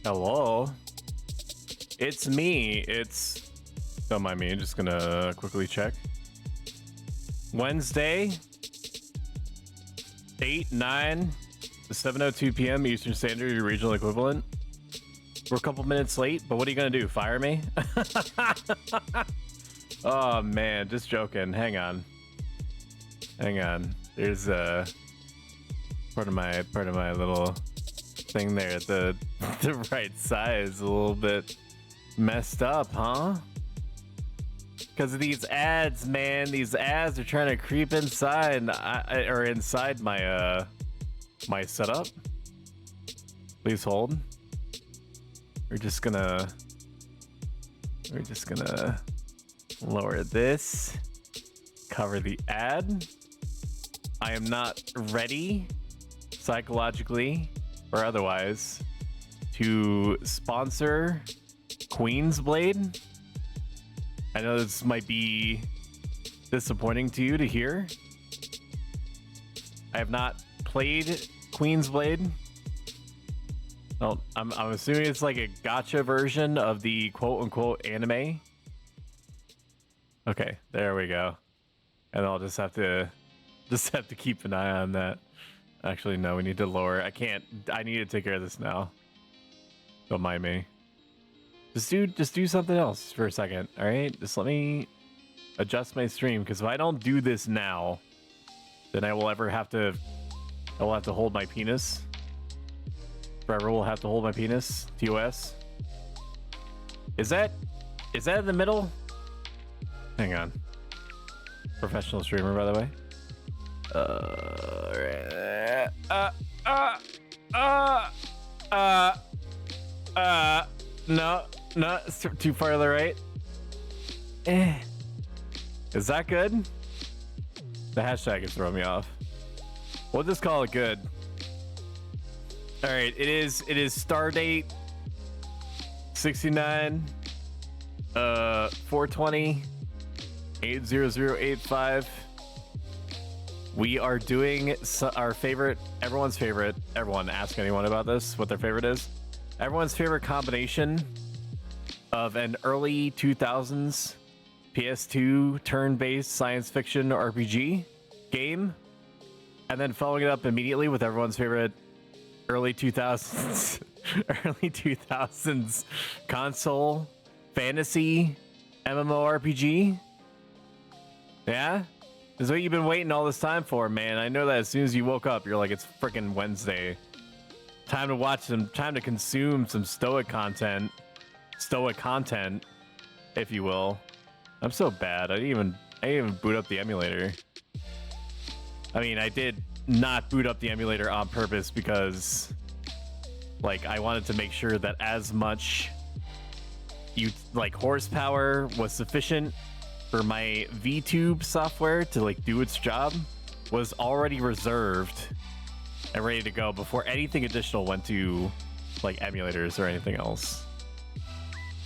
Hello? It's me. Don't mind me. I'm just gonna quickly check. Wednesday, 8/9 to 7:02 p.m. Eastern Standard, your regional equivalent. We're a couple minutes late, but what are you gonna do? Fire me? Oh man, just joking. Hang on. There's part of my little thing there. The right size a little bit messed up, huh? Because of these ads, man. These ads are trying to creep inside, or inside my my setup. Please hold. We're just gonna lower this. Cover the ad. I am not ready, psychologically or otherwise, to sponsor Queen's Blade. I know this might be disappointing to you to hear. I have not played Queen's Blade. Well, I'm assuming it's like a gacha version of the quote-unquote anime. Okay, there we go. And I'll just have to keep an eye on that. Actually, no, we need to lower. I need to take care of this now. Don't mind me. Just do something else for a second, all right? Just let me adjust my stream, because if I don't do this now, then I will have to hold my penis. Forever will have to hold my penis. TOS. Is that in the middle? Hang on. Professional streamer, by the way. No, it's too far to the right. Is that good? The hashtag is throwing me off. We'll just call it good. All right, it is Stardate 69 420 80085. We are doing our favorite, everyone's favorite. Everyone, ask anyone about this, what their favorite is. Everyone's favorite combination of an early 2000s PS2 turn-based science fiction RPG game, and then following it up immediately with everyone's favorite early 2000s console fantasy MMORPG. Yeah? This is what you've been waiting all this time for, man. I know that as soon as you woke up, you're like, it's freaking Wednesday. Time to consume some stoic content, if you will. I'm so bad. I didn't even boot up the emulator. I mean, I did not boot up the emulator on purpose because, like, I wanted to make sure that as much horsepower was sufficient for my VTube software to like do its job was already reserved and ready to go before anything additional went to like emulators or anything else.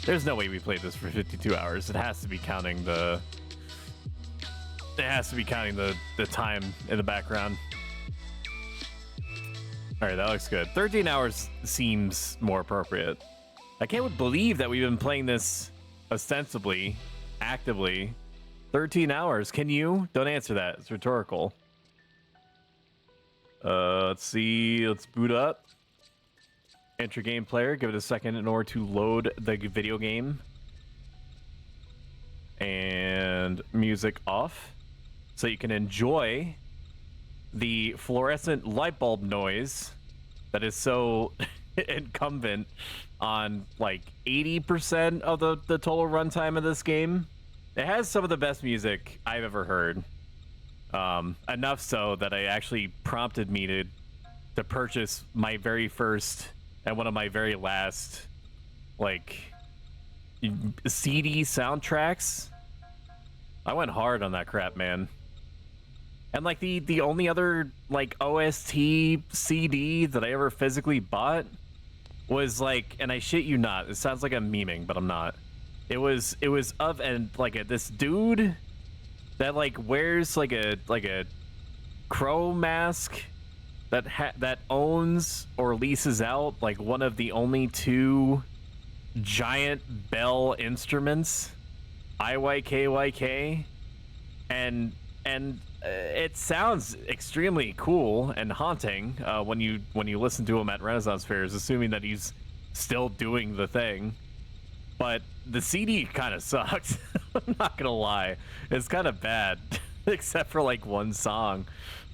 There's no way we played this for 52 hours. It has to be counting the time in the background. All right, that looks good. 13 hours seems more appropriate. I can't believe that we've been playing this ostensibly, actively, 13 hours. Can you? Don't answer that. It's rhetorical. Let's see. Let's boot up. Enter game player. Give it a second in order to load the video game. And music off. So you can enjoy the fluorescent light bulb noise that is so incumbent on like 80% of the total runtime of this game. It has some of the best music I've ever heard. Enough so that it actually prompted me to purchase my very first and one of my very last like CD soundtracks. I went hard on that crap, man. And like the only other like OST CD that I ever physically bought was like, and I shit you not, it sounds like I'm memeing, but I'm not. It was of this dude that like wears like a crow mask that owns or leases out like one of the only two giant bell instruments, IYKYK, and it sounds extremely cool and haunting when you listen to him at Renaissance fairs, assuming that he's still doing the thing. But the CD kind of sucks. I'm not gonna lie, it's kind of bad, except for like one song.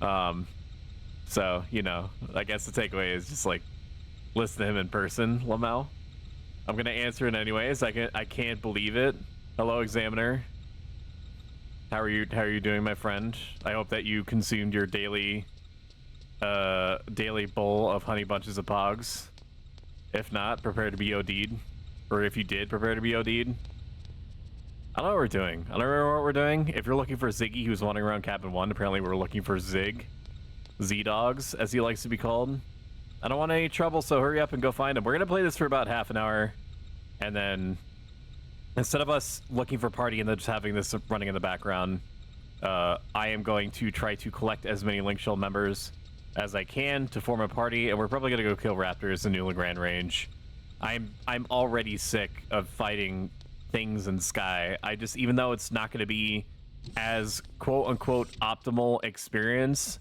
So you know, I guess the takeaway is just like listen to him in person, Lamau. I'm gonna answer it anyways. I can't believe it. Hello, Examiner. How are you doing, my friend? I hope that you consumed your daily bowl of honey bunches of pogs. If not, prepare to be OD'd. Or if you did, prepare to be OD'd. I don't know what we're doing. I don't remember what we're doing. If you're looking for Ziggy, who's wandering around Cabin 1, apparently we're looking for Zig. Z-Dogs, as he likes to be called. I don't want any trouble, so hurry up and go find him. We're gonna play this for about half an hour, and then instead of us looking for party and then just having this running in the background, I am going to try to collect as many Link Shell members as I can to form a party, and we're probably gonna go kill raptors in New Legrand Range. I'm already sick of fighting things in Sky. Even though it's not gonna be as quote unquote optimal experience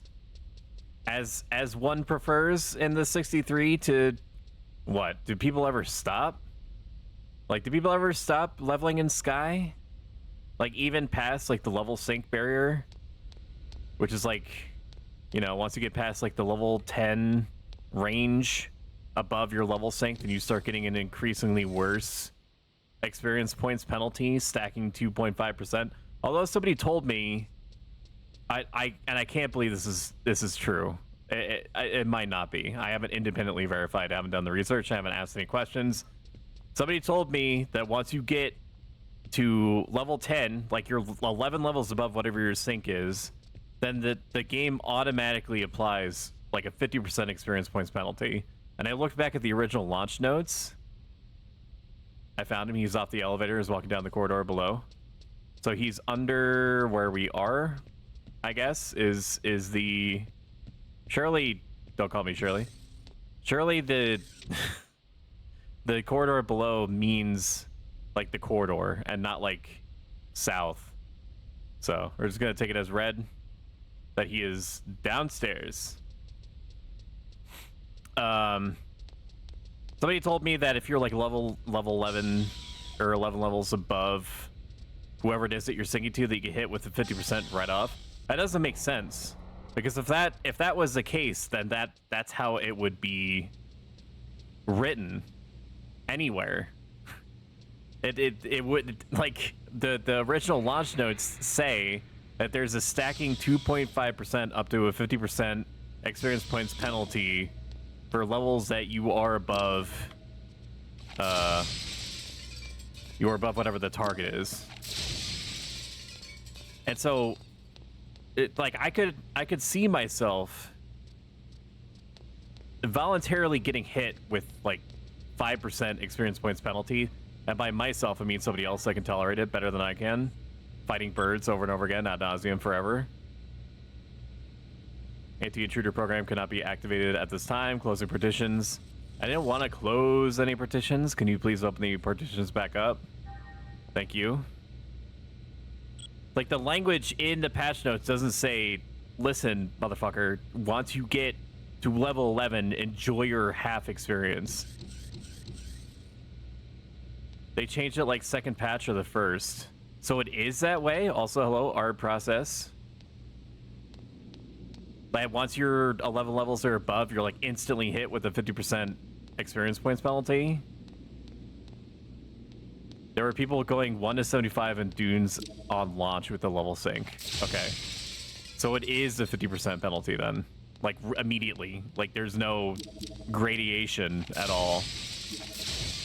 as one prefers in the 63 to what? Do people ever stop? Like, do people ever stop leveling in Sky? Like, even past, like, the level sync barrier? Which is, like, you know, once you get past, like, the level 10 range above your level sync, then you start getting an increasingly worse experience points penalty, stacking 2.5%. Although somebody told me, I can't believe this is true. It might not be. I haven't independently verified. I haven't done the research. I haven't asked any questions. Somebody told me that once you get to level 10, like you're 11 levels above whatever your sync is, then the game automatically applies like a 50% experience points penalty. And I looked back at the original launch notes. I found him. He's off the elevator. He's walking down the corridor below. So he's under where we are, I guess, is the... Shirley... Don't call me Shirley. Shirley, the corridor below means like the corridor and not like south. So we're just gonna take it as read that he is downstairs. Somebody told me that if you're like level 11 or 11 levels above whoever it is that you're singing to, that you get hit with the 50% right off. That doesn't make sense, because if that was the case, then that's how it would be written anywhere. It would, like, the original launch notes say that there's a stacking 2.5% up to a 50% experience points penalty for levels that you are above whatever the target is. And so like I could see myself voluntarily getting hit with like 5% experience points penalty, and by myself I mean somebody else that can tolerate it better than I can, fighting birds over and over again ad nauseum forever. Anti-intruder program cannot be activated at this time. Closing partitions. I didn't want to close any partitions. Can you please open the partitions back up? Thank you. Like, the language in the patch notes doesn't say, listen, motherfucker, once you get to level 11, enjoy your half experience. They changed it like second patch or the first. So it is that way? Also, hello, art process. Like, once you're 11 levels or above, you're like instantly hit with a 50% experience points penalty. There were people going 1 to 75 in Dunes on launch with the level sync. Okay. So it is a 50% penalty then. Like, immediately. Like, there's no gradation at all.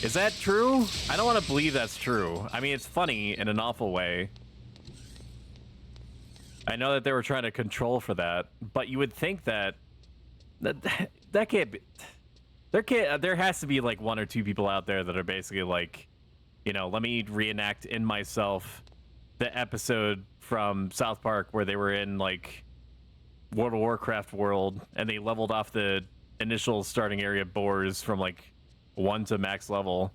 Is that true? I don't want to believe that's true. I mean, it's funny in an awful way. I know that they were trying to control for that, but you would think that can't be. There has to be like one or two people out there that are basically like, you know, let me reenact in myself the episode from South Park where they were in like World of Warcraft world, and they leveled off the initial starting area boars from like 1 to max level.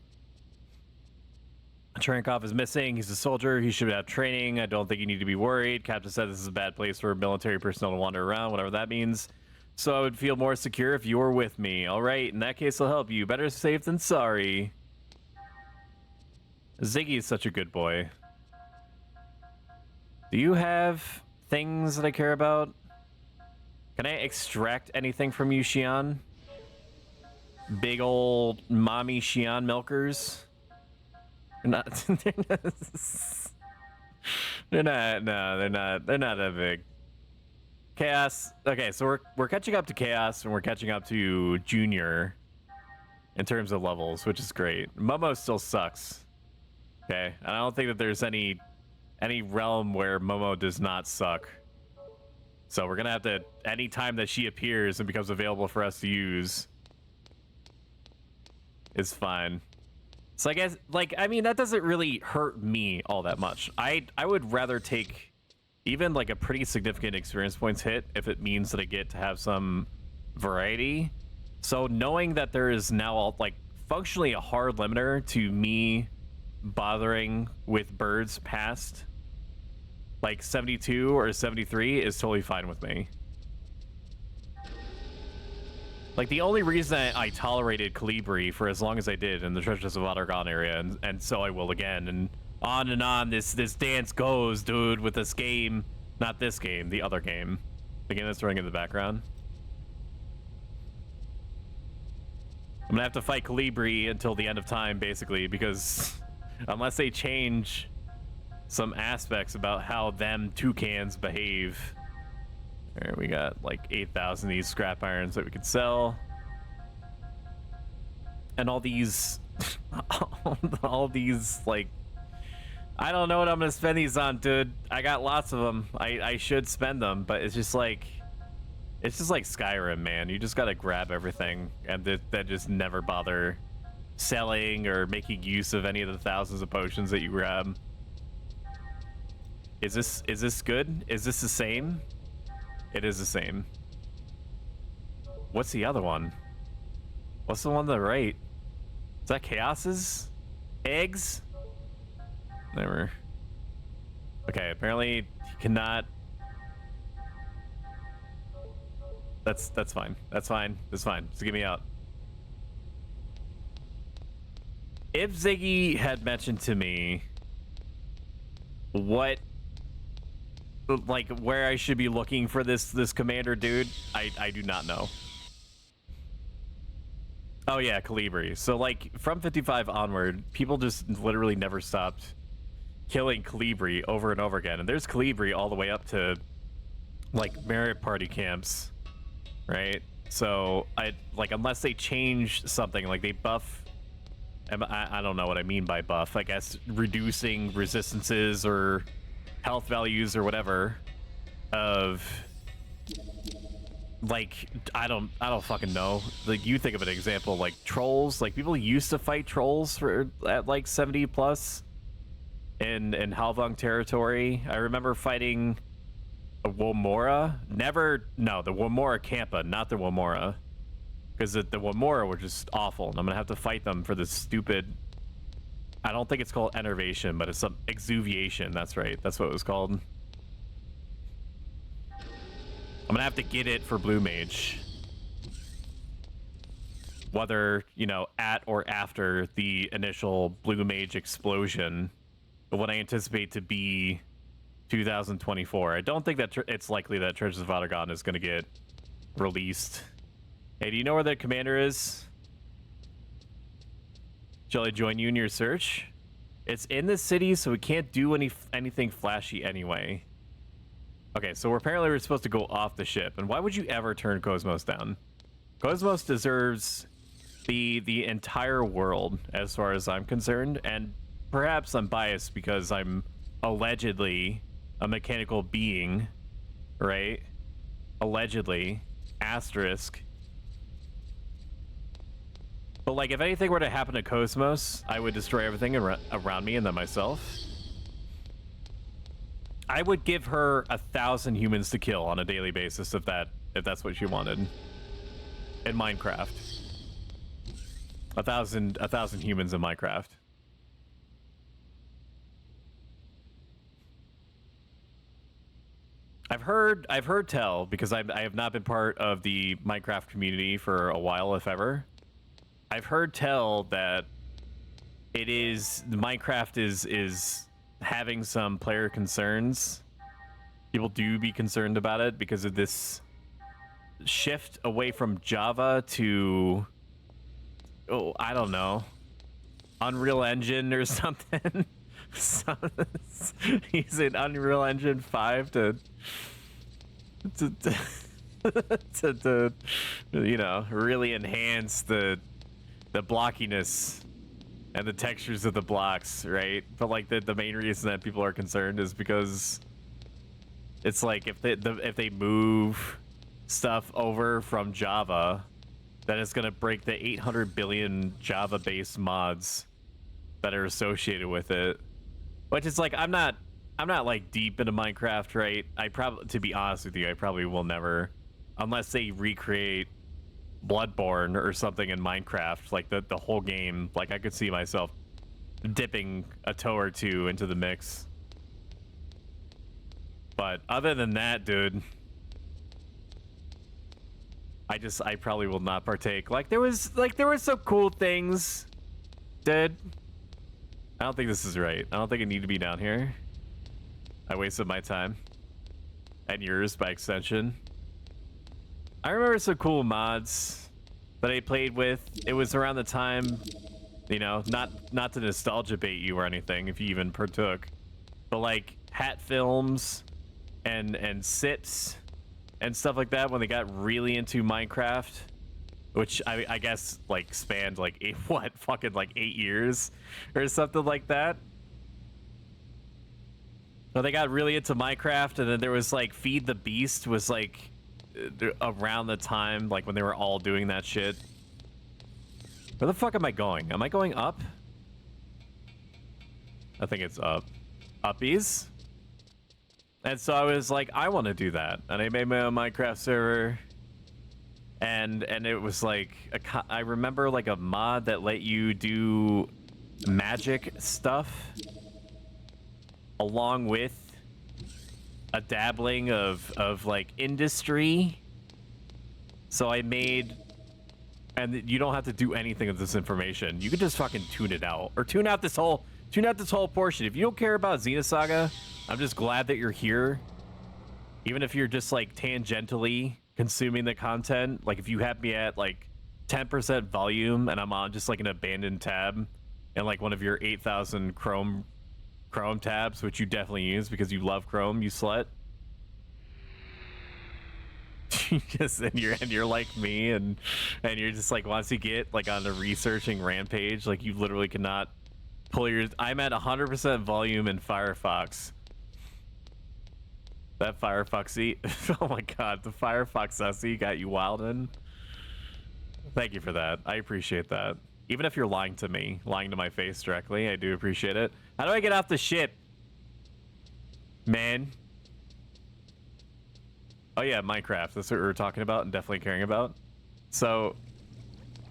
Cherenkov is missing. He's a soldier. He should have training. I don't think you need to be worried. Captain said this is a bad place for military personnel to wander around, whatever that means. So I would feel more secure if you were with me. All right, in that case, I'll help you. Better safe than sorry. Ziggy is such a good boy. Do you have things that I care about? Can I extract anything from you, Xian? Big old mommy Xian milkers? They're not. They're not. No, they're not. They're not that big. Chaos. Okay, so we're catching up to Chaos, and we're catching up to Junior in terms of levels, which is great. Momo still sucks. Okay, and I don't think that there's any realm where Momo does not suck. So we're gonna have to, any time that she appears and becomes available for us to use, is fine. So I guess, like, I mean, that doesn't really hurt me all that much. I would rather take even like a pretty significant experience points hit if it means that I get to have some variety. So knowing that there is now like functionally a hard limiter to me bothering with birds past like 72 or 73 is totally fine with me. Like, the only reason I tolerated Calibri for as long as I did in the Treasures of Ottergon area, and so I will again, and on this dance goes, dude, with this game. Not this game, the other game. The game that's running in the background. I'm gonna have to fight Calibri until the end of time, basically, because unless they change some aspects about how them toucans behave. There, we got like 8,000 of these scrap irons that we could sell. And all these, all these, like, I don't know what I'm gonna spend these on, dude. I got lots of them. I should spend them, but it's just like Skyrim, man. You just gotta grab everything and that just never bother selling or making use of any of the thousands of potions that you grab. Is this good? Is this the same? It is the same. What's the other one? What's the one on the right? Is that Chaos's? Eggs? Never. Okay, apparently he cannot. That's fine. That's fine. That's fine. Just get me out. If Ziggy had mentioned to me what, like, where I should be looking for this commander dude, I do not know. Oh yeah, Calibri. So like from 55 onward, people just literally never stopped killing Calibri over and over again. And there's Calibri all the way up to like merit party camps, right? So I like, unless they change something, like they buff, I don't know what I mean by buff, I guess reducing resistances or health values or whatever of, like, I don't fucking know. Like, you think of an example like trolls. Like, people used to fight trolls at like 70 plus in Halvung territory. I remember fighting a Womora. The Womora Kampa, not the Womora, because the Womora were just awful, and I'm gonna have to fight them for this stupid, I don't think it's called enervation, but it's some exuviation. That's right, that's what it was called. I'm gonna have to get it for Blue Mage, whether, you know, at or after the initial Blue Mage explosion, but what I anticipate to be 2024. I don't think that it's likely that Treasures of Ottergon is going to get released. Hey, do you know where the commander is? Shall I join you in your search? It's in the city, so we can't do anything flashy anyway. Okay, so we're supposed to go off the ship. And why would you ever turn Cosmos down? Cosmos deserves the entire world, as far as I'm concerned. And perhaps I'm biased because I'm allegedly a mechanical being, right? Allegedly. Asterisk. But, like, if anything were to happen to Cosmos, I would destroy everything around me and then myself. I would give her 1,000 humans to kill on a daily basis if that's what she wanted. In Minecraft. 1,000 humans in Minecraft. I've heard tell, because I have not been part of the Minecraft community for a while, if ever. I've heard tell that Minecraft is having some player concerns. People do be concerned about it because of this shift away from Java to, oh, I don't know, Unreal Engine or something. Using Unreal Engine 5 to you know, really enhance the blockiness and the textures of the blocks, right? But like the main reason that people are concerned is because it's like if they move stuff over from Java, then it's gonna break the 800 billion Java-based mods that are associated with it. Which is like, I'm not like deep into Minecraft, right? To be honest with you, I probably will never, unless they recreate Bloodborne or something in Minecraft, like the whole game. Like I could see myself dipping a toe or two into the mix. But other than that, dude, I probably will not partake. Like there was some cool things, dude. I don't think this is right. I don't think I need to be down here. I wasted my time. And yours, by extension. I remember some cool mods that I played with. It was around the time, you know, not to nostalgia bait you or anything, if you even partook. But like hat films and SIPs and stuff like that when they got really into Minecraft. Which I guess like spanned like 8 years or something like that. So they got really into Minecraft, and then there was like Feed the Beast was like around the time like when they were all doing that shit. Where the fuck am I going? Am I going up? I think it's up. Uppies. And so I was like, I want to do that, and I made my own Minecraft server. And it was like I remember like a mod that let you do magic stuff along with a dabbling of like industry. So I made, and you don't have to do anything with this information. You could just fucking tune it out or tune out this whole portion. If you don't care about Xenosaga, I'm just glad that you're here. Even if you're just like tangentially consuming the content, like if you have me at like 10% volume and I'm on just like an abandoned tab and like one of your 8,000 Chrome tabs, which you definitely use because you love Chrome, you slut. and you're like me, and you're just like, once you get like on the researching rampage, like you literally cannot pull your. I'm at 100% volume in Firefox. That Firefoxy, oh my god, the Firefox SE got you wildin'. Thank you for that. I appreciate that. Even if you're lying to me, lying to my face directly, I do appreciate it. How do I get off the ship? Man. Oh yeah, Minecraft. That's what we were talking about and definitely caring about. So,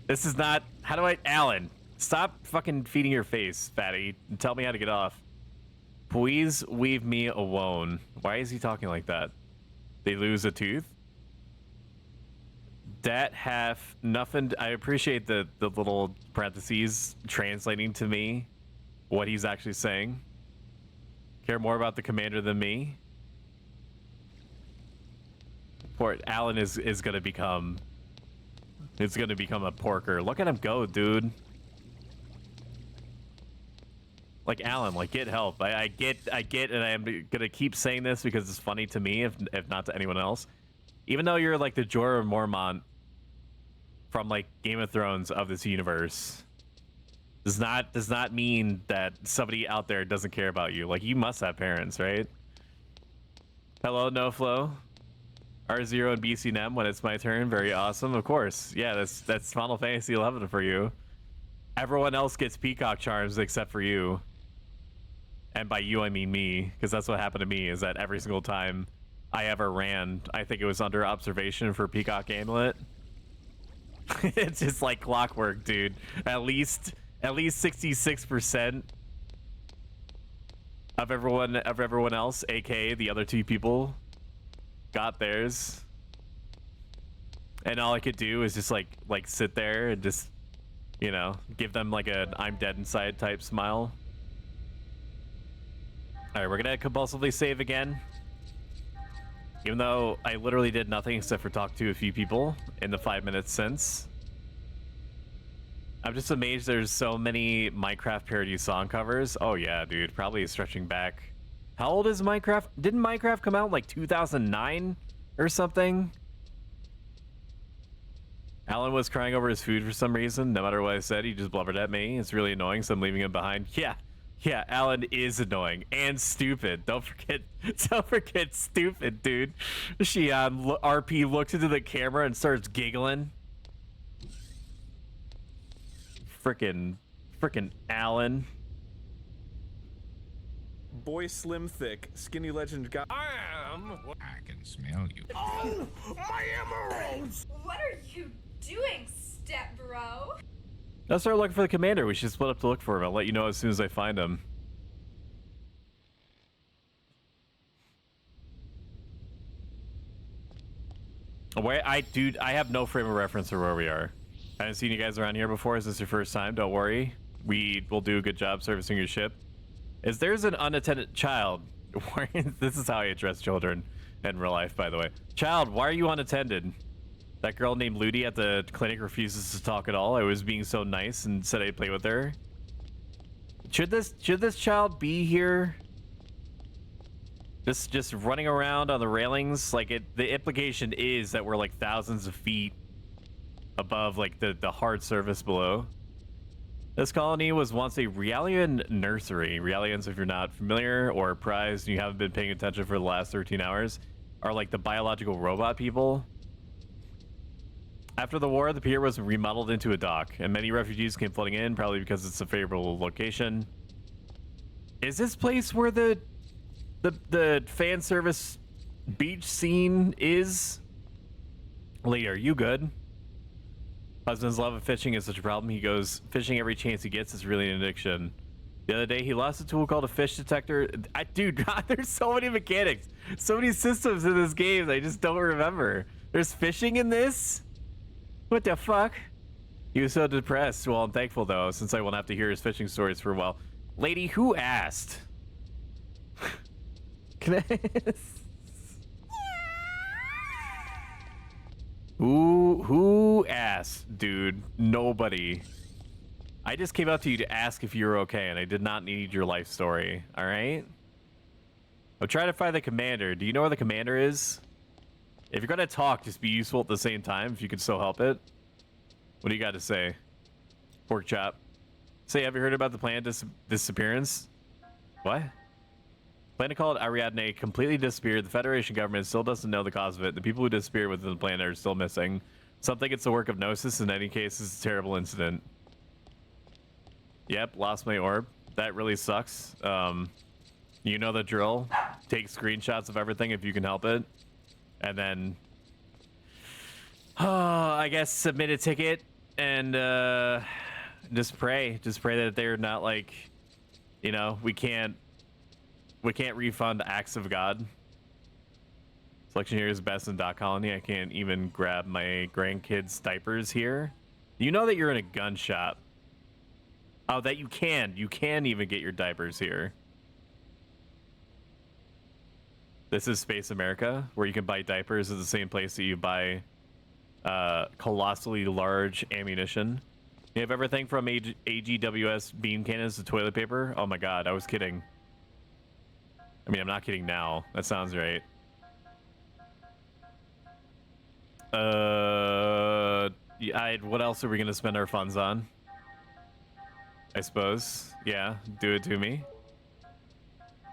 this is not... How do I... Alan, stop fucking feeding your face, fatty, and tell me how to get off. Please leave me alone. Why is he talking like that? They lose a tooth? That have nothing. I appreciate the little parentheses translating to me what he's actually saying. Care more about the commander than me? Poor Alan is gonna become... It's gonna become a porker. Look at him go, dude. Like, Alan, like, get help. I get, and I'm gonna keep saying this because it's funny to me, if not to anyone else. Even though you're like the Jorah Mormont from like Game of Thrones of this universe, does not mean that somebody out there doesn't care about you. Like, you must have parents, right? Hello, NoFlow. R0 and BCNM when it's my turn. Very awesome. Of course. Yeah, that's Final Fantasy 11 for you. Everyone else gets peacock charms except for you. And by you, I mean me, because that's what happened to me, is that every single time I ever ran, I think it was under observation for Peacock Amulet. It's just like clockwork, dude. At least 66% of everyone else, aka the other two people, got theirs. And all I could do is just like sit there and just, you know, give them like a I'm dead inside type smile. Alright, we're gonna compulsively save again. Even though I literally did nothing except for talk to a few people in the 5 minutes since. I'm just amazed there's so many Minecraft parody song covers. Oh yeah, dude, probably stretching back. How old is Minecraft? Didn't Minecraft come out in like 2009 or something? Alan was crying over his food for some reason. No matter what I said, he just blubbered at me. It's really annoying, so I'm leaving him behind. Yeah, Alan is annoying and stupid. Don't forget stupid, dude. RP looks into the camera and starts giggling. Frickin' Alan. Boy Slim Thick, Skinny Legend guy. I can smell you. Oh, my emeralds! What are you doing, step bro? Let's start looking for the commander. We should split up to look for him. I'll let you know as soon as I find him. Dude, I have no frame of reference for where we are. I haven't seen you guys around here before. Is this your first time? Don't worry. We will do a good job servicing your ship. There's an unattended child. This is how I address children in real life, by the way. Child, why are you unattended? That girl named Ludi at the clinic refuses to talk at all. I was being so nice and said I'd play with her. Should this child be here? Just running around on the railings? Like the implication is that we're like thousands of feet above like the hard surface below. This colony was once a Realian nursery. Realians, if you're not familiar or apprised and you haven't been paying attention for the last 13 hours, are like the biological robot people. After the war, the pier was remodeled into a dock, and many refugees came flooding in, probably because it's a favorable location. Is this place where the fan service beach scene is? Lee, are you good? Husband's love of fishing is such a problem. He goes fishing every chance he gets. It's really an addiction. The other day, he lost a tool called a fish detector. Dude, there's so many mechanics, so many systems in this game that I just don't remember. There's fishing in this? What the fuck? He was so depressed. Well, I'm thankful, though, since I won't have to hear his fishing stories for a while. Lady, who asked? Can I... Who asked, dude? Nobody. I just came up to you to ask if you were okay, and I did not need your life story, alright? I'm trying to find the commander. Do you know where the commander is? If you're gonna talk, just be useful at the same time, if you can still help it. What do you got to say? Pork chop. Say, have you heard about the planned disappearance? What? Planet called Ariadne completely disappeared. The Federation government still doesn't know the cause of it. The people who disappeared within the planet are still missing. Some think it's the work of Gnosis. In any case, it's a terrible incident. Yep, lost my orb. That really sucks. You know the drill. Take screenshots of everything if you can help it. And then... I guess submit a ticket and just pray. Just pray that they're not like... You know, we can't refund acts of God. Selection here is best in Dot Colony. I can't even grab my grandkids' diapers here. You know that you're in a gun shop. Oh, that you can. You can even get your diapers here. This is Space America, where you can buy diapers at the same place that you buy colossally large ammunition. You have everything from AGWS beam cannons to toilet paper. Oh my god, I was kidding. I mean, I'm not kidding now. That sounds right. What else are we gonna spend our funds on? I suppose. Yeah, do it to me.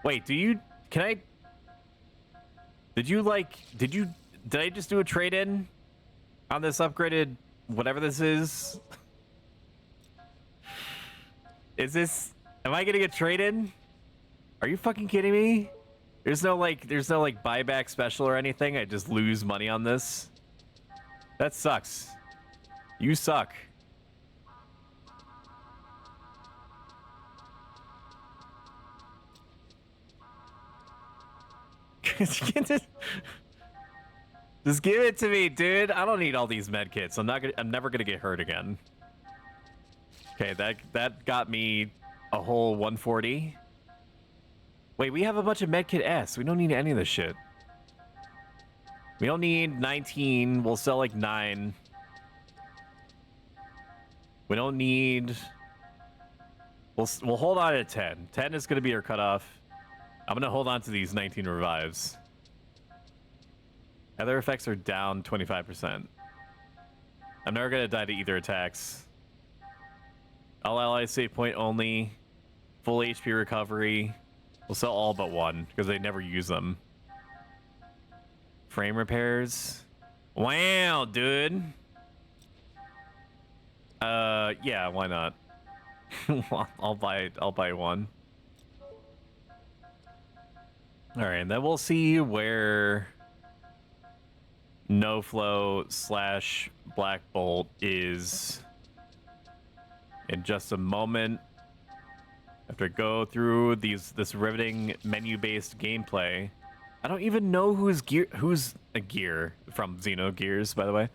Wait, did I just do a trade-in on this upgraded whatever this is? Am I getting a trade-in? Are you fucking kidding me? There's no like buyback special or anything. I just lose money on this. That sucks. You suck. Just give it to me, dude. I don't need all these med kits. I'm never gonna get hurt again. Okay, that got me a whole 140. Wait, we have a bunch of medkit S. We don't need any of this shit. We don't need 19. We'll sell like 9. We don't need... We'll hold on at 10. 10 is going to be our cutoff. I'm going to hold on to these 19 revives. Other effects are down 25%. I'm never going to die to either attacks. All allies save point only. Full HP recovery. We'll sell all but one because they never use them. Frame repairs. Wow, dude. Yeah, why not? I'll buy one. All right, and then we'll see where No Flow / Black Bolt is in just a moment. After I go through this riveting menu-based gameplay, I don't even know who's a gear from Xenogears, by the way.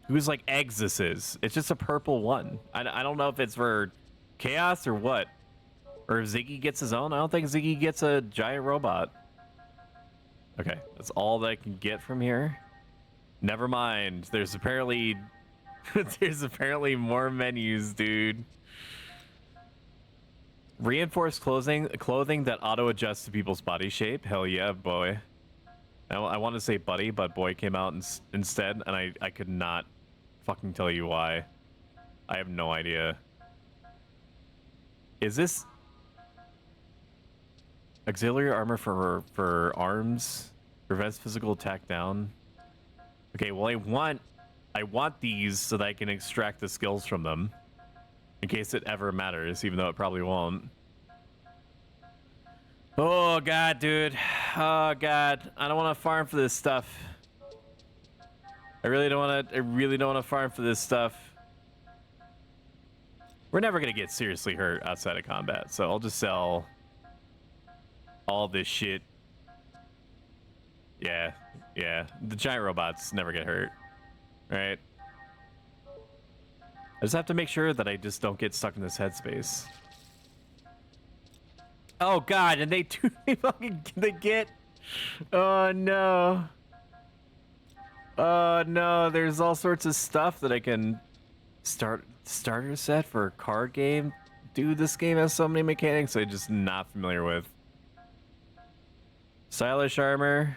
Who's like eggs this is. It's just a purple one. I don't know if it's for chaos or what. Or if Ziggy gets his own. I don't think Ziggy gets a giant robot. Okay, that's all that I can get from here. Never mind. There's apparently more menus, dude. Reinforced clothing that auto adjusts to people's body shape. Hell yeah, boy. I want to say buddy, but boy came out instead, and I could not fucking tell you why. I have no idea. Is this auxiliary armor for arms? Prevents physical attack down. Okay, well I want these so that I can extract the skills from them. In case it ever matters, even though it probably won't. Oh god, dude. Oh god. I don't want to farm for this stuff. I really don't want to farm for this stuff. We're never gonna get seriously hurt outside of combat, so I'll just sell all this shit. Yeah. The giant robots never get hurt. Right? I just have to make sure that I just don't get stuck in this headspace. Oh god, and they do they get. Oh no. Oh no, there's all sorts of stuff that I can starter set for a card game. Dude, this game has so many mechanics I'm just not familiar with. Stylish armor.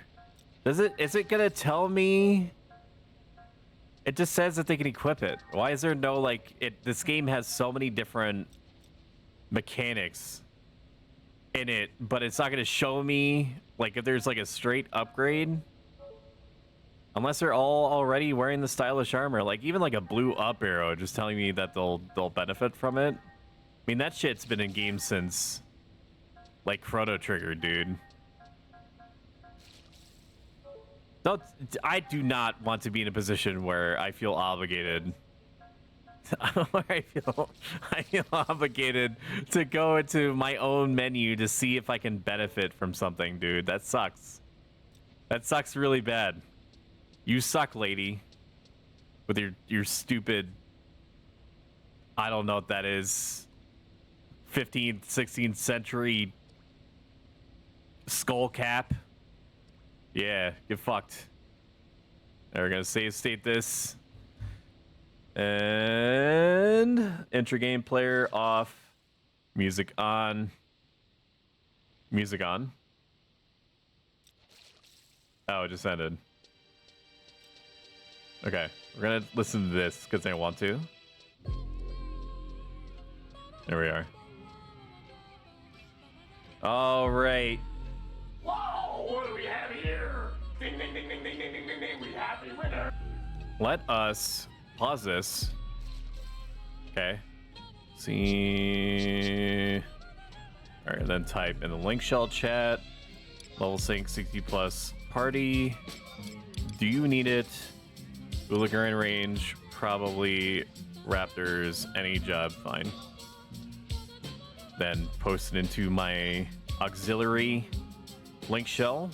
Is it gonna tell me? It just says that they can equip it. Why is there no, like, this game has so many different mechanics in it, but it's not gonna show me, like, if there's, like, a straight upgrade? Unless they're all already wearing the stylish armor. Like, even, like, a blue up arrow just telling me that they'll benefit from it. I mean, that shit's been in games since, like, Chrono Trigger, dude. I do not want to be in a position where I feel obligated. I feel obligated to go into my own menu to see if I can benefit from something, dude. That sucks. That sucks really bad. You suck, lady. With your stupid, I don't know what that is, 15th, 16th century skull cap. Yeah, get fucked. Now we're gonna save state this. And enter game player off. Music on. Music on. Oh, it just ended. Okay, we're gonna listen to this because I want to. There we are. All right. Whoa, what do we have here? Ding, ding, ding, ding, ding, ding, ding, ding, ding. We have a winner. Let us pause this. Okay. See. All Alright, and then type in the link shell chat. Level sync 60 plus party. Do you need it? Hooligan range, probably Raptors, any job, fine. Then post it into my auxiliary link shell.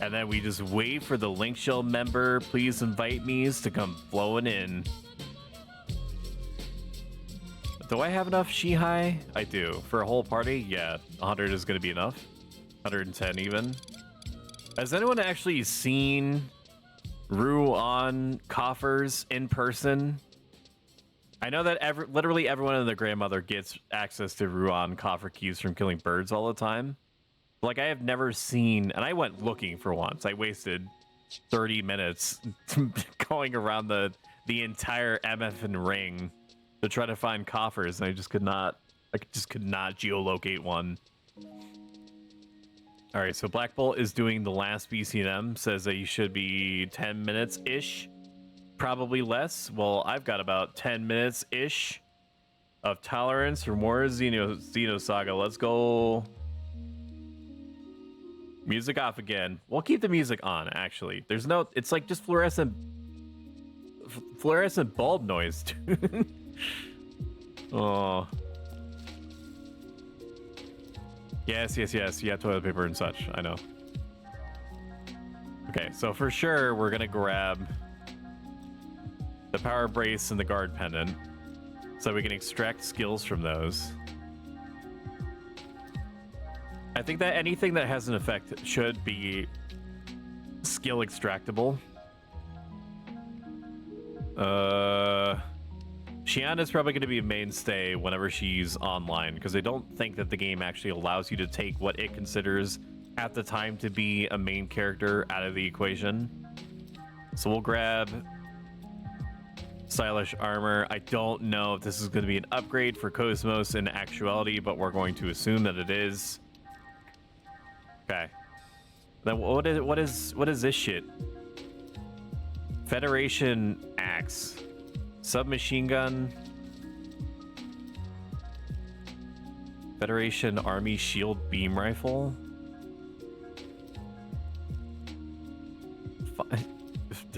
And then we just wait for the link shell member, please invite me's to come flowing in. Do I have enough Shihai? I do. For a whole party? Yeah, 100 is going to be enough. 110 even. Has anyone actually seen Ruan coffers in person? I know that literally everyone and their grandmother gets access to Ruan coffer keys from killing birds all the time. Like, I have never seen, and I went looking for once. I wasted 30 minutes going around the entire MF and ring to try to find coffers, and I just could not geolocate one. All right, so Black Bolt is doing the last BCM, says that you should be 10 minutes-ish, probably less. Well, I've got about 10 minutes-ish of tolerance for more Xenosaga. Let's go. Music off again. We'll keep the music on, actually. There's no, it's like just fluorescent bulb noise, dude. Oh. Yes. Yeah, toilet paper and such. I know. Okay, so for sure, we're gonna grab the power brace and the guard pendant so we can extract skills from those. I think that anything that has an effect should be skill extractable. Xian is probably going to be a mainstay whenever she's online, because I don't think that the game actually allows you to take what it considers at the time to be a main character out of the equation. So we'll grab stylish armor. I don't know if this is going to be an upgrade for Cosmos in actuality, but we're going to assume that it is. Okay. Then what is this shit? Federation axe. Submachine gun. Federation Army shield beam rifle.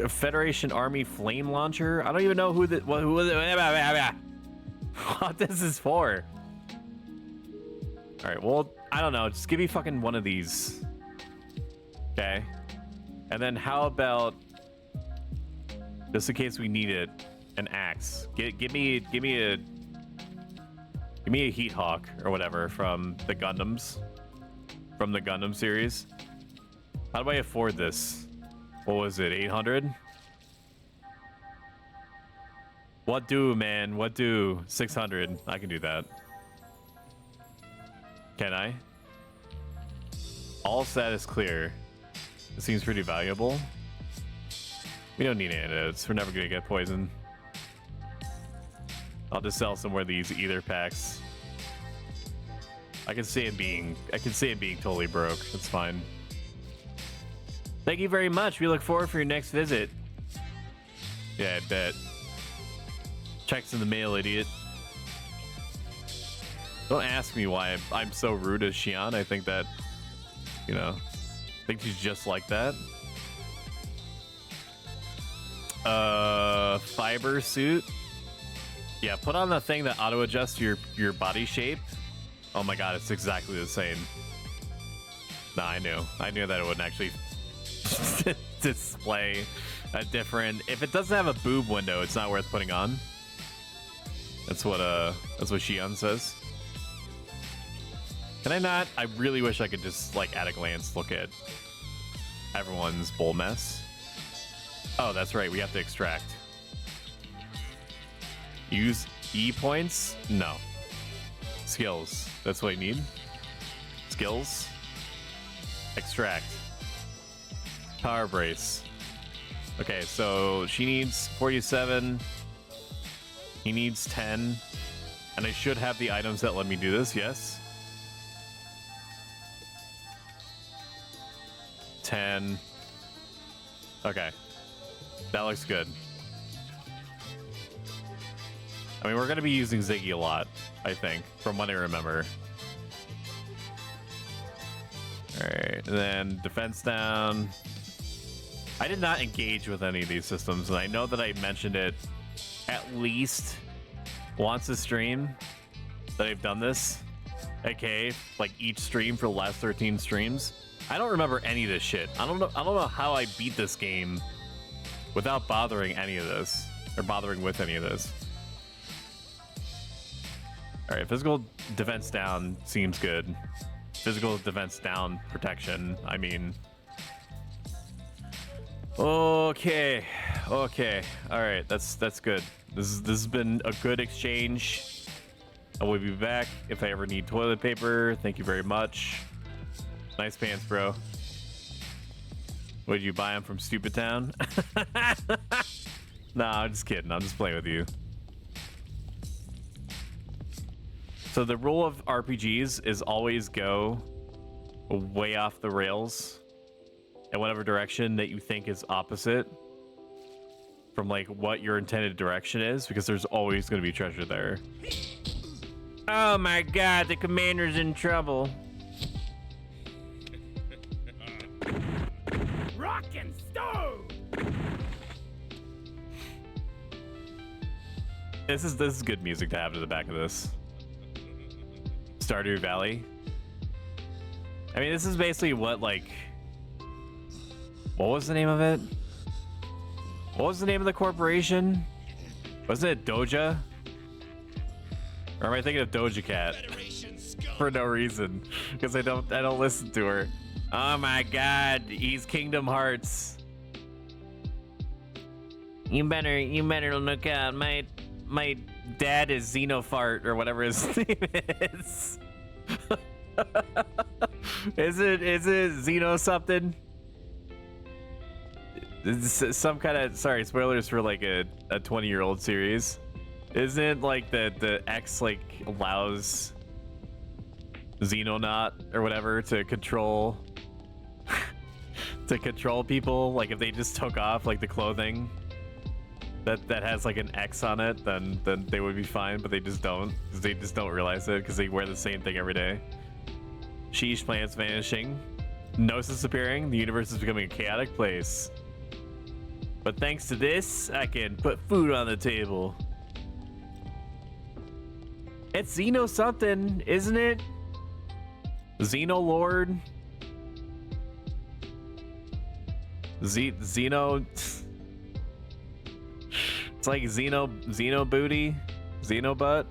Federation Army flame launcher. I don't even know what this is for. All right, well, I don't know. Just give me fucking one of these. Okay. And then how about, just in case we need it, an axe. Give me a heat hawk or whatever from the Gundams, from the Gundam series. How do I afford this? What was it? 800? What do, man? What do? 600. I can do that. Can I? All status clear. It seems pretty valuable. We don't need antidotes. We're never gonna get poisoned. I'll just sell some more of these ether packs. I can see it being totally broke. That's fine. Thank you very much. We look forward for your next visit. Yeah, I bet. Checks in the mail, idiot. Don't ask me why I'm so rude as Xian. I think that, you know, I think she's just like that. Fiber suit. Yeah, put on the thing that auto adjusts your body shape. Oh my god, it's exactly the same. Nah, I knew that it wouldn't actually display a different. If it doesn't have a boob window, it's not worth putting on. That's what Xian says. Can I not? I really wish I could just, like, at a glance look at everyone's bowl mess. Oh, that's right. We have to extract. Use E points? No. Skills. That's what I need. Skills. Extract. Power brace. Okay, so she needs 47. He needs 10. And I should have the items that let me do this, yes. 10. Okay. That looks good. I mean, we're going to be using Ziggy a lot, I think, from what I remember. Alright, and then defense down. I did not engage with any of these systems, and I know that I mentioned it at least once a stream that I've done this. Okay, like each stream for the last 13 streams. I don't remember any of this shit. I don't know how I beat this game without bothering any of this, or bothering with any of this. Alright, physical defense down seems good. Physical defense down protection, I mean. Okay. Alright, that's good. This has been a good exchange. I will be back if I ever need toilet paper. Thank you very much. Nice pants, bro. What, did you buy them from Stupid Town? Nah, I'm just kidding. I'm just playing with you. So the rule of RPGs is always go way off the rails in whatever direction that you think is opposite from like what your intended direction is, because there's always going to be treasure there. Oh my god, the commander's in trouble. Rock and stone. This is good music to have to the back of this. Stardew Valley. I mean, this is basically what, like, what was the name of it? What was the name of the corporation? Wasn't it Doja? Or am I thinking of Doja Cat? For no reason, because I don't listen to her. Oh my god, he's Kingdom Hearts. You better look out. My dad is Xenofart or whatever his name is. Is it Xeno something? It's some kind of, sorry, spoilers for like a 20-year-old series. Isn't like the X like allows Xenonaut or whatever to control people, like if they just took off like the clothing that has like an X on it, then they would be fine, but they just don't, because they just don't realize it, because they wear the same thing every day. Sheesh, plants vanishing, Gnosis appearing, the universe is becoming a chaotic place. But thanks to this, I can put food on the table. It's Xeno something, isn't it? Xeno Lord? Xeno... It's like Xeno booty, Xeno butt.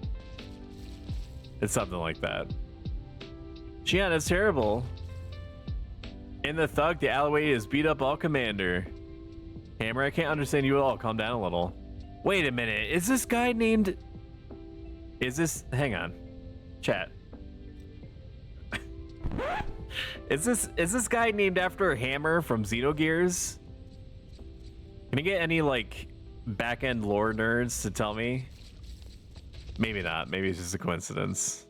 It's something like that. Shion, it's terrible. In the thug, the alleyway is beat up all commander. Hammer, I can't understand you at all. Calm down a little. Wait a minute. Is this guy named? Is this? Hang on, chat. Is this guy named after Hammer from Xenogears? Can you get any like back-end lore nerds to tell me? Maybe not. Maybe it's just a coincidence.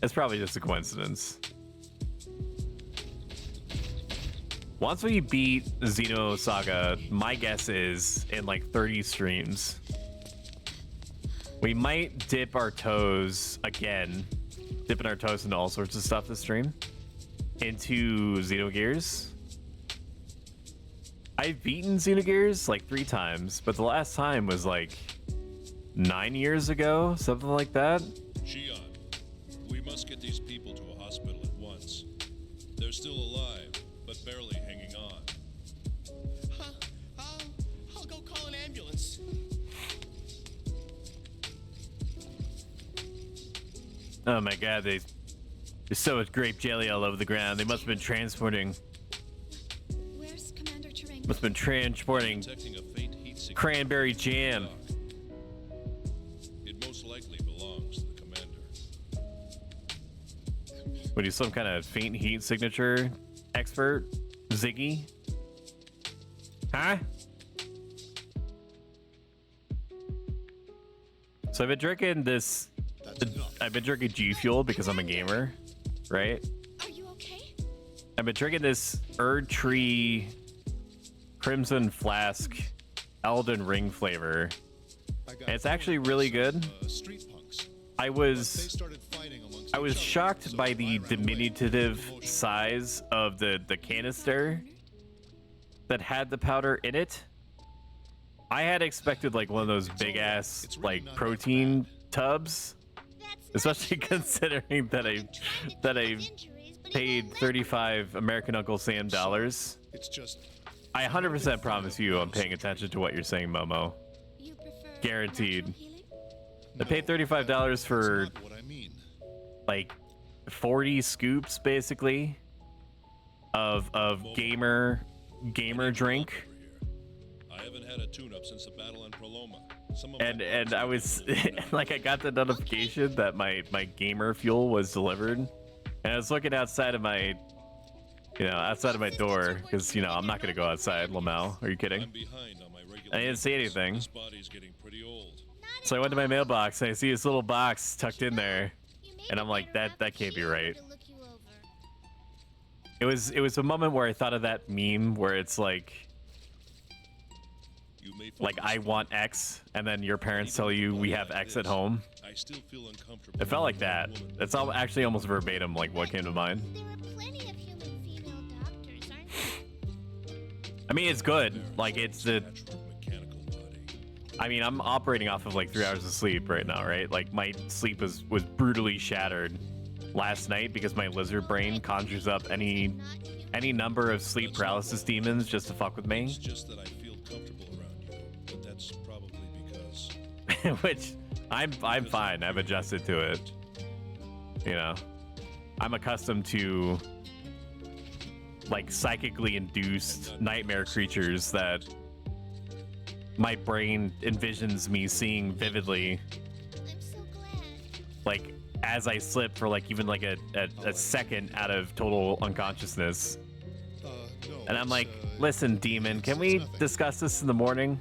It's probably just a coincidence. Once we beat Xenosaga, my guess is in like 30 streams, we might dip our toes again, dipping our toes into all sorts of stuff this stream, into Xenogears. I've beaten Xenogears like 3 times, but the last time was like 9 years ago, something like that. Shion, we must get these people to a hospital at once. They're still alive, but barely hanging on. I'll go call an ambulance. Oh my god, there's so much grape jelly all over the ground. They must have been transporting. Where's Commander Turing? Must have been transporting Detecting a faint heat signature. cranberry jam. It most likely belongs to the commander. What are you, some kind of faint heat signature expert? Ziggy? Huh? So I've been drinking this. I've been drinking G Fuel because I'm a gamer, right? Are you okay? I've been drinking this Erd Tree Crimson Flask Elden Ring flavor got It's actually really good. Street punks. I They was started fighting amongst I was each other, shocked so by I the ran away. diminutive Emotional. size of the canister that had the powder in it. I had expected like one of those big ass It's really like not that protein bad. tubs, especially considering that I paid 35 American Uncle Sam dollars. It's just I 100% promise you I'm paying attention to what you're saying, Momo. You prefer Guaranteed. natural healing? I paid $35 for that's not what I mean. like 40 scoops basically of gamer drink. Over here. I haven't had a tune-up since the battle in Proloma. Some of And my and I was parts are like I got the notification that my gamer fuel was delivered, and I was looking outside of my door because I'm not gonna go outside. Lamau, are you I'm kidding? behind on my regular. I didn't see maintenance. anything. This body's getting pretty old. So I went to my mailbox and I see this little box tucked in there, and I'm like, that can't be right. It was a moment where I thought of that meme where it's like You may find I this want X, and then your parents tell you we have X at home. I still feel uncomfortable. It felt like that. Woman. It's all actually almost verbatim like what came to mind. There are plenty of human female doctors, aren't there? I mean, it's good. Like it's the Natural mechanical body. I mean, I'm operating off of like 3 hours of sleep right now, right? Like my sleep was brutally shattered last night because my lizard brain conjures up any number of sleep paralysis demons just to fuck with me. It's just that I feel comfortable around you, but that's probably because Which I'm fine. I've adjusted to it. I'm accustomed to like psychically induced nightmare creatures that my brain envisions me seeing vividly, I'm so glad. like as I slip for like even like a second out of total unconsciousness. no, And I'm it's, like, listen, demon, can we nothing. discuss this in the morning?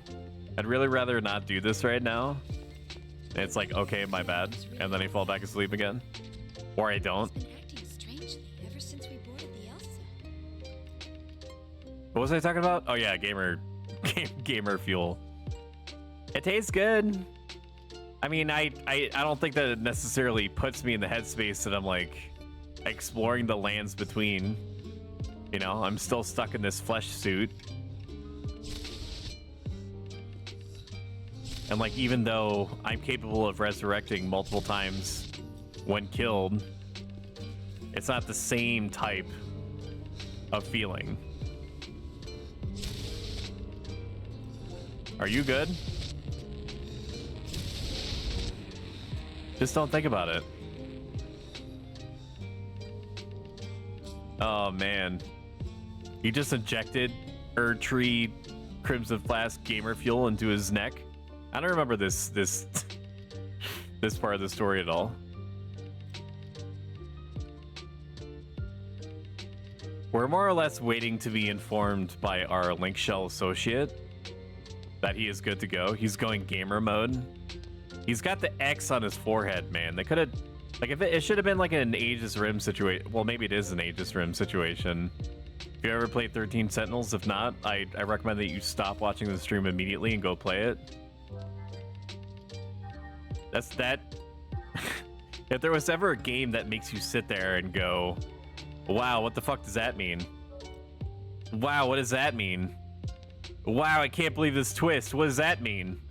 I'd really rather not do this right now. And it's like, okay, my bad. And then I fall back asleep again. Or I don't. Been acting strangely ever since we boarded the Elsa. What was I talking about? Oh yeah, gamer fuel. It tastes good. I mean, I don't think that it necessarily puts me in the headspace that I'm like exploring the lands between. I'm still stuck in this flesh suit. And like, even though I'm capable of resurrecting multiple times when killed, it's not the same type of feeling. Are you good? Just don't think about it. Oh man. He just injected Erdtree Crimson Flask gamer fuel into his neck. I don't remember this this part of the story at all. We're more or less waiting to be informed by our Link Shell associate that he is good to go. He's going gamer mode. He's got the X on his forehead, man. They could have, like, if it should have been like an Aegis Rim situation. Well, maybe it is an Aegis Rim situation. If you ever played 13 Sentinels, if not, I recommend that you stop watching the stream immediately and go play it. That's that. If there was ever a game that makes you sit there and go, wow, what the fuck does that mean? Wow, what does that mean? Wow, I can't believe this twist. What does that mean?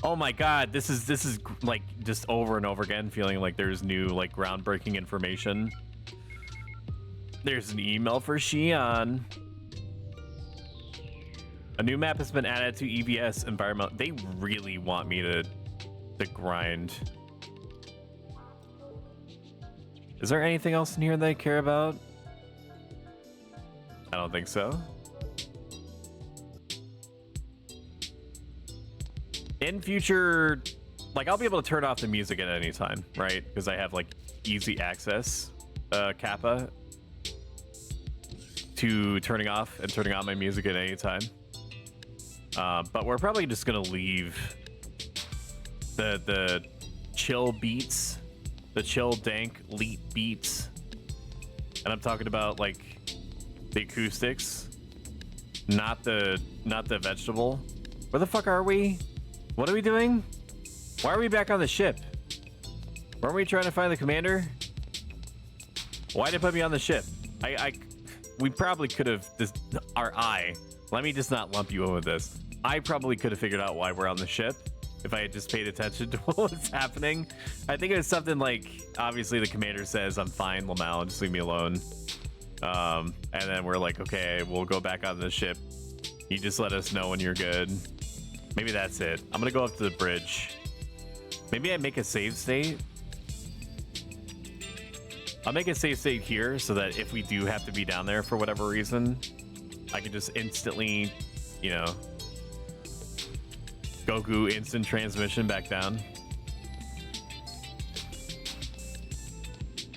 Oh my god, this is like just over and over again feeling like there's new like groundbreaking information. There's an email for Xion. A new map has been added to EVS environment. They really want me to grind. Is there anything else in here they care about? I don't think so. In future, like, I'll be able to turn off the music at any time, right? Because I have like easy access, Kappa, to turning off and turning on my music at any time. But we're probably just gonna leave the chill beats, the chill dank leap beats, and I'm talking about like the acoustics, not the vegetable. Where the fuck are we? What are we doing? Why are we back on the ship? Weren't we trying to find the commander? Why did it put me on the ship? We probably could have let me just not lump you in with this. I probably could have figured out why we're on the ship if I had just paid attention to what was happening. I think it was something like, obviously the commander says, I'm fine, Lamau, just leave me alone. And then we're like, okay, we'll go back on the ship. You just let us know when you're good. Maybe that's it. I'm gonna go up to the bridge. Maybe I make a save state. I'll make a save state here so that if we do have to be down there for whatever reason, I can just instantly, you know, Goku instant transmission back down.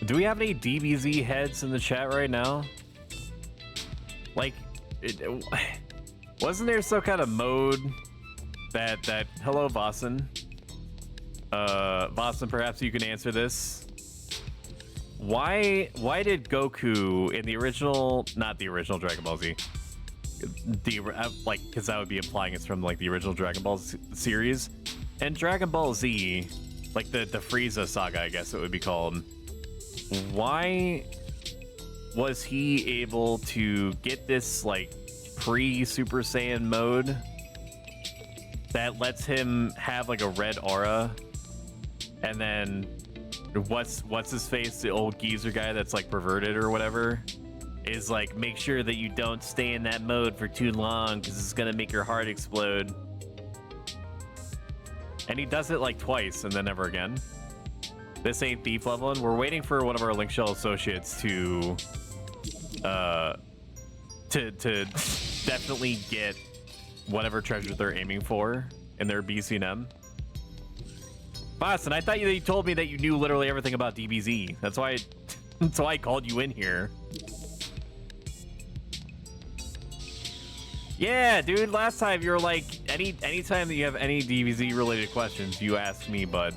Do we have any DBZ heads in the chat right now? Like, wasn't there some kind of mode that hello, Boston? Boston, perhaps you can answer this. Why did Goku in the original, not the original Dragon Ball Z, like, because that would be implying it's from like the original Dragon Ball series, and Dragon Ball Z, like the Frieza saga, I guess it would be called. Why was he able to get this like pre-Super Saiyan mode that lets him have like a red aura, and then what's his face, the old geezer guy that's like perverted or whatever, is like, make sure that you don't stay in that mode for too long because it's gonna make your heart explode. And he does it like twice and then never again. This ain't Thief leveling. We're waiting for one of our Link Shell associates to definitely get whatever treasure they're aiming for in their BC&M. Boston, I thought you told me that you knew literally everything about DBZ. That's why I called you in here. Yeah, dude, last time you were like, anytime that you have any DBZ related questions, you ask me, bud.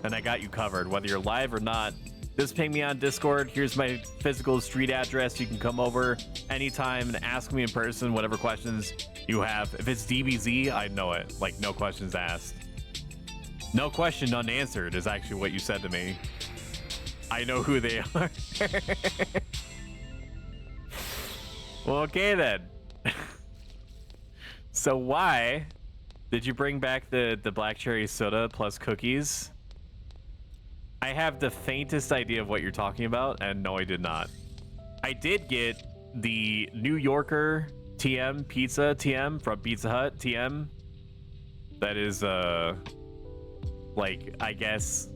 And I got you covered, whether you're live or not. Just ping me on Discord. Here's my physical street address. You can come over anytime and ask me in person whatever questions you have. If it's DBZ, I know it. Like, no questions asked. No question unanswered is actually what you said to me. I know who they are. Well, okay then. So why did you bring back the black cherry soda plus cookies? I have the faintest idea of what you're talking about, and no, I did not. I did get the New Yorker TM pizza TM from Pizza Hut TM. That is like, I guess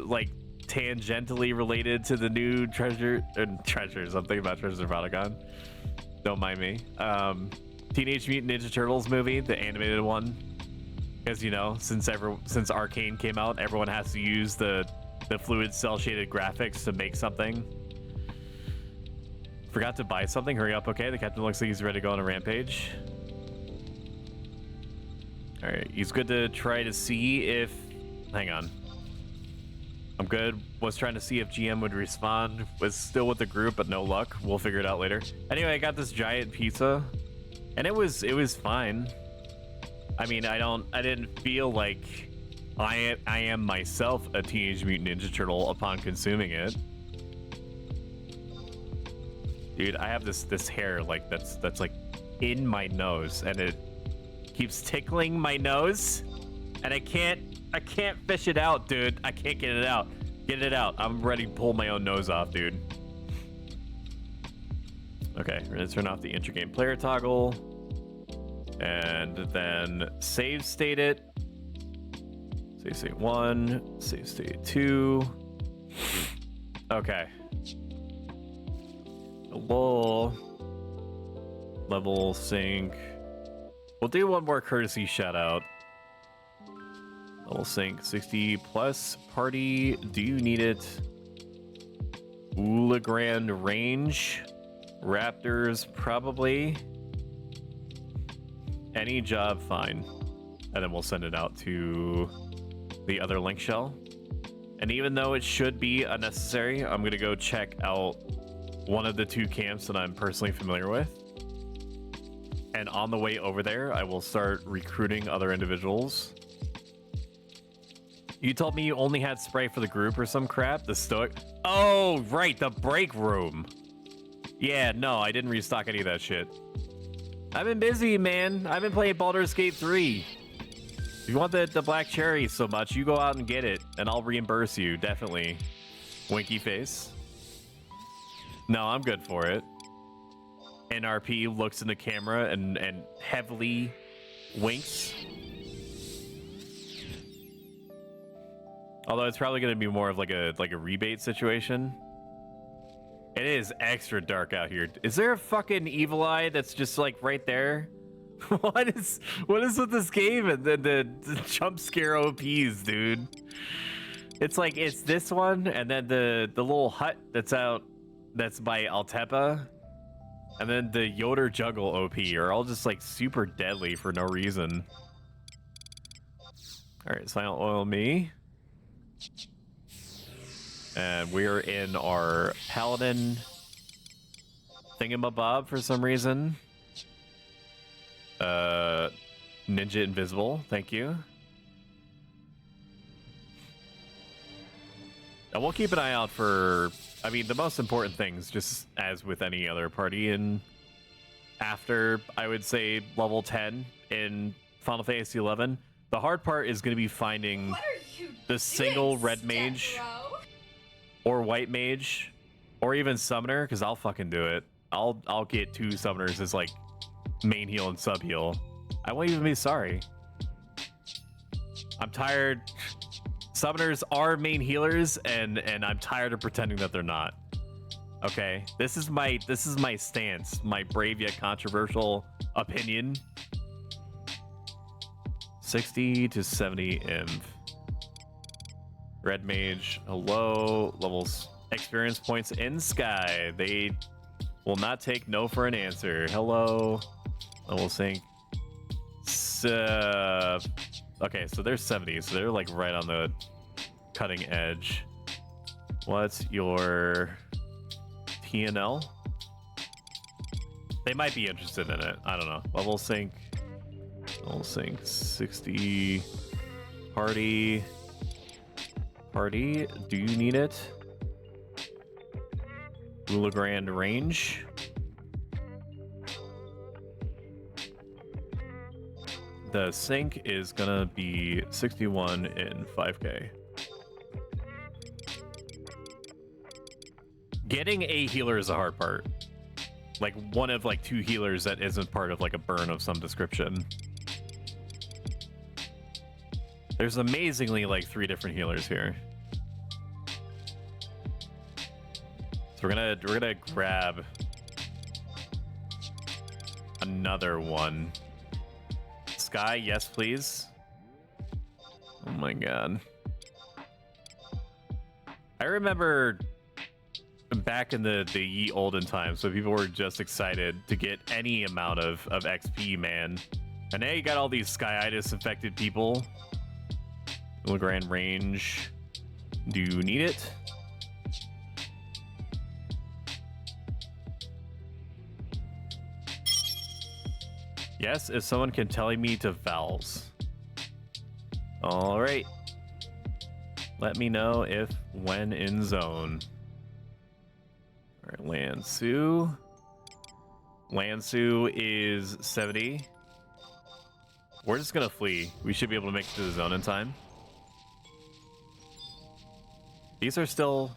like tangentially related to the new treasures. I'm thinking about Treasures of Radagon. Don't mind me. Teenage Mutant Ninja Turtles movie, the animated one. Because, you know, since Arcane came out, everyone has to use the fluid cell shaded graphics to make something. Forgot to buy something. Hurry up. Okay, the captain looks like he's ready to go on a rampage. All right, he's good to try to see if... Hang on. I'm good. Was trying to see if GM would respond. Was still with the group, but no luck. We'll figure it out later. Anyway, I got this giant pizza, and it was fine. I mean, I didn't feel like I am myself a Teenage Mutant Ninja Turtle upon consuming it. Dude, I have this hair like that's like in my nose, and it keeps tickling my nose, and I can't fish it out, dude. I can't get it out. Get it out. I'm ready to pull my own nose off, dude. Okay, we're gonna turn off the intergame player toggle, and then save state it. Save state 1, save state 2. Okay. Hello. Level sync. We'll do one more courtesy shout out. Level sync 60 plus party. Do you need it? Grand range. Raptors, probably. Any job, fine. And then we'll send it out to the other link shell. And even though it should be unnecessary, I'm gonna go check out one of the 2 camps that I'm personally familiar with And on the way over there, I will start recruiting other individuals. You told me you only had spray for the group or some crap? The stoic... Oh, right, the break room. Yeah, no, I didn't restock any of that shit. I've been busy, man. I've been playing Baldur's Gate 3. If you want the black cherry so much, you go out and get it, and I'll reimburse you, definitely. Winky face. No, I'm good for it. NRP looks in the camera and heavily winks. Although it's probably going to be more of like a rebate situation. It is extra dark out here. Is there a fucking evil eye that's just like right there? What is with this game and the jump scare OPs, dude? It's like it's this one and then the little hut that's by Altepa, and then the Yoder Juggle OP are all just like super deadly for no reason. All right, Silent Oil me. And we're in our Paladin thingamabob for some reason. Ninja Invisible, thank you. And we'll keep an eye out for, I mean, the most important things, just as with any other party, and after, I would say, level 10 in Final Fantasy XI, the hard part is going to be finding the single red mage or white mage or even summoner, because I'll fucking do it. I'll get 2 summoners as like main heal and sub heal. I won't even be sorry. I'm tired. Summoners are main healers, and I'm tired of pretending that they're not. Okay, this is my stance, my brave yet controversial opinion. 60 to 70 inv. Red mage, hello. Levels, experience points in sky. They will not take no for an answer. Hello. Level sync. Okay, so they're 70, so they're like right on the cutting edge. What's your TNL? They might be interested in it. I don't know. Level sync. Level sync 60. Party. Party. Do you need it? Grand range. The sync is gonna be 61 in 5k. Getting a healer is a hard part. Like one of like 2 healers that isn't part of like a burn of some description. There's amazingly like 3 different healers here. So we're gonna grab another one. Sky, yes please. Oh my god. I remember back in the ye olden times, so people were just excited to get any amount of XP, man. And now you got all these skyitis infected people. Grand range. Do you need it? Yes, if someone can tell me to vowels. All right. Let me know if when in zone. All right, Lansu. Lansu is 70. We're just gonna flee. We should be able to make it to the zone in time. These are still...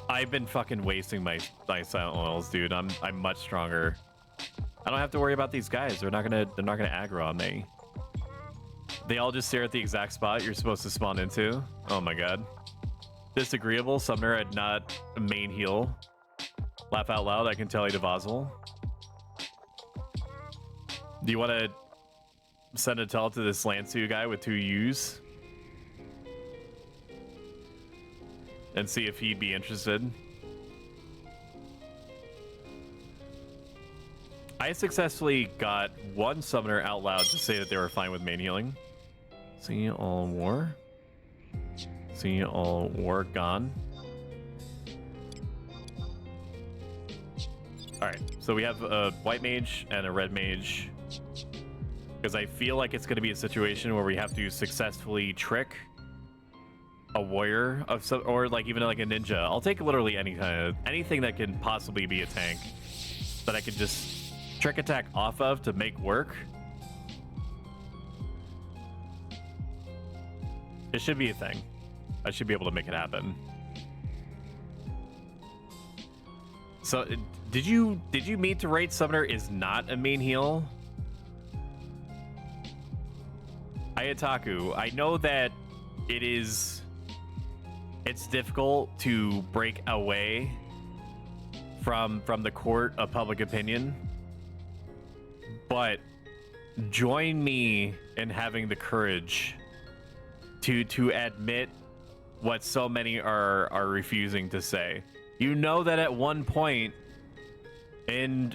I've been fucking wasting my silent oils, dude. I'm much stronger. I don't have to worry about these guys. They're not gonna aggro on me. They all just stare at the exact spot you're supposed to spawn into. Oh my god. Disagreeable. Summoner had not main heal. Laugh out loud. I can tell you to Vazel. Do you want to send a tell to this Lansu guy with 2 U's? And see if he'd be interested. I successfully got 1 summoner out loud to say that they were fine with main healing. See all war. See all war gone. Alright, So we have a white mage and a red mage. Because I feel like it's going to be a situation where we have to successfully trick a warrior of some, or like even like a ninja. I'll take literally anything that can possibly be a tank that I can just trick attack off of to make work. It should be a thing. I should be able to make it happen. So, did you mean to rate Summoner is not a main heal? Ayataku, I know that it's difficult to break away from the court of public opinion, but join me in having the courage to admit what so many are refusing to say. You know that at one point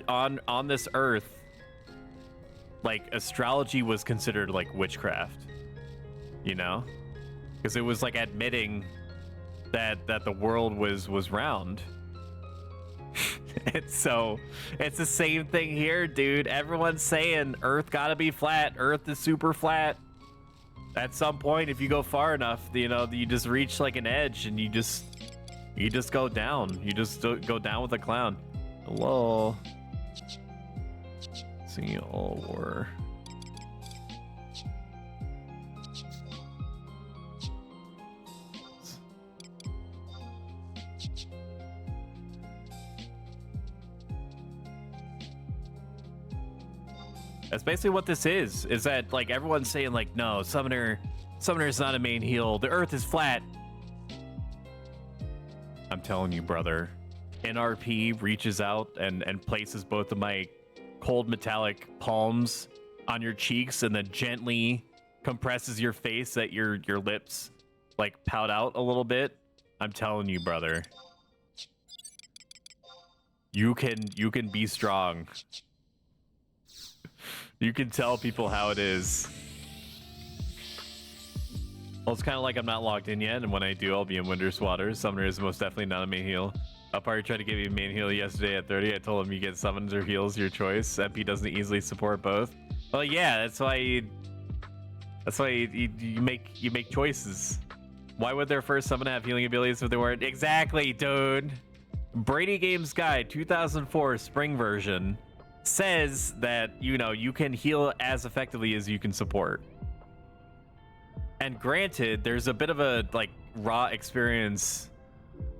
on this earth, like, astrology was considered like witchcraft, you know, because it was like admitting that the world was round. And so it's the same thing here, dude. Everyone's saying Earth gotta be flat. Earth is super flat. At some point, if you go far enough, you know, you just reach like an edge and you just go down. You just go down with a clown. Hello. See all war. That's basically what this is that like everyone's saying like, no, Summoner is not a main heal. The Earth is flat. I'm telling you, brother. NRP reaches out and places both of my cold metallic palms on your cheeks and then gently compresses your face that your lips like pout out a little bit. I'm telling you, brother. You can be strong. You can tell people how it is. Well, it's kind of like I'm not logged in yet, and when I do, I'll be in Winter's Waters. Summoner is most definitely not a main heal. Upar tried to give you a main heal yesterday at 30. I told him you get summons or heals, your choice. MP doesn't easily support both. Well, yeah, that's why you make choices. Why would their first summon have healing abilities if they weren't? Exactly, dude. Brady Games Guide 2004 spring version says that, you know, you can heal as effectively as you can support. And granted, there's a bit of a like raw experience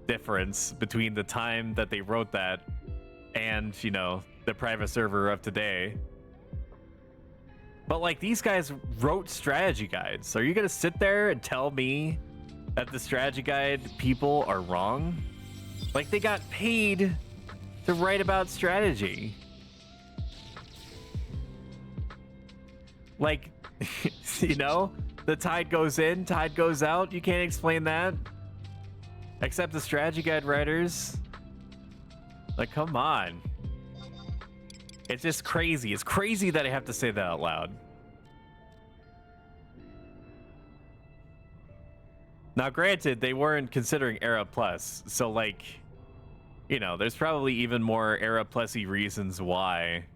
difference between the time that they wrote that and, you know, the private server of today. But like, these guys wrote strategy guides. Are you gonna sit there and tell me that the strategy guide people are wrong? Like, they got paid to write about strategy. Like, you know, the tide goes in, tide goes out. You can't explain that. Except the strategy guide writers. Like, come on. It's just crazy. It's crazy that I have to say that out loud. Now, granted, they weren't considering Era Plus. So, like, you know, there's probably even more Era Plus-y reasons why.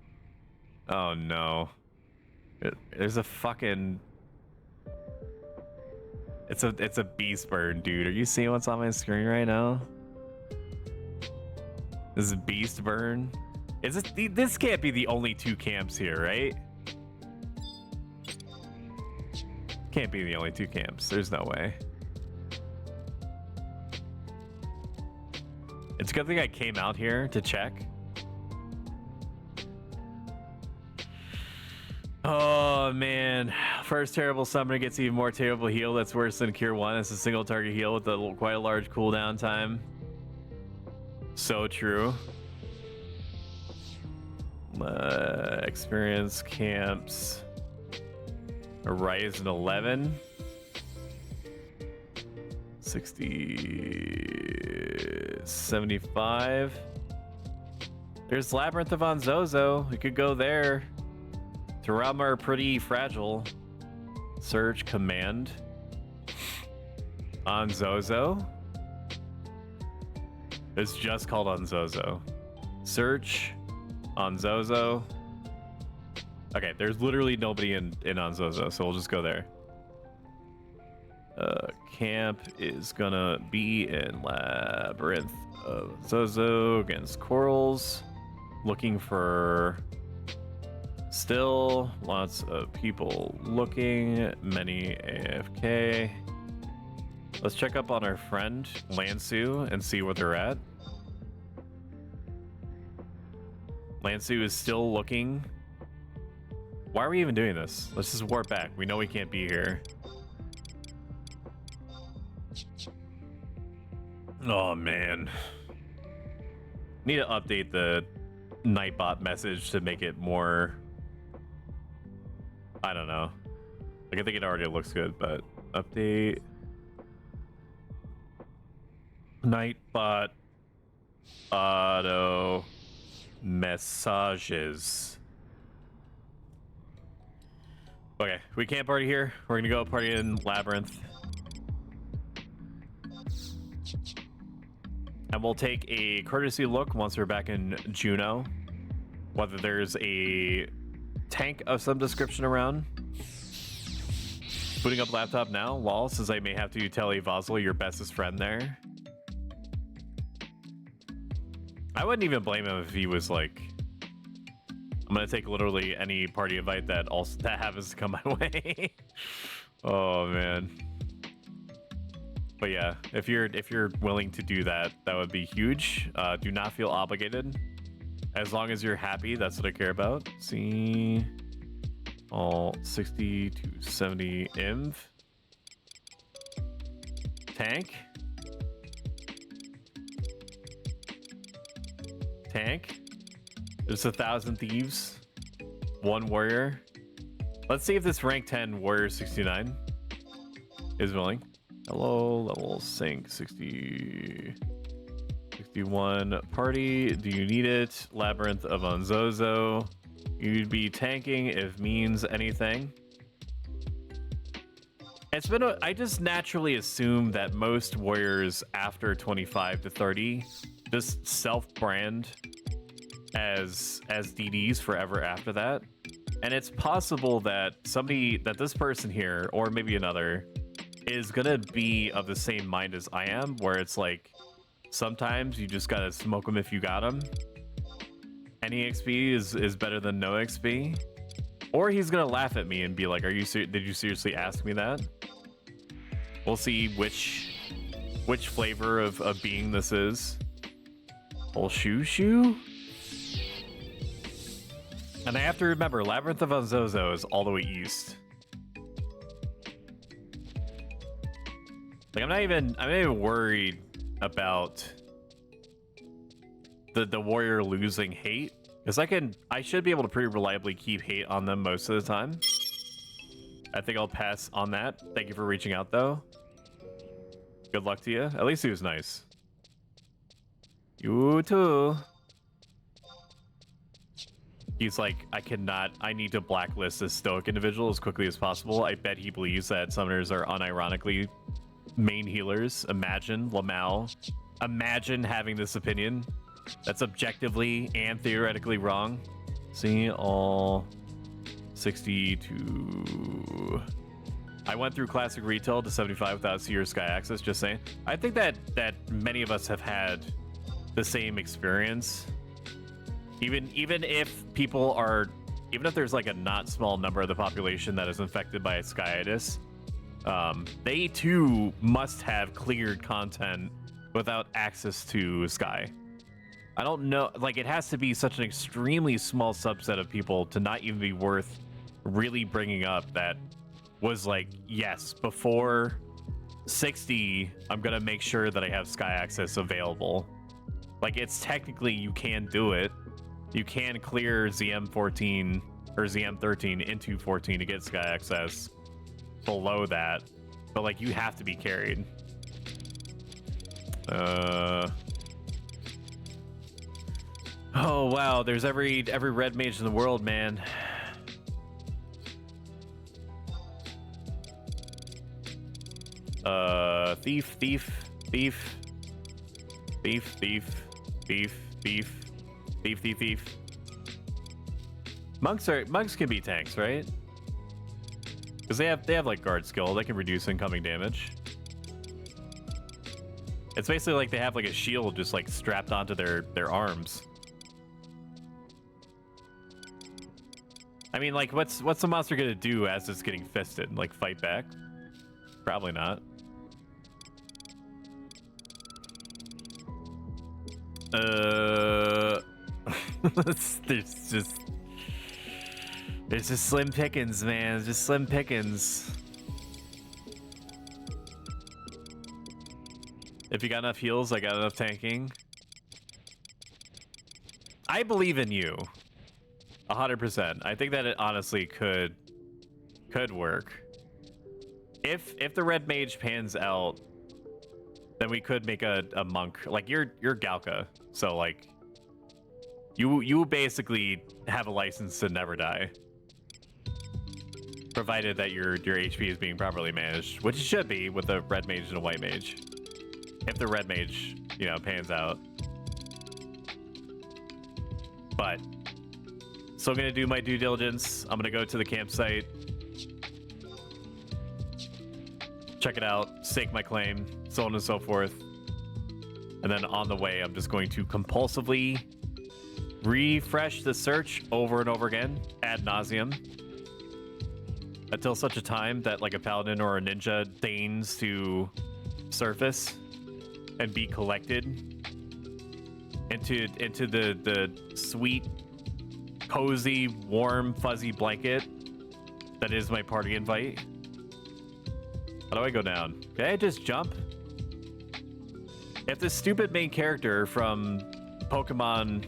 Oh, no. There's a fucking... It's a beast burn, dude. Are you seeing what's on my screen right now? This is beast burn. Is this can't be the only two camps here, right? Can't be the only two camps. There's no way. It's a good thing I came out here to check. Oh man, first terrible summoner gets even more terrible heal. That's worse than Cure 1. It's a single target heal with quite a large cooldown time. So true. Experience camps. Horizon 11. 60... 75. There's Labyrinth of Zozo. We could go there. Tarama are pretty fragile. Search command on Zozo. It's just called on Zozo. Search on Zozo. Okay, there's literally nobody in on Zozo, so we'll just go there. Camp is gonna be in Labyrinth of Zozo against Corals. Looking for still lots of people looking, many AFK. Let's check up on our friend Lansu and see where they're at. Lansu is still looking. Why are we even doing this? Let's just warp back. We know we can't be here. Oh man. Need to update the Nightbot message to make it more, I don't know. Like, I think it already looks good, but update Nightbot auto messages. Okay, we can't party here. We're gonna go party in Labyrinth. And we'll take a courtesy look once we're back in Juno, whether there's a tank of some description around. Booting up laptop now. Lol says I may have to tell a Vosel your bestest friend there. I wouldn't even blame him if he was like, I'm gonna take literally any party invite that happens to come my way. Oh man. But yeah, if you're willing to do that, that would be huge. Do not feel obligated. As long as you're happy, that's what I care about. See all 60 to 70 inv. Tank. Tank. There's 1,000 thieves. 1 warrior. Let's see if this rank 10 warrior 69 is willing. Hello, level sync 60, 61 party. Do you need it? Labyrinth of Onzozo. You'd be tanking if means anything. It's been I just naturally assume that most warriors after 25 to 30 just self-brand as DDs forever after that. And it's possible that this person here, or maybe another, is gonna be of the same mind as I am, where it's like sometimes you just gotta smoke them if you got them. Any XP is better than no XP. Or he's gonna laugh at me and be like, "Are you did you seriously ask me that?" We'll see which flavor of being this is. Old shoo. And I have to remember, Labyrinth of Onzozo is all the way east. Like, I'm not even worried about the warrior losing hate, because I should be able to pretty reliably keep hate on them most of the time. I think I'll pass on that. Thank you for reaching out, though. Good luck to you. At least he was nice. You too. He's like, I need to blacklist this stoic individual as quickly as possible. I bet he believes that summoners are unironically main healers. Imagine, Lamau. Imagine having this opinion. That's objectively and theoretically wrong. See, all 62. I went through classic retail to 75 without Seer Sky access, just saying. I think that many of us have had the same experience. Even if there's like a not small number of the population that is infected by skyitis, they too must have cleared content without access to Sky. I don't know, like, it has to be such an extremely small subset of people to not even be worth really bringing up that was like, yes, before 60, I'm gonna make sure that I have Sky access available. Like, it's technically, you can do it. You can clear ZM14 or ZM13 into 14 to get Sky access below that, but like, you have to be carried. Oh wow, there's every red mage in the world, man. Thief. Monks can be tanks, right? Because they have like guard skill. They can reduce incoming damage. It's basically like they have like a shield just like strapped onto their arms. I mean, like, what's the monster gonna do as it's getting fisted? Like, fight back? Probably not. There's just slim pickings, man. It's just slim pickings. If you got enough heals, I got enough tanking. I believe in you. 100%. I think that it honestly could work. If the red mage pans out, then we could make a monk. Like you're Galka, so like you basically have a license to never die, provided that your HP is being properly managed, which it should be with a red mage and a white mage. If the red mage, you know, pans out. But so I'm gonna do my due diligence. I'm gonna go to the campsite, check it out, stake my claim, so on and so forth. And then on the way, I'm just going to compulsively refresh the search over and over again, ad nauseum, until such a time that like a paladin or a ninja deigns to surface and be collected into the sweet, cozy, warm, fuzzy blanket that is my party invite. How do I go down? Can I just jump? If this stupid main character from Pokemon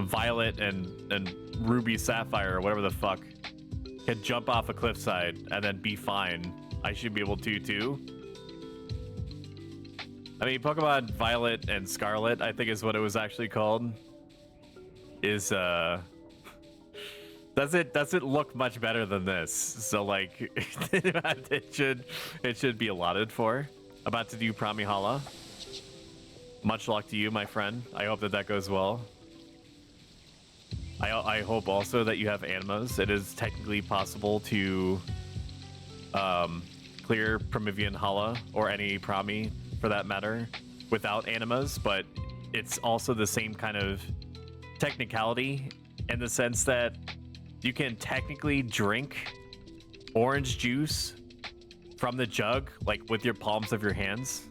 Violet and Ruby Sapphire or whatever the fuck can jump off a cliffside and then be fine, I should be able to too. I mean, Pokemon Violet and Scarlet, I think is what it was actually called, is doesn't look much better than this. So like it should be allotted for. About to do Pramihala. Much luck to you, my friend. I hope that goes well. I hope also that you have animas. It is technically possible to clear Primivian Hala or any Prami for that matter without animas, but it's also the same kind of technicality in the sense that you can technically drink orange juice from the jug, like with your palms of your hands,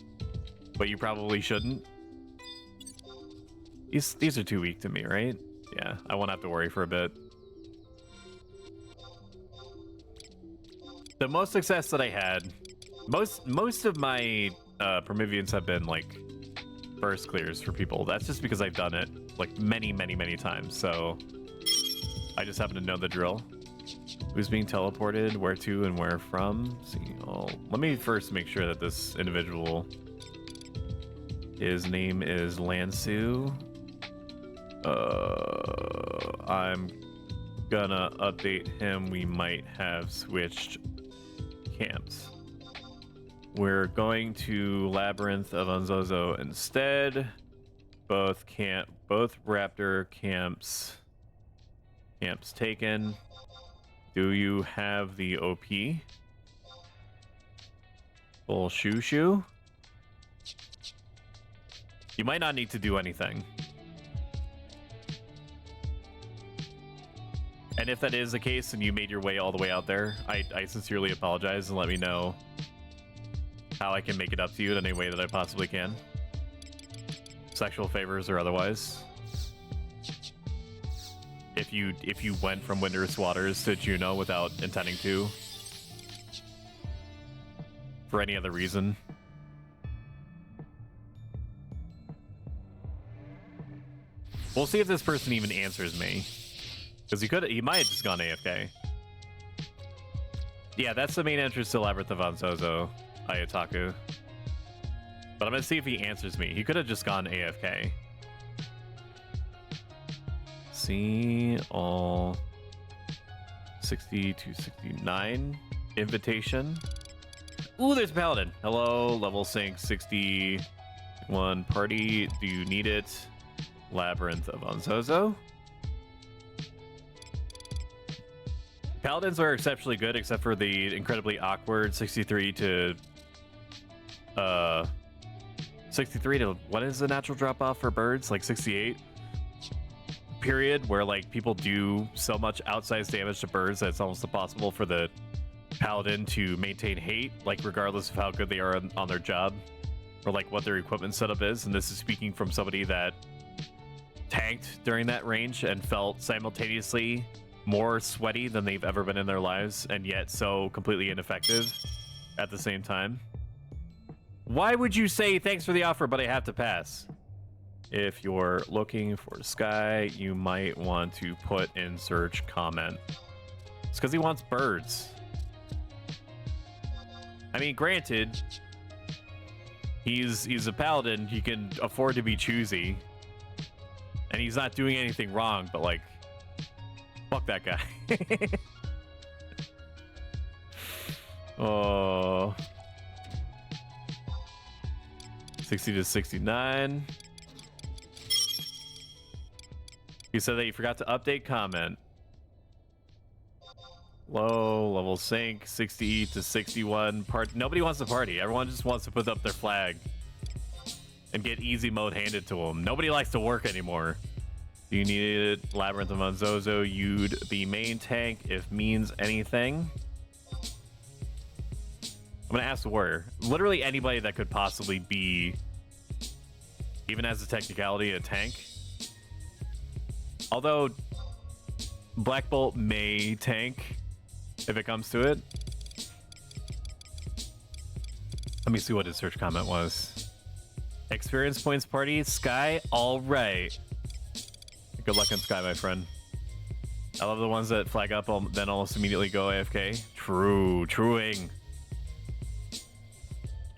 but you probably shouldn't. These are too weak to me, right? Yeah, I won't have to worry for a bit. The most success that I had, most of my Primivians have been like first clears for people. That's just because I've done it like many times, so I just happen to know the drill. Who's being teleported, where to, and where from? See, let me first make sure that this individual, his name is Lansu. I'm gonna update him. We might have switched camps. We're going to Labyrinth of Unzozo instead. Both Raptor camps taken. Do you have the OP? Full shoo. You might not need to do anything. And if that is the case and you made your way all the way out there, I sincerely apologize, and let me know how I can make it up to you in any way that I possibly can. Sexual favors or otherwise. If you went from Windrous Waters to Juno without intending to, for any other reason. We'll see if this person even answers me. Because he might have just gone AFK. Yeah, that's the main entrance to Labyrinth of Anzozo, Ayataku. But I'm gonna see if he answers me. He could have just gone AFK. See all 60 to 69 invitation. Ooh, there's a paladin. Hello, level sync 61 party. Do you need it? Labyrinth of Anzozo. Paladins are exceptionally good, except for the incredibly awkward 63 to 63 to what is the natural drop off for birds? Like 68 period, where like people do so much outsized damage to birds that it's almost impossible for the paladin to maintain hate, like regardless of how good they are on their job or like what their equipment setup is. And this is speaking from somebody that tanked during that range and felt simultaneously more sweaty than they've ever been in their lives, and yet so completely ineffective at the same time. Why would you say thanks for the offer, but I have to pass? If you're looking for Sky, you might want to put in search comment. It's because he wants birds. I mean, granted, he's a paladin. He can afford to be choosy, and he's not doing anything wrong. But like, fuck that guy. Oh. 60 to 69. You said that you forgot to update comment. Low level sync 60 to 61. Nobody wants to party. Everyone just wants to put up their flag and get easy mode handed to them. Nobody likes to work anymore. Do you need it? Labyrinth of Monzozo. You'd be main tank if means anything. I'm gonna ask the warrior. Literally anybody that could possibly be, even as a technicality, a tank. Although Black Bolt may tank if it comes to it. Let me see what his search comment was. Experience points party, Sky, all right. Good luck on Sky, my friend. I love the ones that flag up then almost immediately go AFK. True, truing.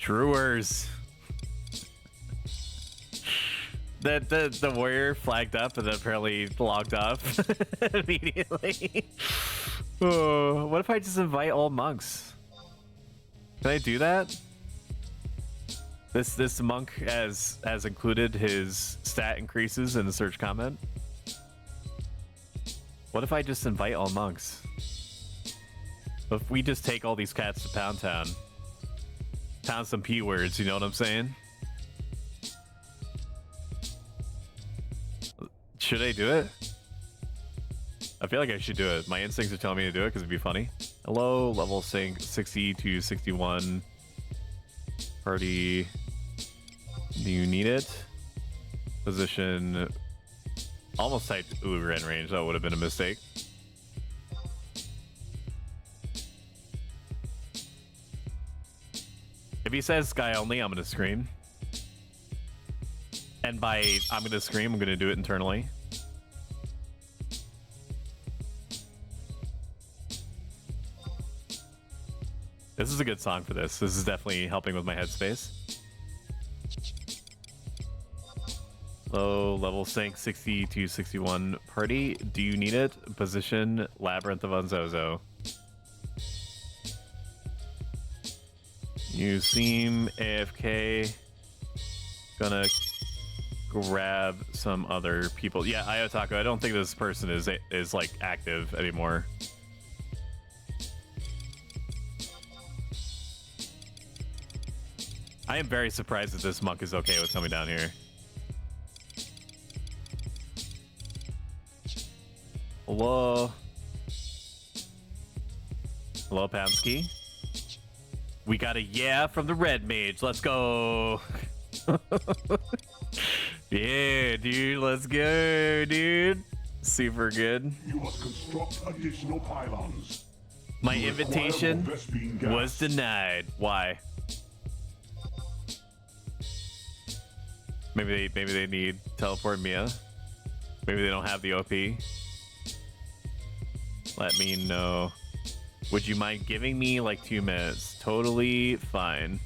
Truers. The warrior flagged up and then apparently logged off immediately. Oh, what if I just invite all monks? Can I do that? This monk has included his stat increases in the search comment. What if I just invite all monks? If we just take all these cats to Pound Town, pound some P words, you know what I'm saying? Should I do it? I feel like I should do it. My instincts are telling me to do it because it'd be funny. Hello, level sync 60 to 61. Party. Do you need it? Position. Almost typed Uber in range. That would have been a mistake. If he says Sky only, I'm gonna scream. And by I'm gonna scream, I'm gonna do it internally. This is a good song for this. This is definitely helping with my headspace. Low level sync 60 to 61 party. Do you need it? Position Labyrinth of Unzozo. You seem AFK. Gonna grab some other people. Yeah, Iotaku, I don't think this person is like active anymore. I am very surprised that this monk is okay with coming down here. Hello. Hello, Pamsky. We got a yeah from the red mage. Let's go. Yeah, dude. Let's go, dude. Super good. You must construct additional pylons. My invitation was denied. Why? Maybe they need teleport Mia. Maybe they don't have the OP. Let me know. Would you mind giving me like 2 minutes? Totally fine.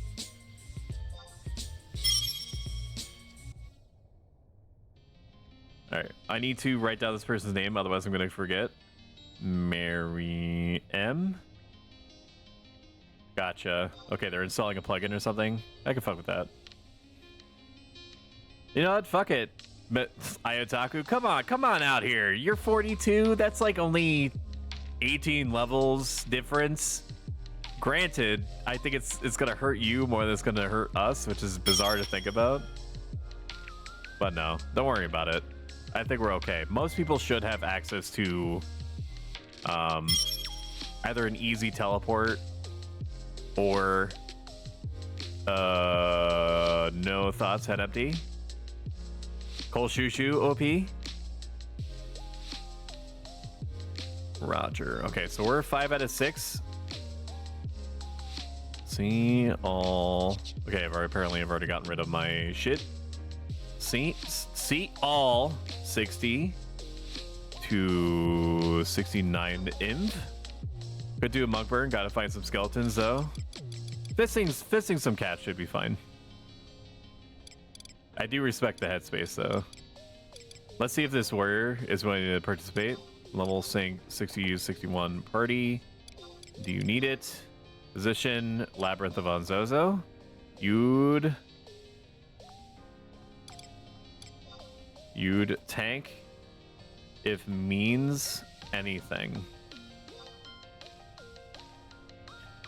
All right, I need to write down this person's name, otherwise I'm gonna forget. Mary M. Gotcha. Okay, they're installing a plugin or something. I can fuck with that. You know what? Fuck it. But Iotaku, come on out here. You're 42. That's like only 18 levels difference. Granted, I think it's gonna hurt you more than it's gonna hurt us, which is bizarre to think about. But no, don't worry about it. I think we're okay. Most people should have access to either an easy teleport or no thoughts, head empty. Cole Shushu OP. Roger. Okay, so we're 5 out of 6. See all. Okay, I've already gotten rid of my shit. See all 60 to 69 imp. Could do a monk burn. Gotta find some skeletons though. Fisting some cats should be fine. I do respect the headspace though. Let's see if this warrior is willing to participate. Level sync 60 61 party. Do you need it? Position Labyrinth of Onzozo. You'd tank if means anything.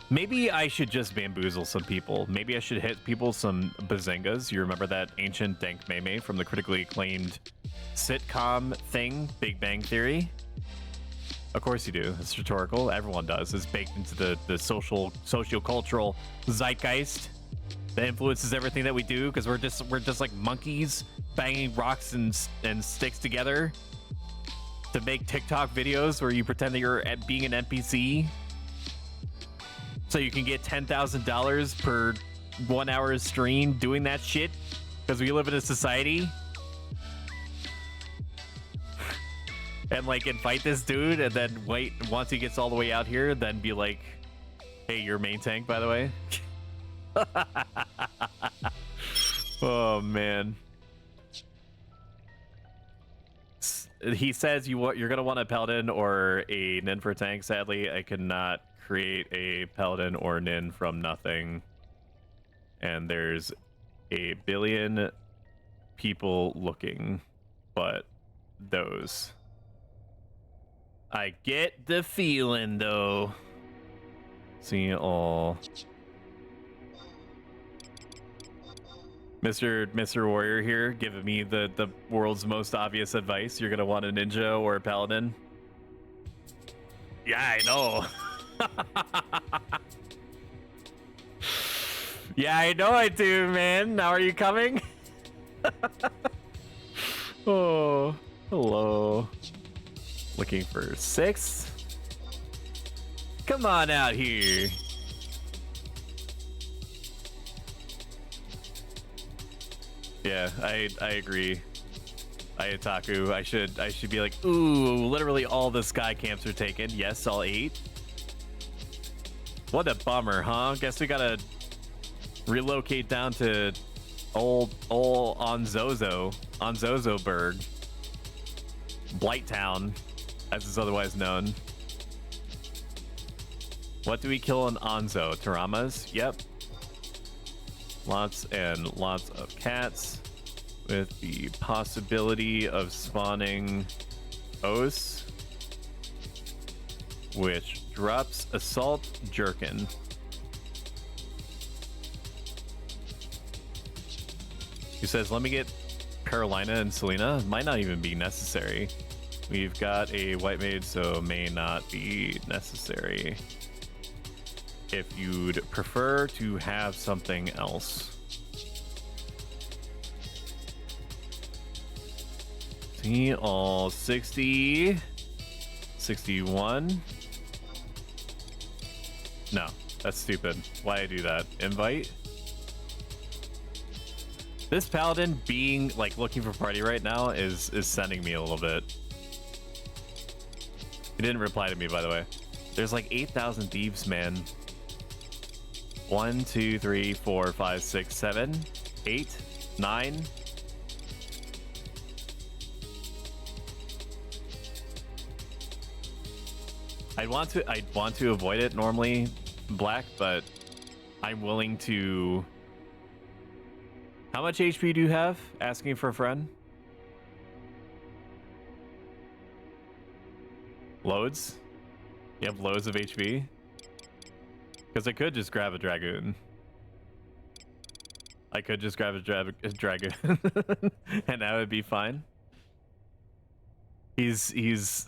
Maybe I should just bamboozle some people. Maybe I should hit people some bazingas. You remember that ancient dank meme from the critically acclaimed sitcom thing, Big Bang Theory? Of course you do. It's rhetorical. Everyone does. It's baked into the socio-cultural zeitgeist that influences everything that we do, because we're just like monkeys banging rocks and sticks together to make TikTok videos where you pretend that you're being an NPC so you can get $10,000 per 1 hour stream doing that shit, because we live in a society. And like invite this dude and then wait, once he gets all the way out here, then be like, hey, you're main tank, by the way. Oh man. He says you're gonna want a paladin or a nin for tank. Sadly, I cannot create a paladin or nin from nothing. And there's a billion people looking, but those. I get the feeling though. See all. Mr. Warrior here giving me the world's most obvious advice. You're gonna want a ninja or a paladin. Yeah, I know. Yeah, I know I do, man. Now are you coming? Oh, hello. Looking for 6. Come on out here. Yeah, I agree. Ayataku, I should be like, ooh, literally all the sky camps are taken. Yes, all 8. What a bummer, huh? Guess we gotta relocate down to old Onzozoburg. Blighttown, as is otherwise known. What do we kill in Onzo? Taramas? Yep. Lots and lots of cats, with the possibility of spawning Os, which drops Assault Jerkin. He says, let me get Carolina and Selena. Might not even be necessary. We've got a white maid, so may not be necessary. If you'd prefer to have something else. See all 60, 61. No, that's stupid. Why I do that? Invite. This paladin being like looking for party right now is sending me a little bit. He didn't reply to me, by the way. There's like 8,000 thieves, man. 1, 2, 3, 4, 5, 6, 7, 8, 9. I'd want to avoid it normally, Black, but I'm willing to. How much HP do you have? Asking for a friend. Loads. You have loads of HP? Because I could just grab a Dragoon. I could just grab a Dragoon. And that would be fine. He's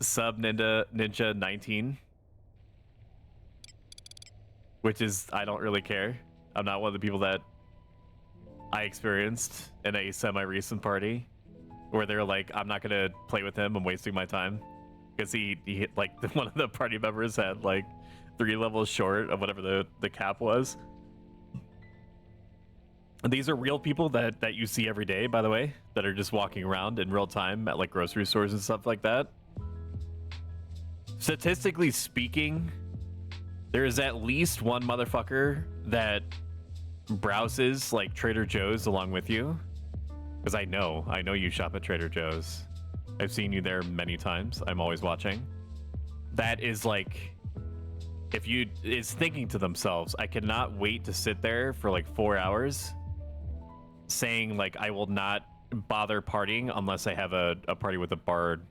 sub ninja 19. Which is, I don't really care. I'm not one of the people that I experienced in a semi-recent party where they're like, I'm not gonna play with him, I'm wasting my time. Because he hit, like, one of the party members had like 3 levels short of whatever the cap was. And these are real people that you see every day, by the way, that are just walking around in real time at like grocery stores and stuff like that. Statistically speaking, there is at least one motherfucker that browses like Trader Joe's along with you. Because I know you shop at Trader Joe's. I've seen you there many times. I'm always watching. That is like, if you is thinking to themselves, I cannot wait to sit there for like 4 hours saying like, I will not bother partying unless I have a party with a bard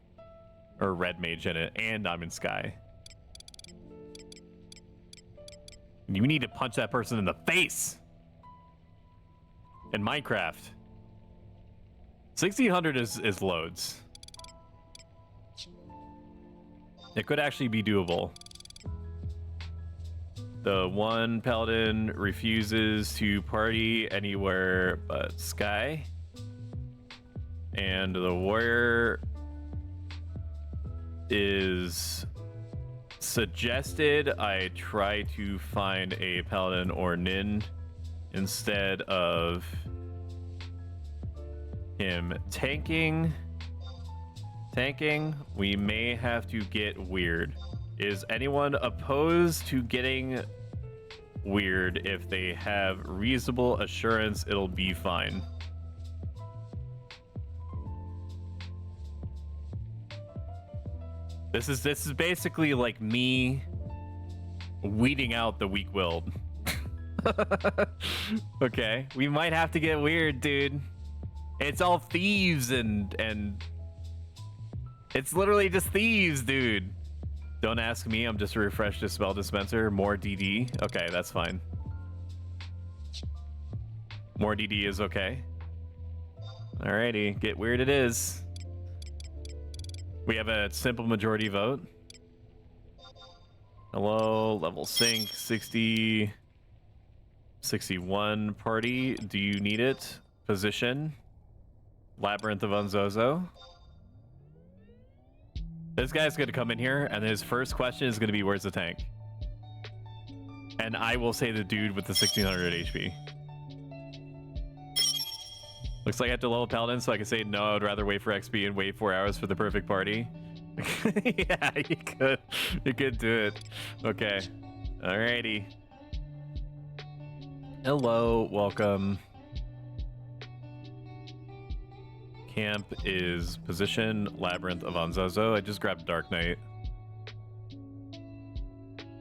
or red mage in it and I'm in Sky. You need to punch that person in the face. In Minecraft. 1600 is loads. It could actually be doable. The one paladin refuses to party anywhere but Sky. And the warrior is suggested I try to find a paladin or nin instead of him tanking. We may have to get weird. Is anyone opposed to getting weird if they have reasonable assurance it'll be fine? This is basically like me weeding out the weak-willed. Okay, we might have to get weird, dude. It's all thieves and it's literally just thieves, dude. Don't ask me, I'm just a refresh the spell dispenser. More DD. Okay, that's fine. More DD is okay. Alrighty, get weird it is. We have a simple majority vote. Hello, level sync, 60, 61 party. Do you need it? Position. Labyrinth of Unzozo. This guy's gonna come in here and his first question is gonna be, where's the tank? And I will say the dude with the 1600 HP. Looks like I have to level Paladin so I can say no, I'd rather wait for XP and wait 4 hours for the perfect party. Yeah, you could. You could do it. Okay. Alrighty. Hello, welcome. Camp is position, Labyrinth of Anzozo. I just grabbed Dark Knight.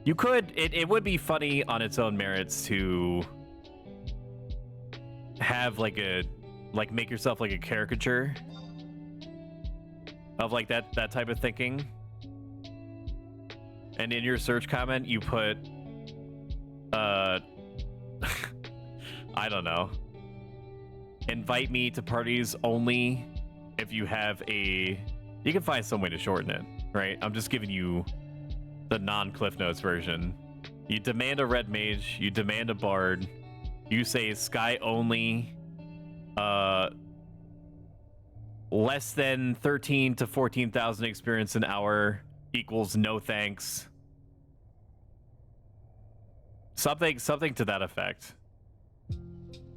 You could, it would be funny on its own merits to have like a, like make yourself like a caricature of like that type of thinking. And in your search comment, you put, I don't know. Invite me to parties only if you have a... You can find some way to shorten it, right? I'm just giving you the non-Cliff Notes version. You demand a red mage, you demand a bard, you say Sky only, less than 13 to 14,000 experience an hour equals no thanks. Something to that effect.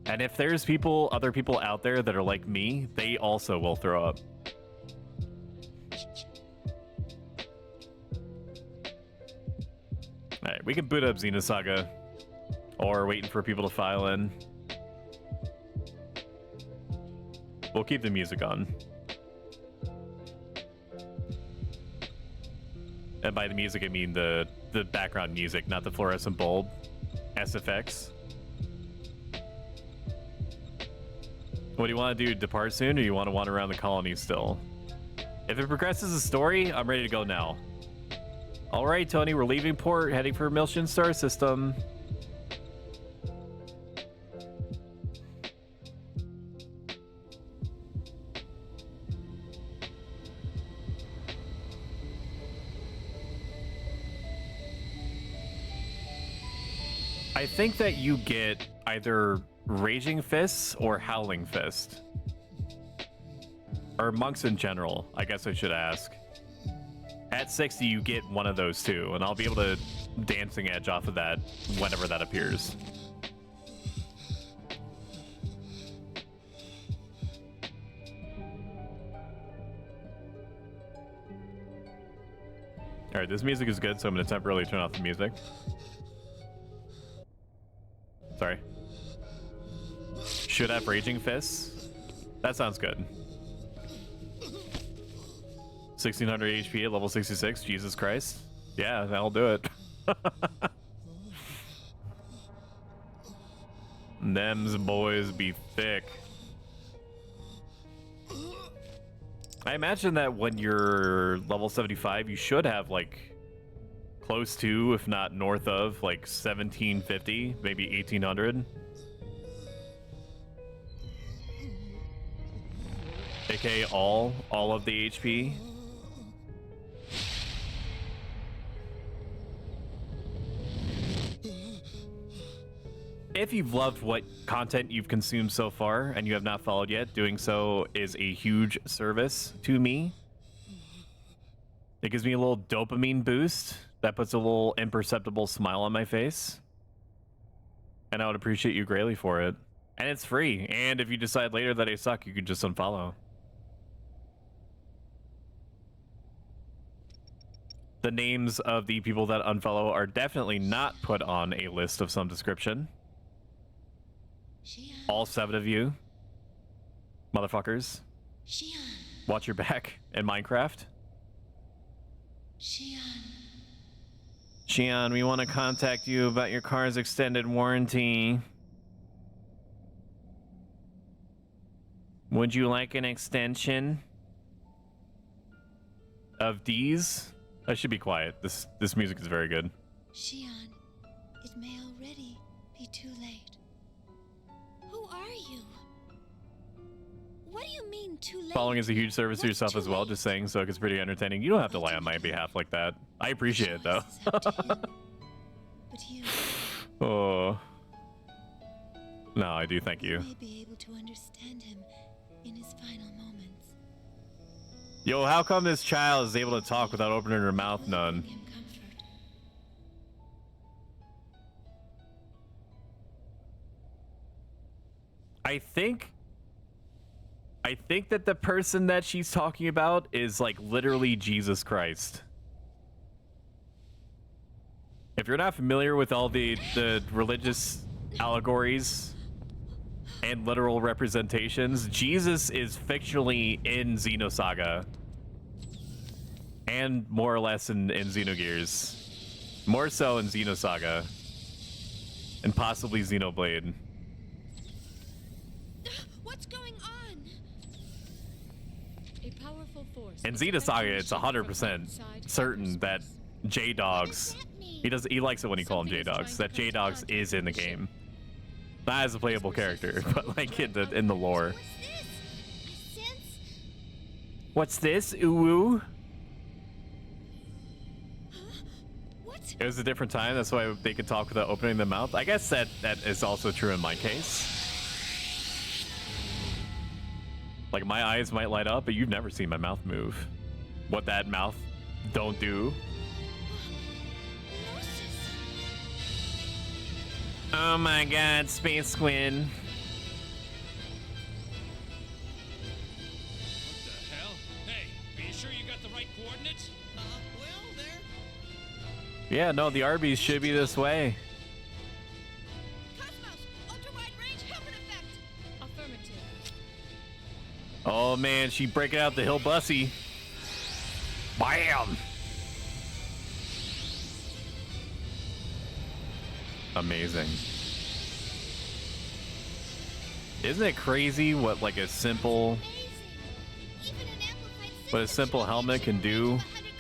And if there's other people out there that are like me, they also will throw up. Alright, we can boot up Xenosaga. Or waiting for people to file in. We'll keep the music on. And by the music, I mean the background music, not the fluorescent bulb. SFX. What do you want to do? Depart soon, or you want to wander around the colony still? If it progresses the story, I'm ready to go now. All right, Tony, we're leaving port, heading for Milton Star System. I think that you get either Raging Fists or Howling Fist. Or monks in general, I guess I should ask. At 60, you get one of those two, and I'll be able to Dancing Edge off of that whenever that appears. Alright, this music is good, so I'm going to temporarily turn off the music. Sorry. Should have Raging Fists. That sounds good. 1600 HP at level 66. Jesus Christ. Yeah, that'll do it. Them's boys be thick. I imagine that when you're level 75, you should have like close to, if not north of, like 1750, maybe 1800. AKA all of the HP. If you've loved what content you've consumed so far and you have not followed yet, doing so is a huge service to me. It gives me a little dopamine boost that puts a little imperceptible smile on my face. And I would appreciate you greatly for it. And it's free. And if you decide later that I suck, you could just unfollow. The names of the people that unfollow are definitely not put on a list of some description. All 7 of you, motherfuckers, watch your back in Minecraft. Xian, we want to contact you about your car's extended warranty. Would you like an extension of D's? I should be quiet. This music is very good. Xian, it may already be too late. Who are you? What do you mean too late? Following is a huge service to yourself as well, just saying, so it's pretty entertaining. You don't have to lie on my behalf like that. I appreciate it, though. But you Oh. No, I do, thank you. may be able to understand him in his final moments. Yo, how come this child is able to talk without opening her mouth none? Bring him comfort. I think that the person that she's talking about is like literally Jesus Christ. If you're not familiar with all the religious allegories and literal representations, Jesus is fictionally in Xenosaga and more or less in Xenogears. More so in Xenosaga and possibly Xenoblade. What's going on? A powerful force. In Xenosaga, it's 100% certain that J-Dogs, he likes it when you call him J-Dogs, that J-Dogs is in the game. Not as a playable character, but like in the lore. What's this? I sense. What's this? Ooh. What? It was a different time, that's why they could talk without opening their mouth. I guess that is also true in my case. Like, my eyes might light up, but you've never seen my mouth move. What that mouth don't do. Oh my god, Space Squid. What the hell? Hey, are you sure you got the right coordinates? Well, there. Yeah, no, the Arby's should be this way. Cosmos, ultra-wide range helmet effect. Affirmative. Oh man, she breaking out the hill bussy. Bam! Amazing. Isn't it crazy what like a simple Amazing. Even an amplified what a simple helmet can do? 100 kilometers.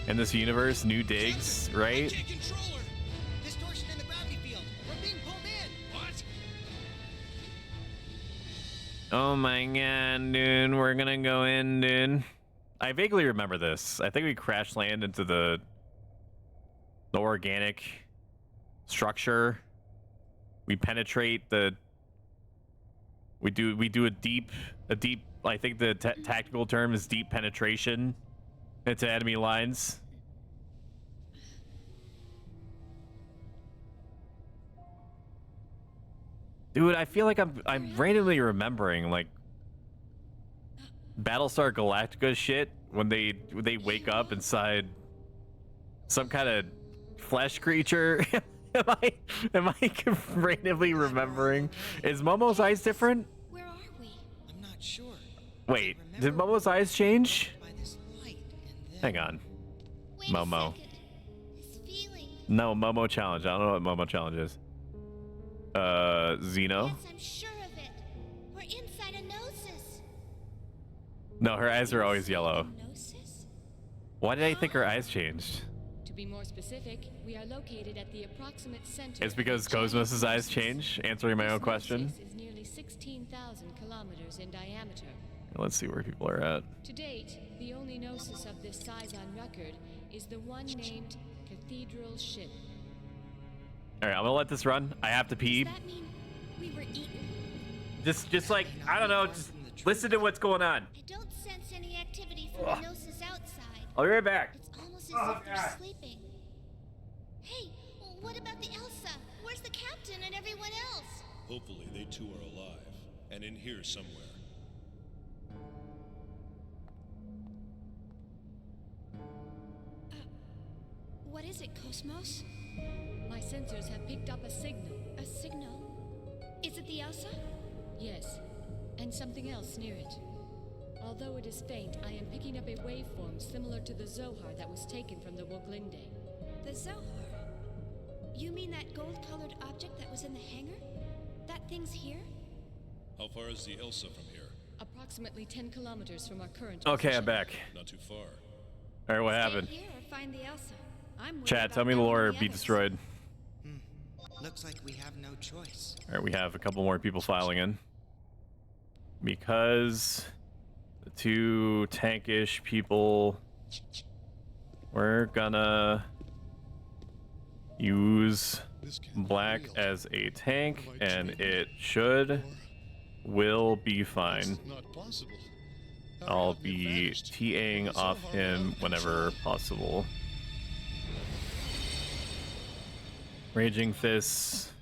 in this universe, new digs, right? J controller. Distortion in the gravity field. We're being pulled in. What? Oh my god, dude, we're gonna go in, dude. I vaguely remember this. I think we crash land into the organic structure. We penetrate the. We do a deep. I think the tactical term is deep penetration into enemy lines. Dude, I feel like I'm randomly remembering like Battlestar Galactica shit when they wake up inside some kind of flesh creature. am I randomly remembering? Is Momo's eyes different? Where are we? I'm not sure. Wait, did Momo's eyes change? By this light and then Hang on. Wait Momo. a second. This feeling. No, Momo challenge. I don't know what Momo challenge is. Xeno. Yes, I'm sure of it. We're inside a gnosis. No, her eyes are always yellow. Gnosis? Why did I think her eyes changed? To be more specific, we are located at the approximate center. It's because of the giant Cosmos' eyes gnosis. change, answering my own This question. gnosis is nearly 16,000 kilometers in diameter. Let's see where people are at. To date, the only gnosis of this size on record is the one named Cathedral Ship. All right, I'm gonna let this run. I have to pee. Does that mean we were eaten? Just like, I don't know, just listen to what's going on. I don't sense any activity from the gnosis outside. I'll be right back. It's almost as if they're sleeping. Hey, what about the Elsa? Where's the captain and everyone else? Hopefully, they too are alive and in here somewhere. What is it, Cosmos? My sensors have picked up a signal. A signal? Is it the Elsa? Yes, and something else near it. Although it is faint, I am picking up a waveform similar to the Zohar that was taken from the Woglinde. The Zohar? You mean that gold-colored object that was in the hangar? That thing's here? How far is the Elsa from here? Approximately 10 kilometers from our current Okay, position. I'm back. Not too far. All right, what Stay happened? here or find the Elsa. I'm worried Chat, about tell me the them and lore the be others. destroyed. Looks like we have no choice. All right, we have a couple more people filing in. Because the two tankish people, we're gonna use black as a tank, and it will be fine. I'll be TAing off him whenever possible. Raging Fists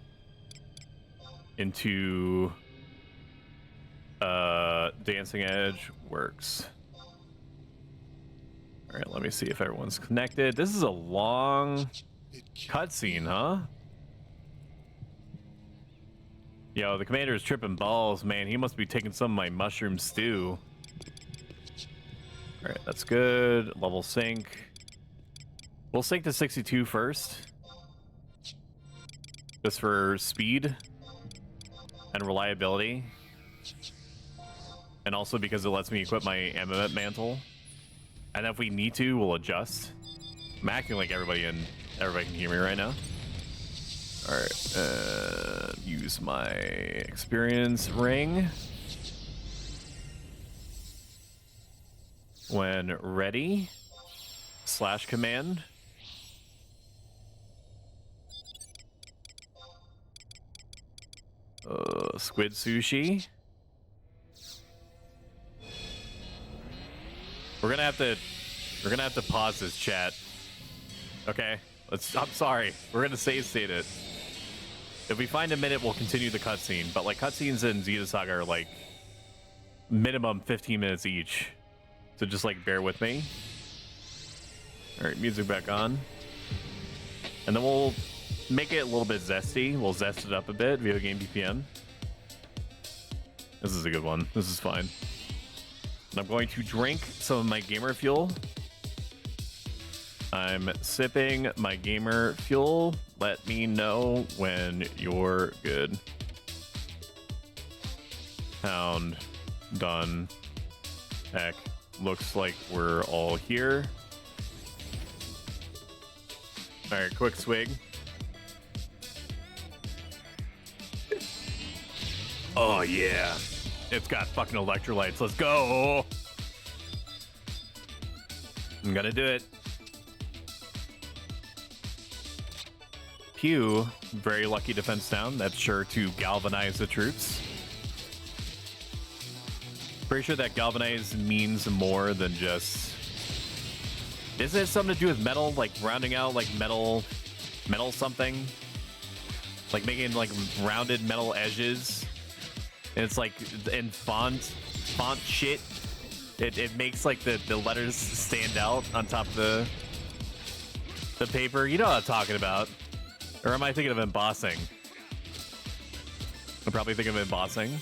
into Dancing Edge works. All right, let me see if everyone's connected. This is a long cutscene, huh? Yo, the commander is tripping balls, man. He must be taking some of my mushroom stew. All right, that's good. Level sync. We'll sync to 62 first. Just for speed and reliability. And also because it lets me equip my Amulet Mantle. And if we need to, we'll adjust. I'm acting like everybody can hear me right now. Alright, use my experience ring. When ready, / command. Squid sushi. We're gonna have to pause this chat. Okay, I'm sorry. We're gonna save state it. If we find a minute, we'll continue the cutscene. But like cutscenes in Xenosaga are like minimum 15 minutes each, so just like bear with me. All right, music back on, and then we'll make it a little bit zesty. We'll zest it up a bit. Video game BPM. This is a good one. This is fine. And I'm going to drink some of my gamer fuel. I'm sipping my gamer fuel. Let me know when you're good. Pound. Done. Heck. Looks like we're all here. All right, quick swig. Oh yeah, it's got fucking electrolytes. Let's go. I'm gonna do it. Pew, very lucky defense down. That's sure to galvanize the troops. Pretty sure that galvanize means more than just... Isn't it something to do with metal? Like rounding out like metal something? Like making like rounded metal edges? And it's like in font shit. It makes like the letters stand out on top of the paper. You know what I'm talking about. Or am I thinking of embossing? I'm probably thinking of embossing.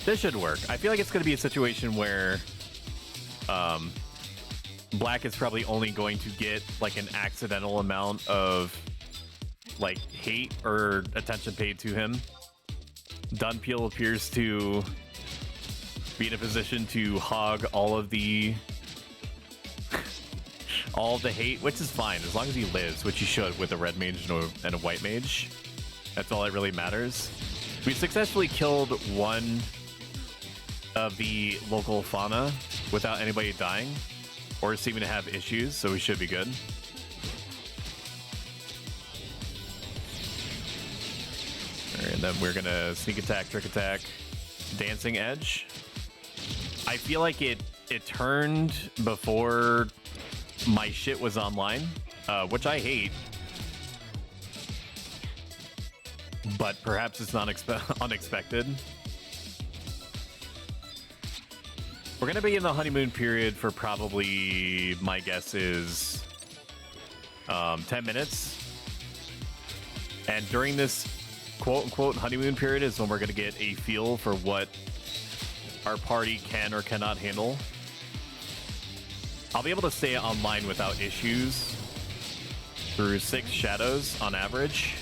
This should work. I feel like it's going to be a situation where Black is probably only going to get like an accidental amount of like hate or attention paid to him. Dunpeel appears to be in a position to hog all of the hate, which is fine as long as he lives, which he should with a red mage and a white mage. That's all that really matters. We successfully killed one of the local fauna without anybody dying or seeming to have issues, so we should be good. All right, and then we're gonna sneak attack, trick attack, dancing edge. I feel like it turned before my shit was online, which I hate. But perhaps it's not unexpected. We're going to be in the honeymoon period for probably, my guess is 10 minutes. And during this quote-unquote honeymoon period is when we're going to get a feel for what our party can or cannot handle. I'll be able to stay online without issues through 6 shadows on average.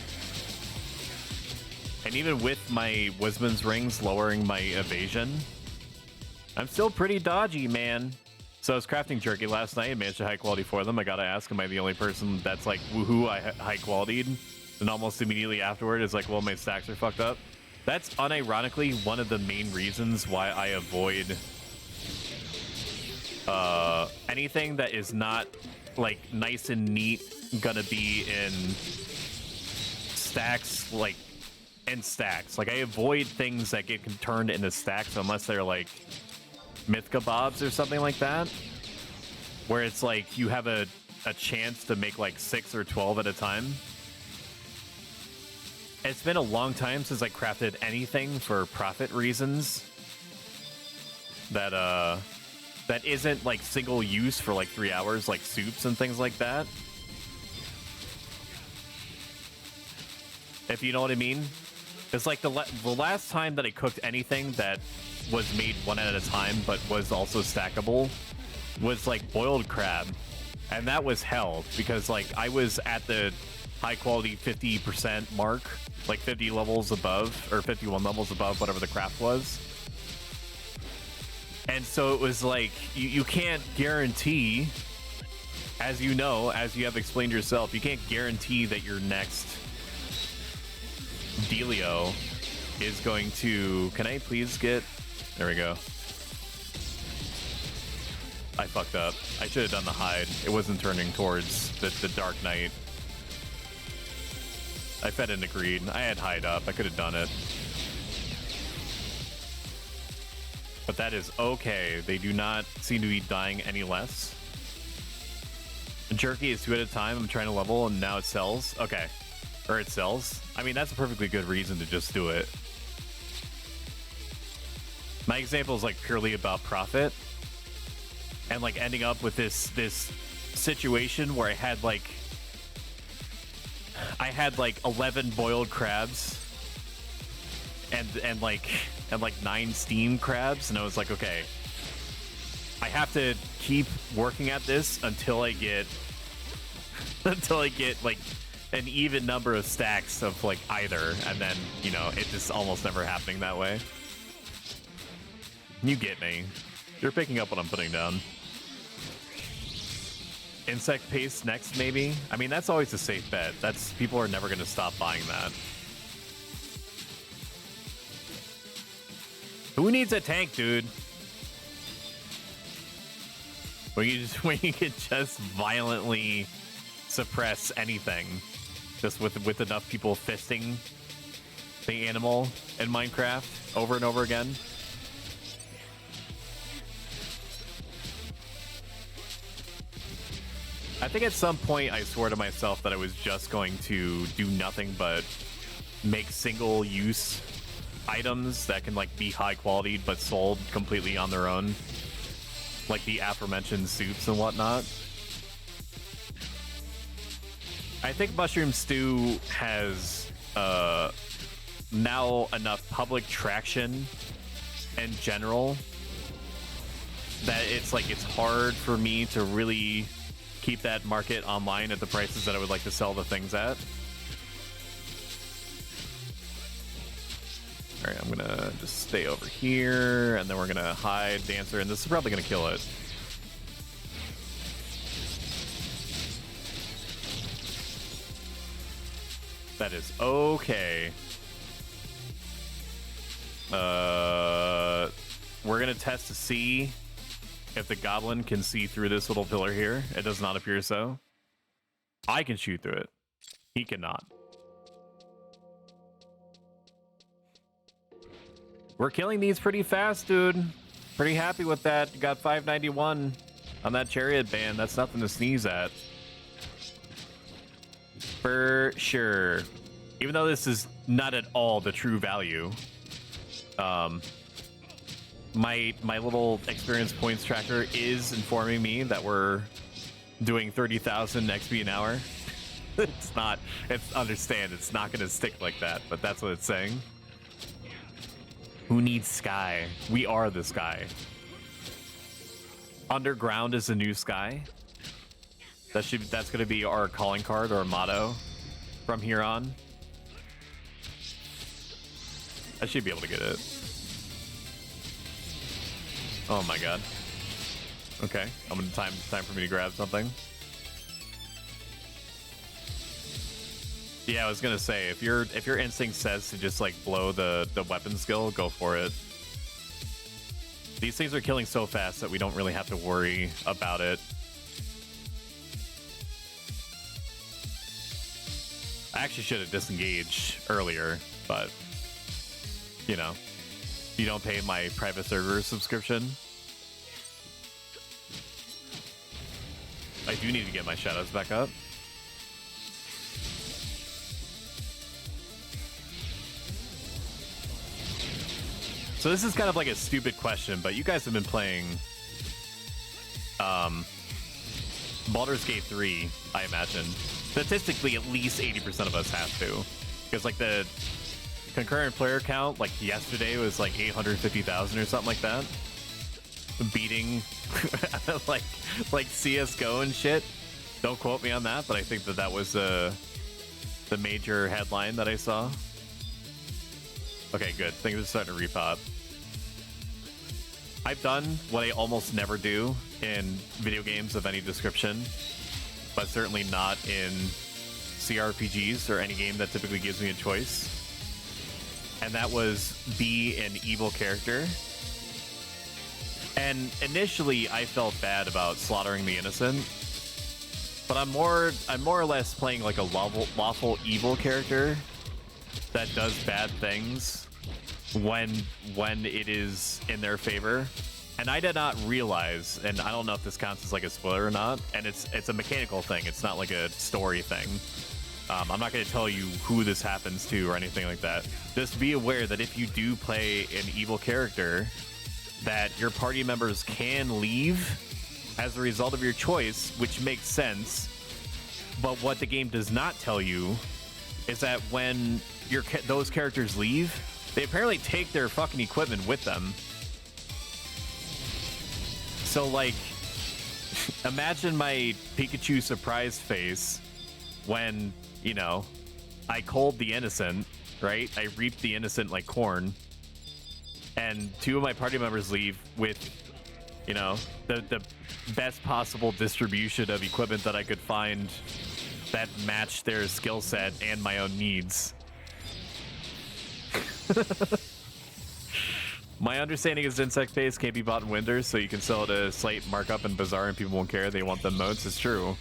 And even with my Wisman's rings lowering my evasion, I'm still pretty dodgy, man. So I was crafting jerky last night and managed to high quality for them. I gotta ask, am I the only person that's like, woohoo, I high quality'd? And almost immediately afterward is like, well, my stacks are fucked up. That's unironically one of the main reasons why I avoid anything that is not like nice and neat gonna be in stacks, like in stacks. Like I avoid things that get turned into stacks unless they're like myth kebabs or something like that, where it's like you have a chance to make like 6 or 12 at a time. It's been a long time since I crafted anything for profit reasons that that isn't like single use for like 3 hours, like soups and things like that. If you know what I mean. It's like the last time that I cooked anything that was made one at a time but was also stackable was like boiled crab, and that was hell because like I was at the high quality 50% mark, like 50 levels above or 51 levels above whatever the craft was. And so it was like you can't guarantee, as you know, as you have explained yourself, you can't guarantee that your next dealio is going to... Can I please get... There we go. I fucked up. I should have done the hide. It wasn't turning towards the Dark Knight. I fed into greed. I had hide up. I could have done it. But that is okay. They do not seem to be dying any less. Jerky is 2 at a time. I'm trying to level and now it sells. Okay. Or it sells. I mean, that's a perfectly good reason to just do it. My example is like purely about profit. And like ending up with this situation where I had like 11 boiled crabs and like 9 steamed crabs, and I was like, okay, I have to keep working at this until I get like an even number of stacks of like either, and then, you know, it just almost never happening that way. You get me. You're picking up what I'm putting down. insect paste next, maybe. I mean, that's always a safe bet. That's people are never going to stop buying that. Who needs a tank, dude? When you can just violently suppress anything, just with enough people fisting the animal in Minecraft over and over again. I think at some point I swore to myself that I was just going to do nothing but make single-use items that can like be high quality but sold completely on their own, like the aforementioned soups and whatnot. I think Mushroom Stew has now enough public traction in general that it's hard for me to really keep that market online at the prices that I would like to sell the things at. All right, I'm gonna just stay over here, and then we're gonna hide Dancer, and this is probably gonna kill it. That is okay. We're gonna test to see if the goblin can see through this little pillar here. It does not appear so. I can shoot through it. He cannot. We're killing these pretty fast, dude. Pretty happy with that. You got 591 on that chariot band. That's nothing to sneeze at. For sure. Even though this is not at all the true value. My little experience points tracker is informing me that we're doing 30,000 XP an hour. It's not, understand, it's not gonna stick like that, but that's what it's saying. Who needs sky? We are the sky. Underground is the new sky. That's gonna be our calling card or motto from here on. I should be able to get it. Oh my god. Okay, I'm gonna time for me to grab something. Yeah, I was gonna say if your instinct says to just like blow the weapon skill, go for it. These things are killing so fast that we don't really have to worry about it. I actually should have disengaged earlier, but you know. You don't pay my private server subscription. I do need to get my shadows back up. So this is kind of like a stupid question, but you guys have been playing Baldur's Gate 3, I imagine. Statistically, at least 80% of us have to. Because like the concurrent player count, like yesterday, was like 850,000 or something like that. Beating like CS:GO and shit. Don't quote me on that, but I think that was the major headline that I saw. Okay, good. Things are starting to repop. I've done what I almost never do in video games of any description, but certainly not in CRPGs or any game that typically gives me a choice. And that was be an evil character. And initially I felt bad about slaughtering the innocent, but I'm more or less playing like a lawful evil character that does bad things when it is in their favor. And I did not realize, and I don't know if this counts as like a spoiler or not, and it's a mechanical thing, it's not like a story thing. I'm not going to tell you who this happens to or anything like that. Just be aware that if you do play an evil character, that your party members can leave as a result of your choice, which makes sense. But what the game does not tell you is that when those characters leave, they apparently take their fucking equipment with them. So, like, imagine my Pikachu surprised face when, you know, I culled the innocent, right? I reaped the innocent like corn. And two of my party members leave with you know, the best possible distribution of equipment that I could find that matched their skill set and my own needs. My understanding is insect paste can't be bought in Winters, so you can sell it at a slight markup in Bazaar and people won't care. They want them modes. It's true.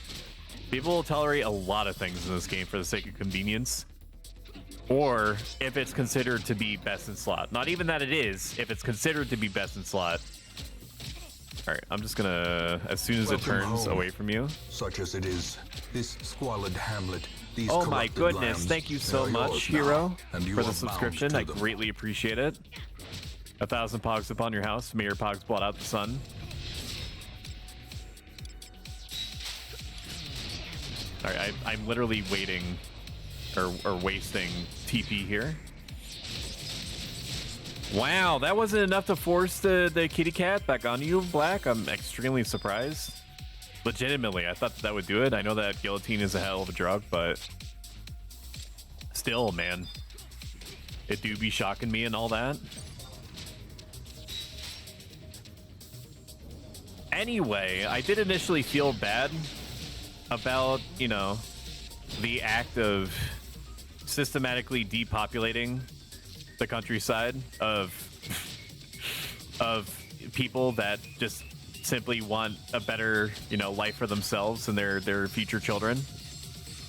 People will tolerate a lot of things in this game for the sake of convenience. Or if it's considered to be best in slot. Not even that it is, if it's considered to be best in slot. Alright, I'm just gonna, as soon as it turns away from you. Such as it is, this squalid hamlet, these oh my corrupted goodness, lands, thank you so they are much, yours Hero, now, and you for are the bound subscription. to I them. greatly appreciate it. 1,000 pogs upon your house. May your pogs blot out the sun. Alright, I'm literally waiting, or wasting TP here. Wow, that wasn't enough to force the kitty cat back on you, Black. I'm extremely surprised. Legitimately, I thought that would do it. I know that guillotine is a hell of a drug, but still, man. It do be shocking me and all that. Anyway, I did initially feel bad about, you know, the act of systematically depopulating the countryside of people that just simply want a better, you know, life for themselves and their future children,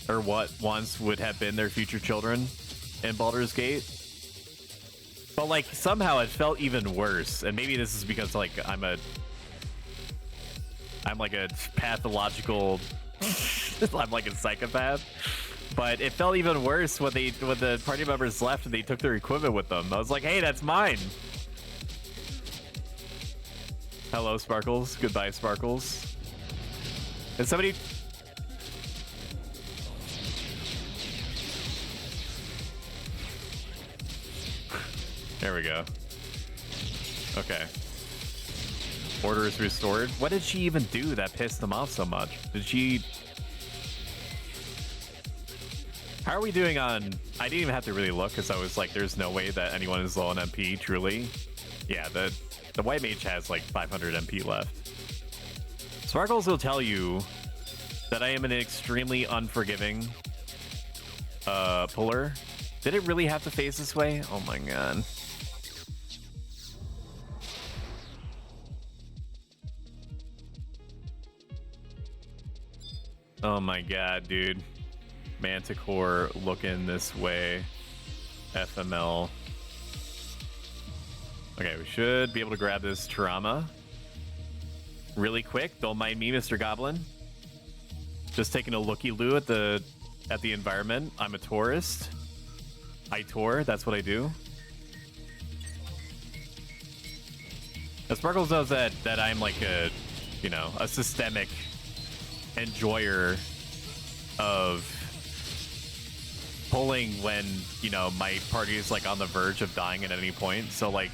or what once would have been their future children in Baldur's Gate. But like somehow it felt even worse, and maybe this is because like I'm like a pathological I'm like a psychopath. But it felt even worse when the party members left and they took their equipment with them. I was like, hey, that's mine. Hello, Sparkles. Goodbye, Sparkles. And somebody... There we go. Okay. Order is restored. What did she even do that pissed them off so much? Did she... How are we doing on... I didn't even have to really look because I was like, there's no way that anyone is low on MP, truly. Yeah, the white mage has like 500 MP left. Sparkles will tell you that I am an extremely unforgiving puller. Did it really have to face this way? Oh my god. Oh my god, dude. Manticore looking this way. FML. Okay, we should be able to grab this Tarama really quick. Don't mind me, Mr. Goblin. Just taking a looky-loo at the environment. I'm a tourist. I tour. That's what I do. Now, Sparkles knows that I'm like a, you know, a systemic enjoyer of pulling when, you know, my party is like on the verge of dying at any point. So like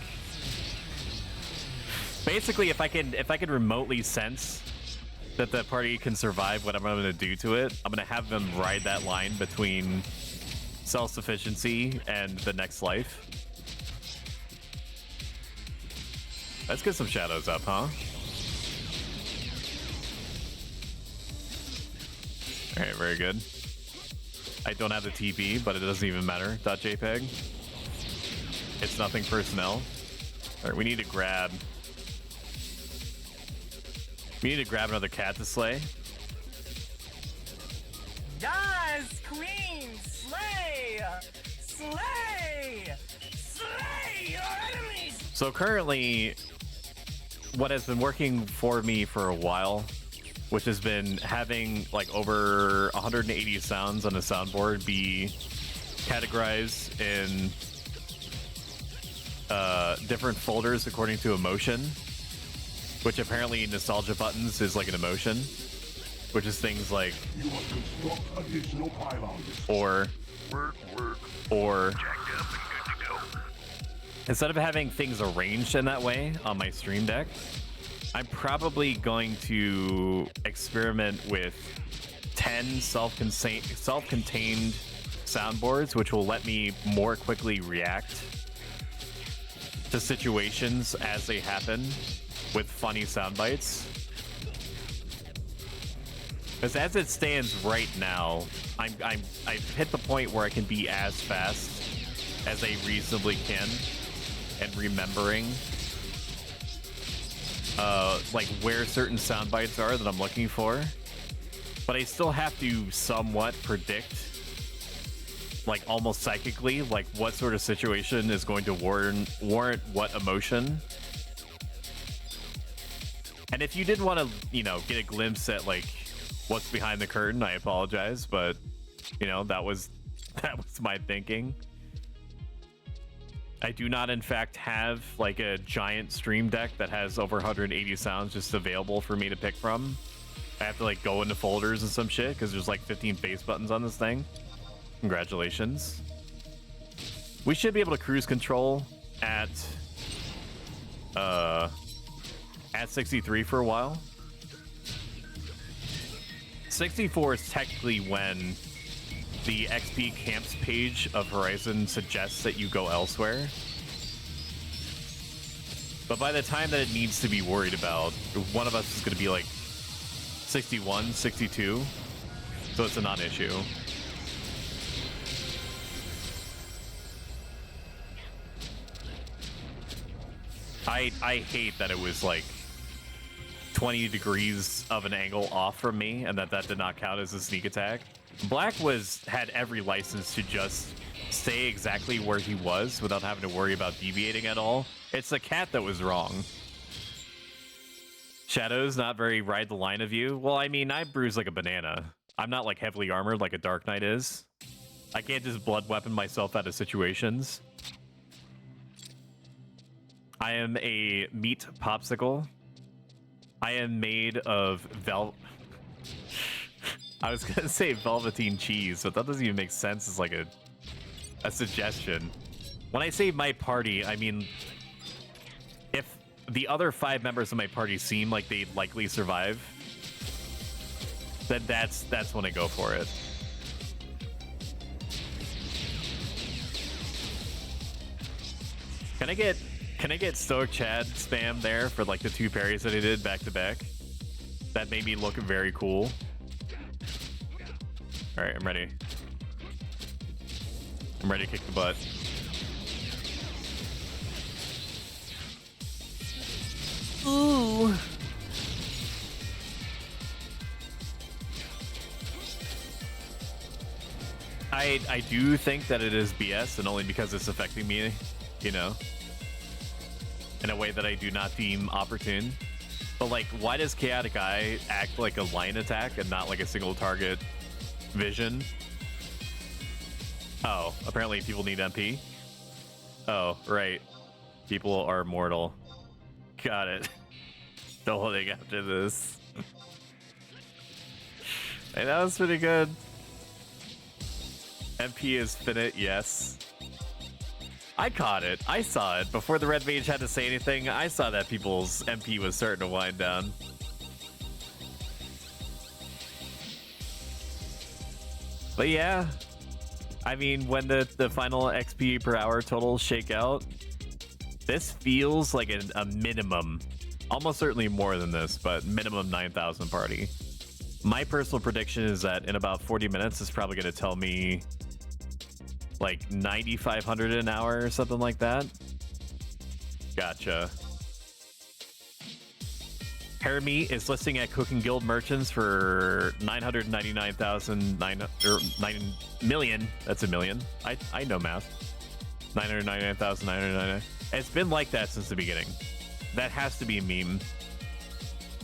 basically if I can remotely sense that the party can survive whatever I'm going to do to it, I'm going to have them ride that line between self-sufficiency and the next life. Let's get some shadows up, huh? Alright, very good. I don't have the TP, but it doesn't even matter. .jpg. It's nothing personnel. Alright, we need to grab another cat to slay. Yes, queen, slay! Slay! Slay your enemies! So currently, what has been working for me for a while, which has been having like over 180 sounds on the soundboard be categorized in different folders according to emotion, which apparently nostalgia buttons is like an emotion, which is things like or instead of having things arranged in that way on my stream deck, I'm probably going to experiment with 10 self-contained soundboards, which will let me more quickly react to situations as they happen with funny sound bites. Because as it stands right now, I've hit the point where I can be as fast as I reasonably can, and remembering like where certain sound bites are that I'm looking for. But I still have to somewhat predict, like almost psychically, like what sort of situation is going to warrant what emotion. And if you did want to, you know, get a glimpse at like what's behind the curtain, I apologize, but you know, that was my thinking. I do not, in fact, have like a giant stream deck that has over 180 sounds just available for me to pick from. I have to like go into folders and some shit because there's like 15 face buttons on this thing. Congratulations. We should be able to cruise control at 63 for a while. 64 is technically when the XP camps page of Horizon suggests that you go elsewhere. But by the time that it needs to be worried about, one of us is going to be like 61, 62. So it's a non-issue. I hate that it was like 20 degrees of an angle off from me and that did not count as a sneak attack. Black had every license to just stay exactly where he was without having to worry about deviating at all. It's the cat that was wrong. Shadow's not very ride the line of you. Well, I mean, I bruise like a banana. I'm not like heavily armored like a Dark Knight is. I can't just blood weapon myself out of situations. I am a meat popsicle. I am made of I was gonna say velveteen cheese, but that doesn't even make sense as like a suggestion. When I say my party, I mean if the other 5 members of my party seem like they'd likely survive, then that's when I go for it. Can I get Stoic Chad spam there for like the 2 parries that I did back to back? That made me look very cool. All right, I'm ready. I'm ready to kick the butt. Ooh. I do think that it is BS, and only because it's affecting me, you know, in a way that I do not deem opportune. But like, why does Chaotic Eye act like a line attack and not like a single target vision? Oh, apparently people need MP. Oh, right. People are mortal. Got it. Holding after this. Hey, that was pretty good. MP is finite, yes. I caught it. I saw it. Before the Red Mage had to say anything, I saw that people's MP was starting to wind down. But yeah, I mean, when the final XP per hour totals shake out, this feels like a minimum, almost certainly more than this, but minimum 9,000 party. My personal prediction is that in about 40 minutes, it's probably going to tell me like 9,500 an hour or something like that. Gotcha. Harami is listing at Cooking Guild merchants for 999,900 or 9 million. That's a million. I know math. 999,999. It's been like that since the beginning. That has to be a meme.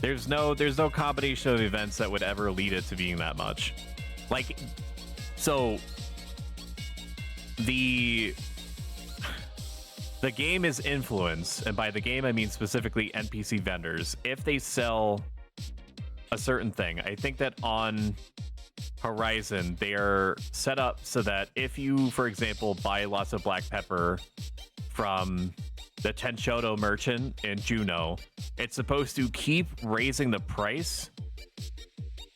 There's no combination of events that would ever lead it to being that much. Like, so the game is influence, and by the game I mean specifically NPC vendors. If they sell a certain thing, I think that on Horizon they are set up so that if you, for example, buy lots of black pepper from the Tenchoto merchant in Juno, it's supposed to keep raising the price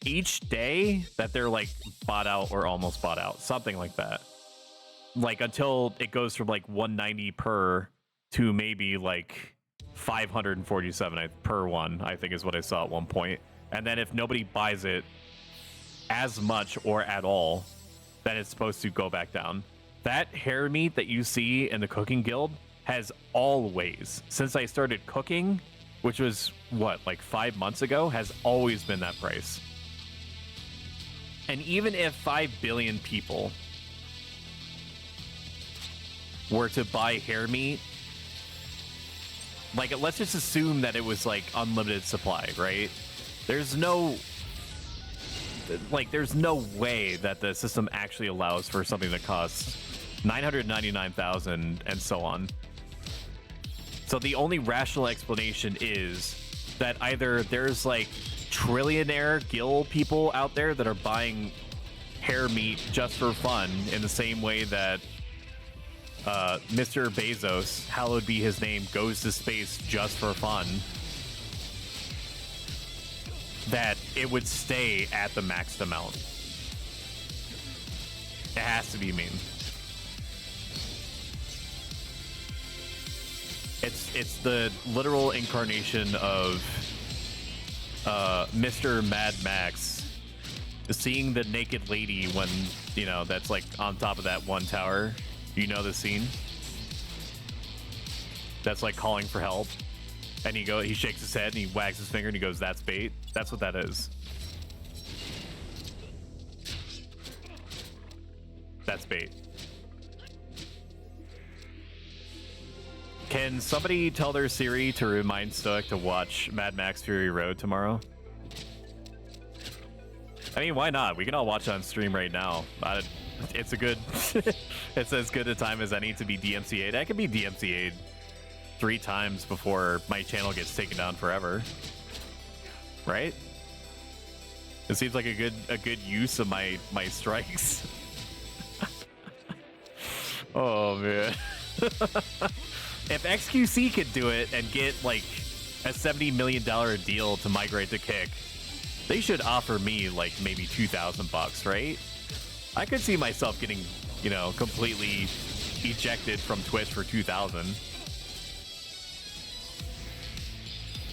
each day that they're like bought out or almost bought out, something like that. Like until it goes from like 190 per to maybe like 547 per one, I think is what I saw at one point. And then if nobody buys it as much or at all, then it's supposed to go back down. That hair meat that you see in the cooking guild has always, since I started cooking, which was what, like 5 months ago, has always been that price. And even if 5 billion people were to buy hair meat, like, let's just assume that it was like unlimited supply, right? There's no way that the system actually allows for something that costs 999,000 and so on. So the only rational explanation is that either there's like trillionaire gill people out there that are buying hair meat just for fun, in the same way that Mr. Bezos, hallowed be his name, goes to space just for fun, that it would stay at the maxed amount. It has to be mean. It's the literal incarnation of Mr. Mad Max seeing the naked lady when, you know, that's like on top of that one tower. You know the scene? That's like calling for help. And he shakes his head and he wags his finger and he goes, "That's bait." That's what that is. That's bait. Can somebody tell their Siri to remind Stoic to watch Mad Max Fury Road tomorrow? I mean, why not? We can all watch on stream right now. It's a good... it's as good a time as any to be DMCA'd. I could be DMCA'd 3 times before my channel gets taken down forever. Right? It seems like a good use of my strikes. Oh, man. If XQC could do it and get like a $70 million deal to migrate to Kick, they should offer me like maybe $2,000, right? I could see myself getting, you know, completely ejected from Twitch for 2,000.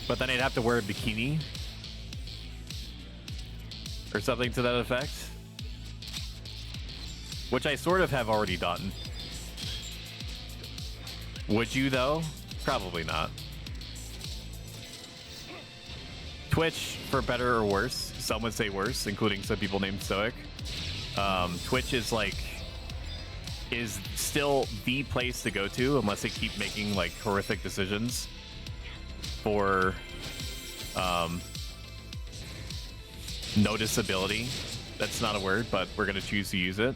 But then I'd have to wear a bikini or something to that effect, which I sort of have already done. Would you, though? Probably not. Twitch, for better or worse, some would say worse, including some people named Stoic. Twitch is still the place to go to unless they keep making like horrific decisions for noticeability. That's not a word, but we're gonna choose to use it.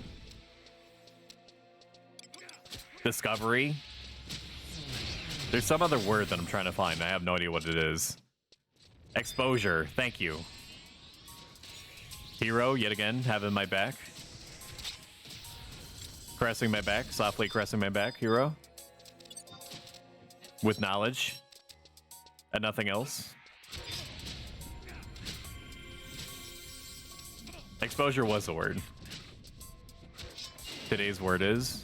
Discovery. There's some other word that I'm trying to find. I have no idea what it is. Exposure. Thank you. Hero, yet again, having my back. Caressing my back. Softly caressing my back, Hero. With knowledge. And nothing else. Exposure was the word. Today's word is...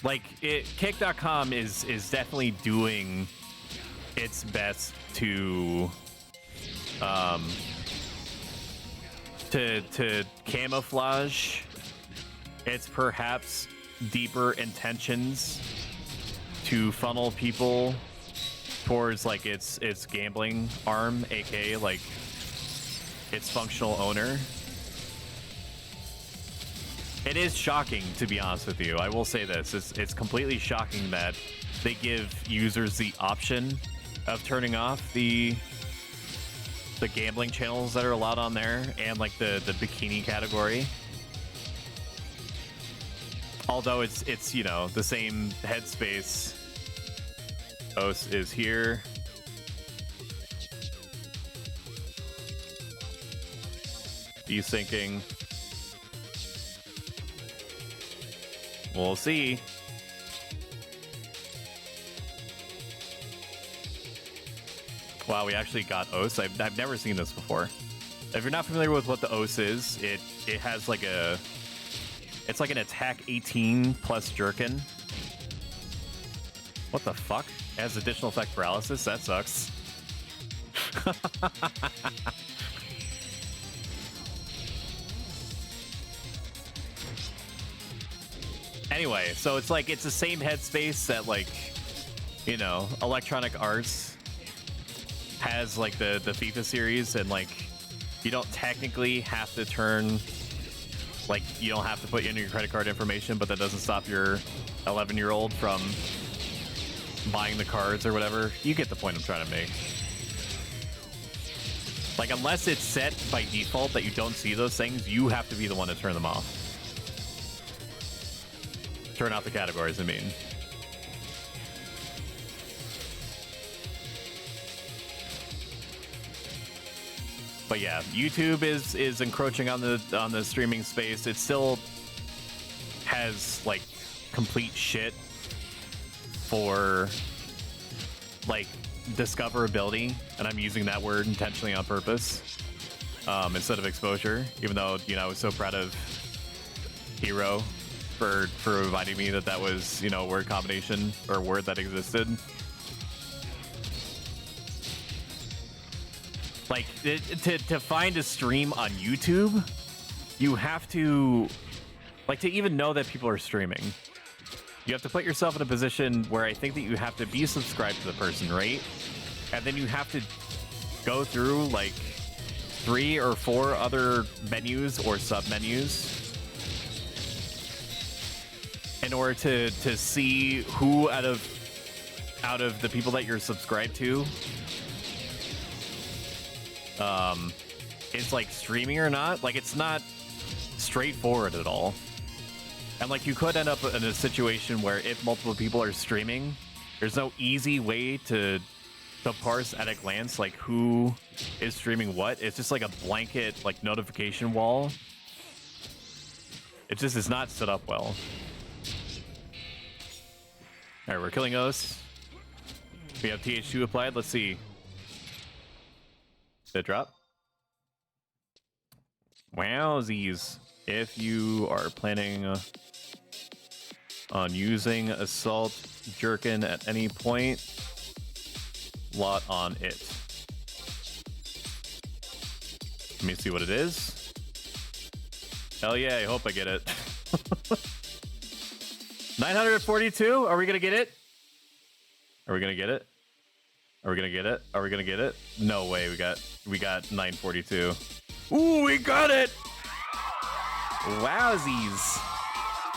like, Kick.com is definitely doing its best to camouflage its perhaps deeper intentions to funnel people towards like its gambling arm, aka like its functional owner. It is shocking, to be honest with you. I will say this. It's completely shocking that they give users the option of turning off the gambling channels that are allowed on there and like the bikini category. Although it's you know, the same headspace. OS is here. Desyncing. We'll see. Wow, we actually got OS. I've never seen this before. If you're not familiar with what the OS is, it has like it's like an attack 18 plus jerkin. What the fuck? Has additional effect paralysis? That sucks. Anyway, so it's like it's the same headspace that, like, you know, Electronic Arts has, like the FIFA series, and like you don't technically have to turn, like, you don't have to put in your credit card information, but that doesn't stop your 11-year-old from buying the cards or whatever. You get the point I'm trying to make. Like, unless it's set by default that you don't see those things, you have to be the one to turn them off. Turn off the categories, I mean. But yeah, YouTube is encroaching on the streaming space. It still has, like, complete shit for, like, discoverability, and I'm using that word intentionally on purpose instead of exposure, even though, you know, I was so proud of Hero for reminding me that that was, you know, a word combination or a word that existed. Like, to find a stream on YouTube, you have to, like, to even know that people are streaming, you have to put yourself in a position where I think that you have to be subscribed to the person, right? And then you have to go through, like, 3 or 4 other menus or sub-menus in order to see who out of the people that you're subscribed to is, like, streaming or not. Like, it's not straightforward at all. And, like, you could end up in a situation where if multiple people are streaming, there's no easy way to parse at a glance, like, who is streaming what. It's just like a blanket, like, notification wall. It just is not set up well. All right, we're killing Os. We have TH2 applied. Let's see. Did it drop? Wowsies. If you are planning on using Assault Jerkin at any point, lot on it. Let me see what it is. Hell yeah, I hope I get it. 942? Are we gonna get it? Are we gonna get it? Are we gonna get it? Are we gonna get it? No way, we got 942. Ooh, we got it! Wowsies.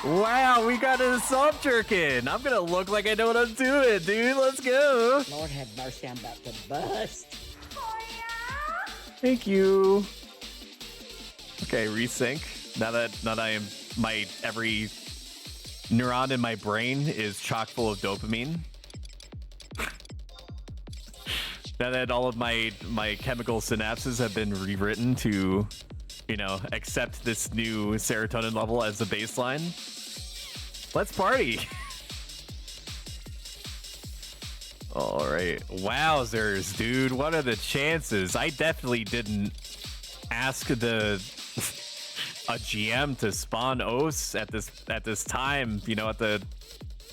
Wow, we got an Assault Jerkin. I'm gonna look like I know what I'm doing, dude. Let's go. Lord have mercy, I'm about to bust. Thank you. Okay, resync. Now that I am, my every neuron in my brain is chock full of dopamine. Now that all of my chemical synapses have been rewritten to, you know, accept this new serotonin level as the baseline. Let's party. All right. Wowzers, dude. What are the chances? I definitely didn't ask a GM to spawn Os at this time, you know, at the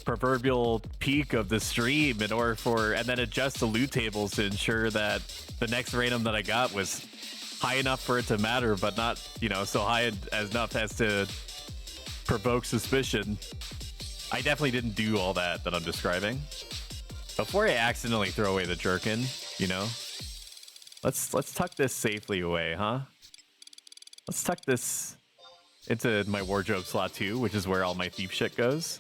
proverbial peak of the stream in order for, and then adjust the loot tables to ensure that the next random that I got was high enough for it to matter, but not, you know, so high as enough as to provoke suspicion. I definitely didn't do all that I'm describing. Before I accidentally throw away the Jerkin, you know, let's tuck this safely away, huh? Let's tuck this into my wardrobe slot too, which is where all my thief shit goes.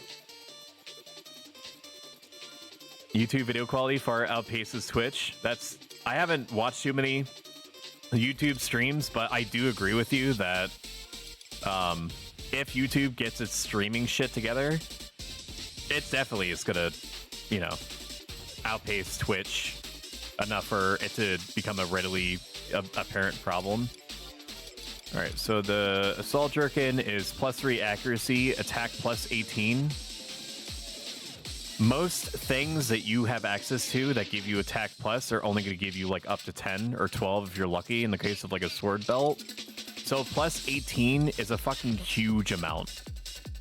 YouTube video quality far outpaces Twitch. I haven't watched too many YouTube streams, but I do agree with you that if YouTube gets its streaming shit together, it definitely is gonna, you know, outpace Twitch enough for it to become a readily apparent problem. All right, so the Assault Jerkin is +3 accuracy, attack +18. Most things that you have access to that give you attack plus are only going to give you like up to 10 or 12 if you're lucky in the case of like a sword belt. So +18 is a fucking huge amount.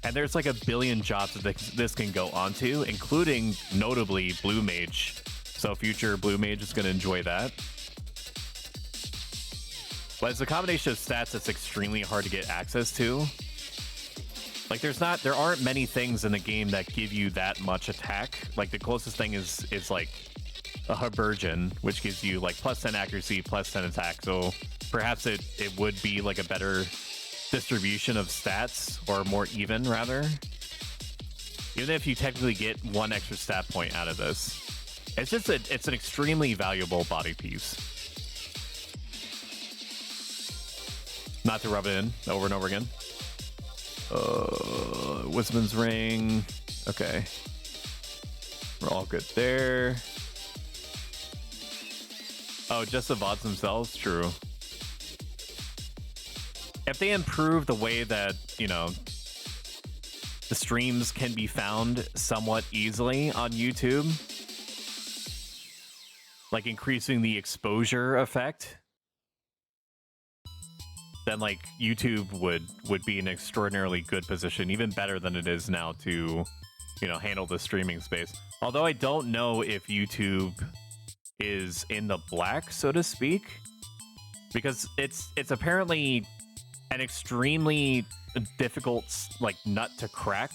And there's like a billion jobs that this can go onto, including notably Blue Mage. So future Blue Mage is going to enjoy that. But it's a combination of stats that's extremely hard to get access to. Like there aren't many things in the game that give you that much attack. Like the closest thing is like a Habergen, which gives you like plus 10 accuracy, plus 10 attack. So perhaps it would be like a better distribution of stats, or more even rather. Even if you technically get one extra stat point out of this, it's just it's an extremely valuable body piece. Not to rub it in over and over again. Wisman's ring. Okay, we're all good there. Oh, just the VODs themselves? True. If they improve the way that, you know, the streams can be found somewhat easily on YouTube, like increasing the exposure effect, then like YouTube would be in an extraordinarily good position, even better than it is now, to, you know, handle the streaming space. Although I don't know if YouTube is in the black, so to speak, because it's apparently an extremely difficult like nut to crack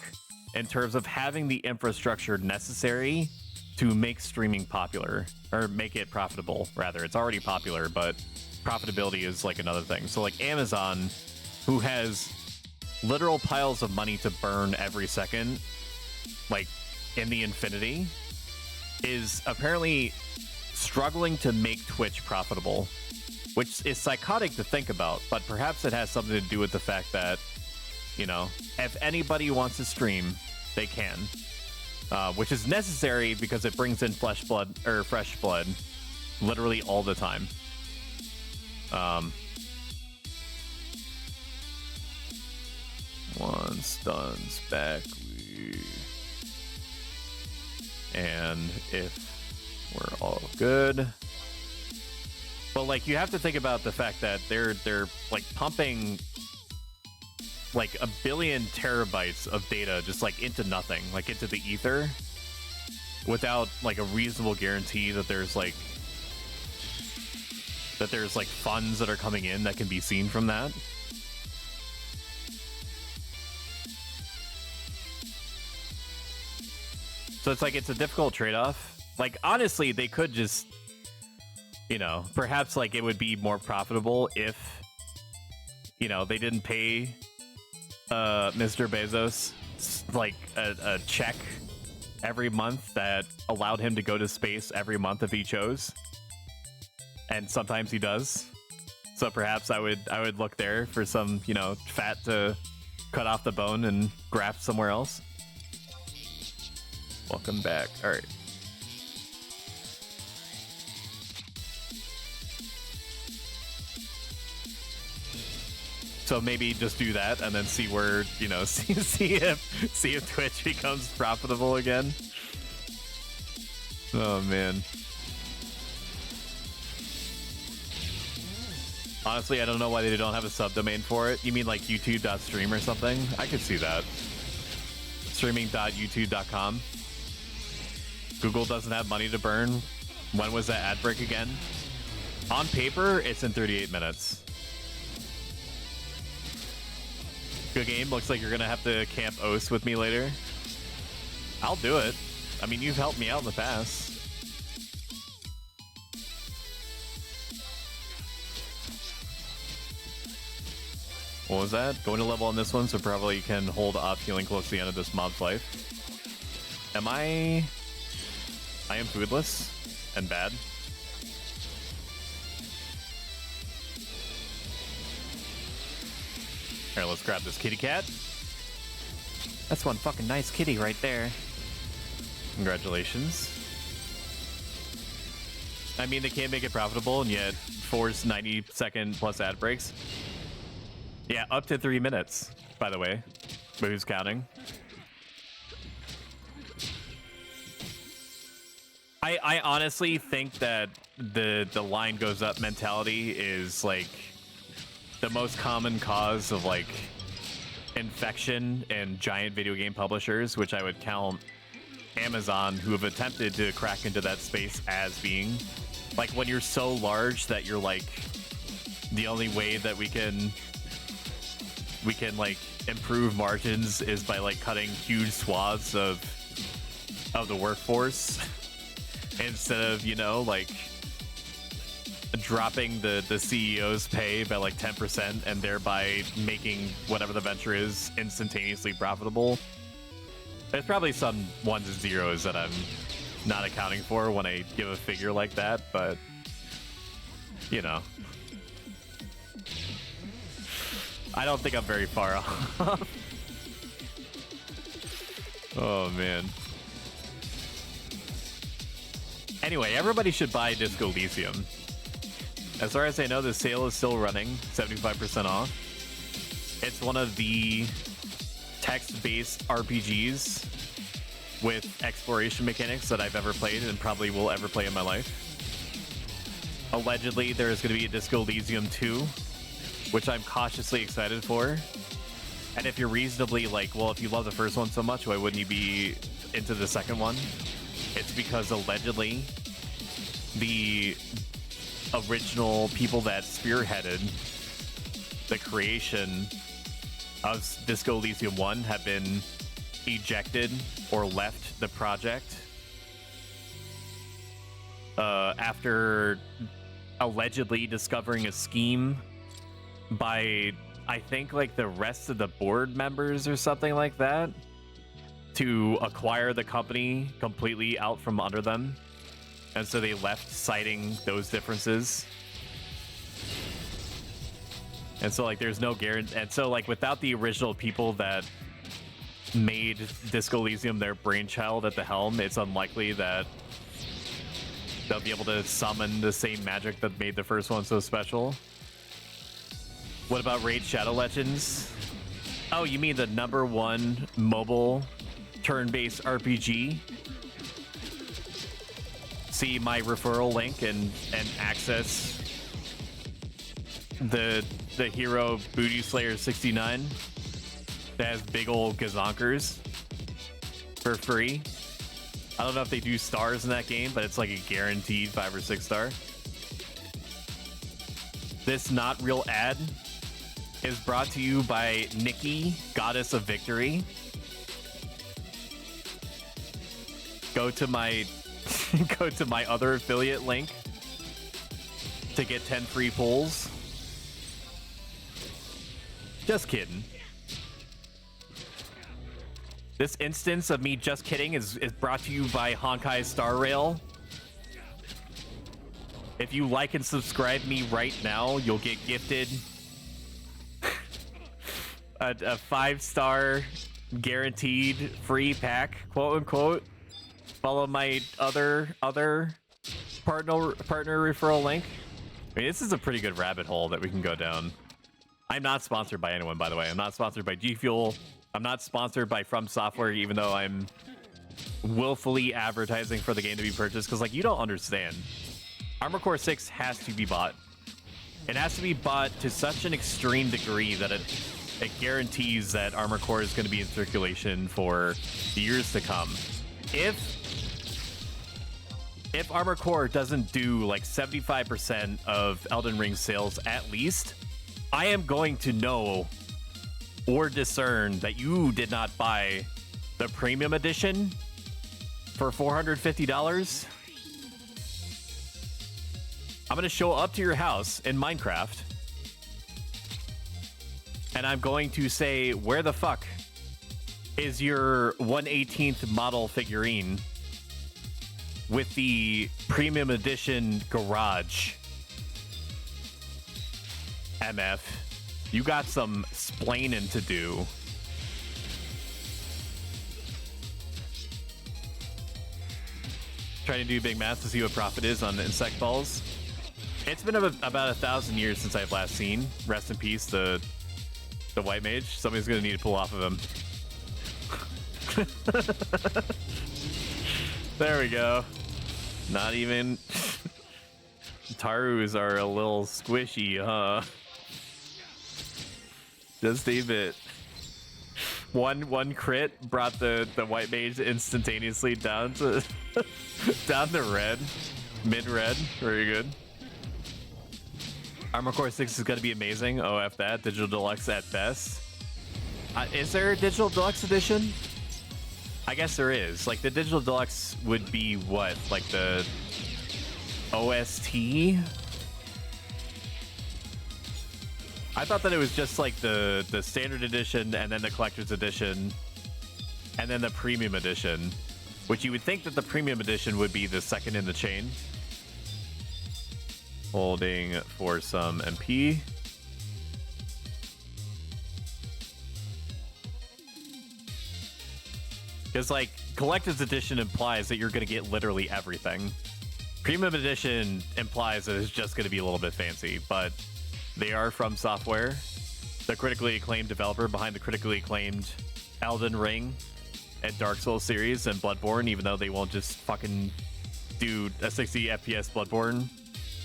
in terms of having the infrastructure necessary to make streaming popular, or make it profitable rather. It's already popular, but profitability is like another thing. So like Amazon, who has literal piles of money to burn every second, like in the infinity, is apparently struggling to make Twitch profitable, which is psychotic to think about, but perhaps it has something to do with the fact that, you know, if anybody wants to stream, they can, which is necessary because it brings in fresh blood literally all the time. One stuns back, and if we're all good. But like, you have to think about the fact that they're like pumping like 1 billion terabytes of data just like into nothing, like into the ether, without like a reasonable guarantee that there's like funds that are coming in that can be seen from that. So it's like, it's a difficult trade-off. Like, honestly, they could just, you know, perhaps like it would be more profitable if, you know, they didn't pay Mr. Bezos like a check every month that allowed him to go to space every month if he chose. And sometimes he does. So perhaps I would look there for some, you know, fat to cut off the bone and graft somewhere else. Welcome back. All right. So maybe just do that and then see where, you know, see if Twitch becomes profitable again. Oh man. Honestly, I don't know why they don't have a subdomain for it. You mean like youtube.stream or something? I could see that. Streaming.youtube.com. Google doesn't have money to burn. When was that ad break again? On paper, it's in 38 minutes. Good game. Looks like you're gonna have to camp Os with me later. I'll do it. I mean, you've helped me out in the past. What was that? Going to level on this one, so probably you can hold up healing close to the end of this mob's life. Am I am foodless and bad. Here, let's grab this kitty cat. That's one fucking nice kitty right there. Congratulations. I mean, they can't make it profitable and yet force 90-second plus ad breaks. Yeah, up to 3 minutes, by the way. But who's counting? I honestly think that the line goes up mentality is like the most common cause of like infection and giant video game publishers, which I would count Amazon, who have attempted to crack into that space as being. Like, when you're so large that you're like, the only way that we can like improve margins is by like cutting huge swaths of the workforce instead of, you know, like dropping the CEO's pay by like 10% and thereby making whatever the venture is instantaneously profitable. There's probably some ones and zeros that I'm not accounting for when I give a figure like that, but you know, I don't think I'm very far off. Oh man. Anyway, everybody should buy Disco Elysium. As far as I know, the sale is still running, 75% off. It's one of the text-based RPGs with exploration mechanics that I've ever played and probably will ever play in my life. Allegedly, there is going to be a Disco Elysium 2, which I'm cautiously excited for. And if you're reasonably like, well, if you love the first one so much, why wouldn't you be into the second one? It's because allegedly the original people that spearheaded the creation of Disco Elysium 1 have been ejected or left the project after allegedly discovering a scheme by, I think, like the rest of the board members or something like that to acquire the company completely out from under them. And so they left, citing those differences. And so like there's no guarantee. And so like without the original people that made Disco Elysium their brainchild at the helm, it's unlikely that they'll be able to summon the same magic that made the first one so special. What about Raid Shadow Legends? Oh, you mean the #1 mobile turn-based RPG? See my referral link and access the hero Booty Slayer 69 that has big old gazonkers for free. I don't know if they do stars in that game, but it's like a guaranteed 5 or 6 star. This not real ad is brought to you by Nikki, Goddess of Victory. Go to my other affiliate link to get 10 free pulls. Just kidding. This instance of me just kidding is brought to you by Honkai Star Rail. If you like and subscribe me right now, you'll get gifted a 5-star guaranteed free pack, quote unquote. Follow my other partner referral link. I mean, this is a pretty good rabbit hole that we can go down. I'm not sponsored by anyone, by the way. I'm not sponsored by G Fuel. I'm not sponsored by From Software, even though I'm willfully advertising for the game to be purchased. Because, like, you don't understand. Armored Core 6 has to be bought. It has to be bought to such an extreme degree that it guarantees that Armored Core is going to be in circulation for years to come. If Armored Core doesn't do like 75% of Elden Ring sales at least, I am going to know or discern that you did not buy the premium edition for $450. I'm going to show up to your house in Minecraft and I'm going to say, where the fuck is your 1/18th model figurine with the premium edition garage? MF, you got some splaining to do. Trying to do big math to see what profit is on the insect balls. It's been about 1,000 years since I've last seen. Rest in peace, the white mage. Somebody's gonna need to pull off of him. There we go. Not even... Tarus are a little squishy, huh? Just a bit. One crit brought the white mage instantaneously down to down to red, mid red. Very good. Armor Core 6 is gonna be amazing. Oh, F that. Digital Deluxe at best. Is there a Digital Deluxe edition? I guess there is. Like the Digital Deluxe would be what? Like the OST? I thought that it was just like the standard edition and then the collector's edition and then the premium edition, which you would think that the premium edition would be the second in the chain. Holding for some MP. Because like collector's edition implies that you're going to get literally everything. Premium edition implies that it's just going to be a little bit fancy, but they are from Software, the critically acclaimed developer behind the critically acclaimed Elden Ring and Dark Souls series and Bloodborne, even though they won't just fucking do a 60 FPS Bloodborne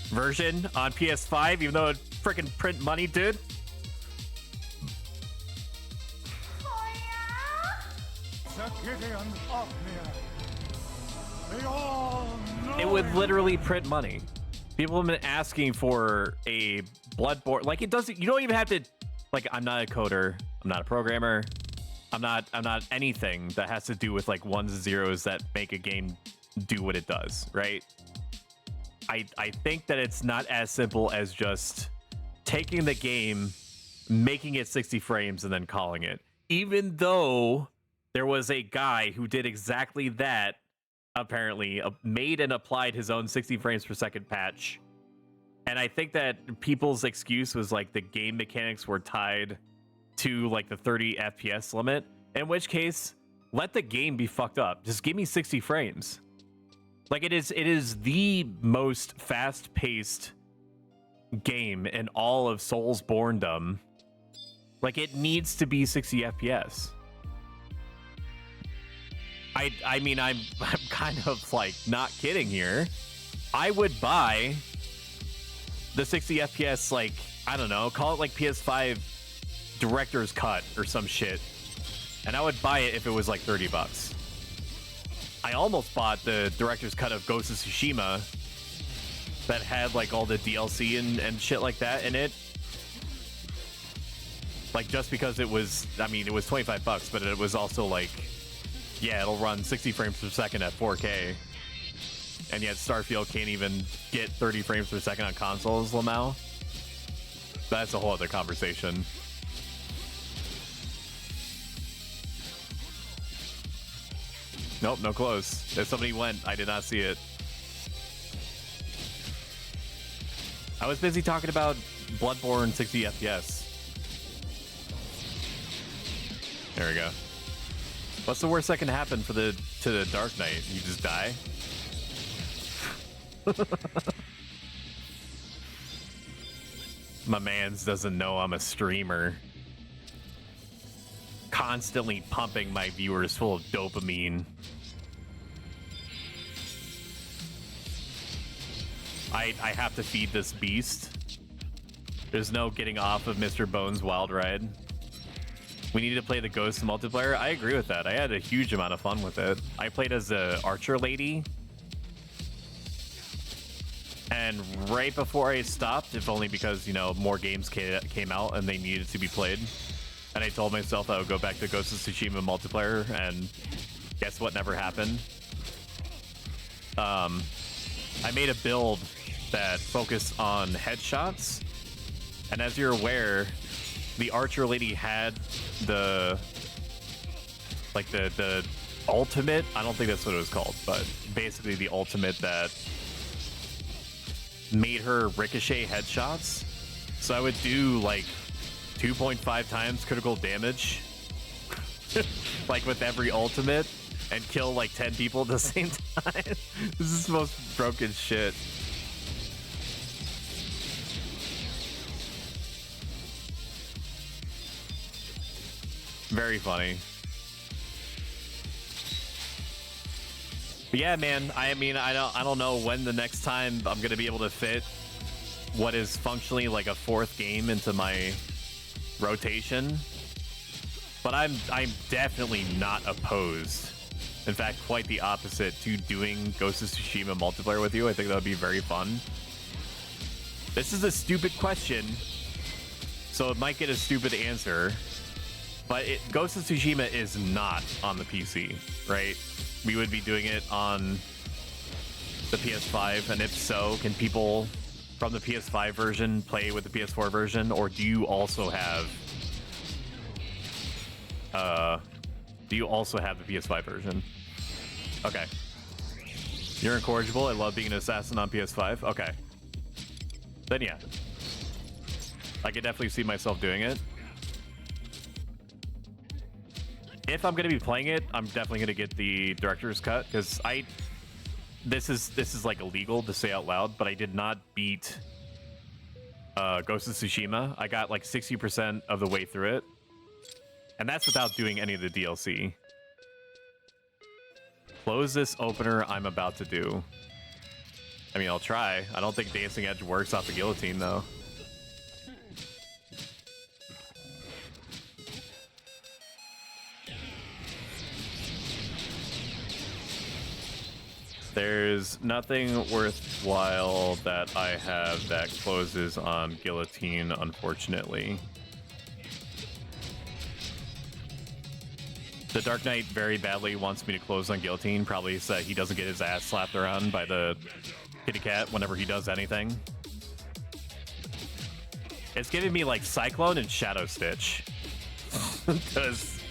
version on PS5, even though it freaking print money, dude. It would literally print money. People have been asking for a Bloodborne. Like it doesn't. You don't even have to. Like I'm not a coder. I'm not a programmer. I'm not anything that has to do with like ones and zeros that make a game do what it does. Right. I think that it's not as simple as just taking the game, making it 60 frames, and then calling it. Even though there was a guy who did exactly that, apparently, made and applied his own 60 frames per second patch. And I think that people's excuse was like the game mechanics were tied to like the 30 FPS limit, in which case, let the game be fucked up. Just give me 60 frames. Like it is the most fast-paced game in all of Soulsborne-dom. Like it needs to be 60 FPS. I mean, I'm kind of like not kidding here. I would buy the 60 FPS, like, I don't know, call it like PS5 director's cut or some shit. And I would buy it if it was like $30. I almost bought the director's cut of Ghost of Tsushima that had like all the DLC and shit like that in it. Like just because it was, I mean, it was $25, but it was also like, yeah, it'll run 60 frames per second at 4K. And yet Starfield can't even get 30 frames per second on consoles, Lamau. That's a whole other conversation. Nope, no close. If somebody went, I did not see it. I was busy talking about Bloodborne 60 FPS. There we go. What's the worst that can happen to the Dark Knight? You just die? My mans doesn't know I'm a streamer. Constantly pumping my viewers full of dopamine. I have to feed this beast. There's no getting off of Mr. Bones' wild ride. We need to play the Ghost multiplayer. I agree with that. I had a huge amount of fun with it. I played as the Archer lady. And right before I stopped, if only because, you know, more games came out and they needed to be played. And I told myself I would go back to Ghost of Tsushima multiplayer, and guess what never happened? I made a build that focused on headshots. And as you're aware, the Archer lady had the ultimate, I don't think that's what it was called, but basically the ultimate that made her ricochet headshots. So I would do like 2.5 times critical damage like with every ultimate and kill like 10 people at the same time. This is the most broken shit. Very funny. But yeah, man, I mean, I don't know when the next time I'm gonna be able to fit what is functionally like a fourth game into my rotation. But I'm definitely not opposed. In fact, quite the opposite to doing Ghost of Tsushima multiplayer with you. I think that would be very fun. This is a stupid question, so it might get a stupid answer. But Ghost of Tsushima is not on the PC, right? We would be doing it on the PS5, and if so, can people from the PS5 version play with the PS4 version, or do you also have the PS5 version? Okay. You're incorrigible. I love being an assassin on PS5. Okay. Then yeah. I could definitely see myself doing it. If I'm going to be playing it, I'm definitely going to get the director's cut, because this is like illegal to say out loud, but I did not beat Ghost of Tsushima. I got like 60% of the way through it, and that's without doing any of the DLC. Close this opener I'm about to do. I mean, I'll try. I don't think Dancing Edge works off the guillotine, though. There's nothing worthwhile that I have that closes on guillotine, unfortunately. The Dark Knight very badly wants me to close on guillotine, probably so that he doesn't get his ass slapped around by the kitty cat whenever he does anything. It's giving me like Cyclone and Shadow Stitch.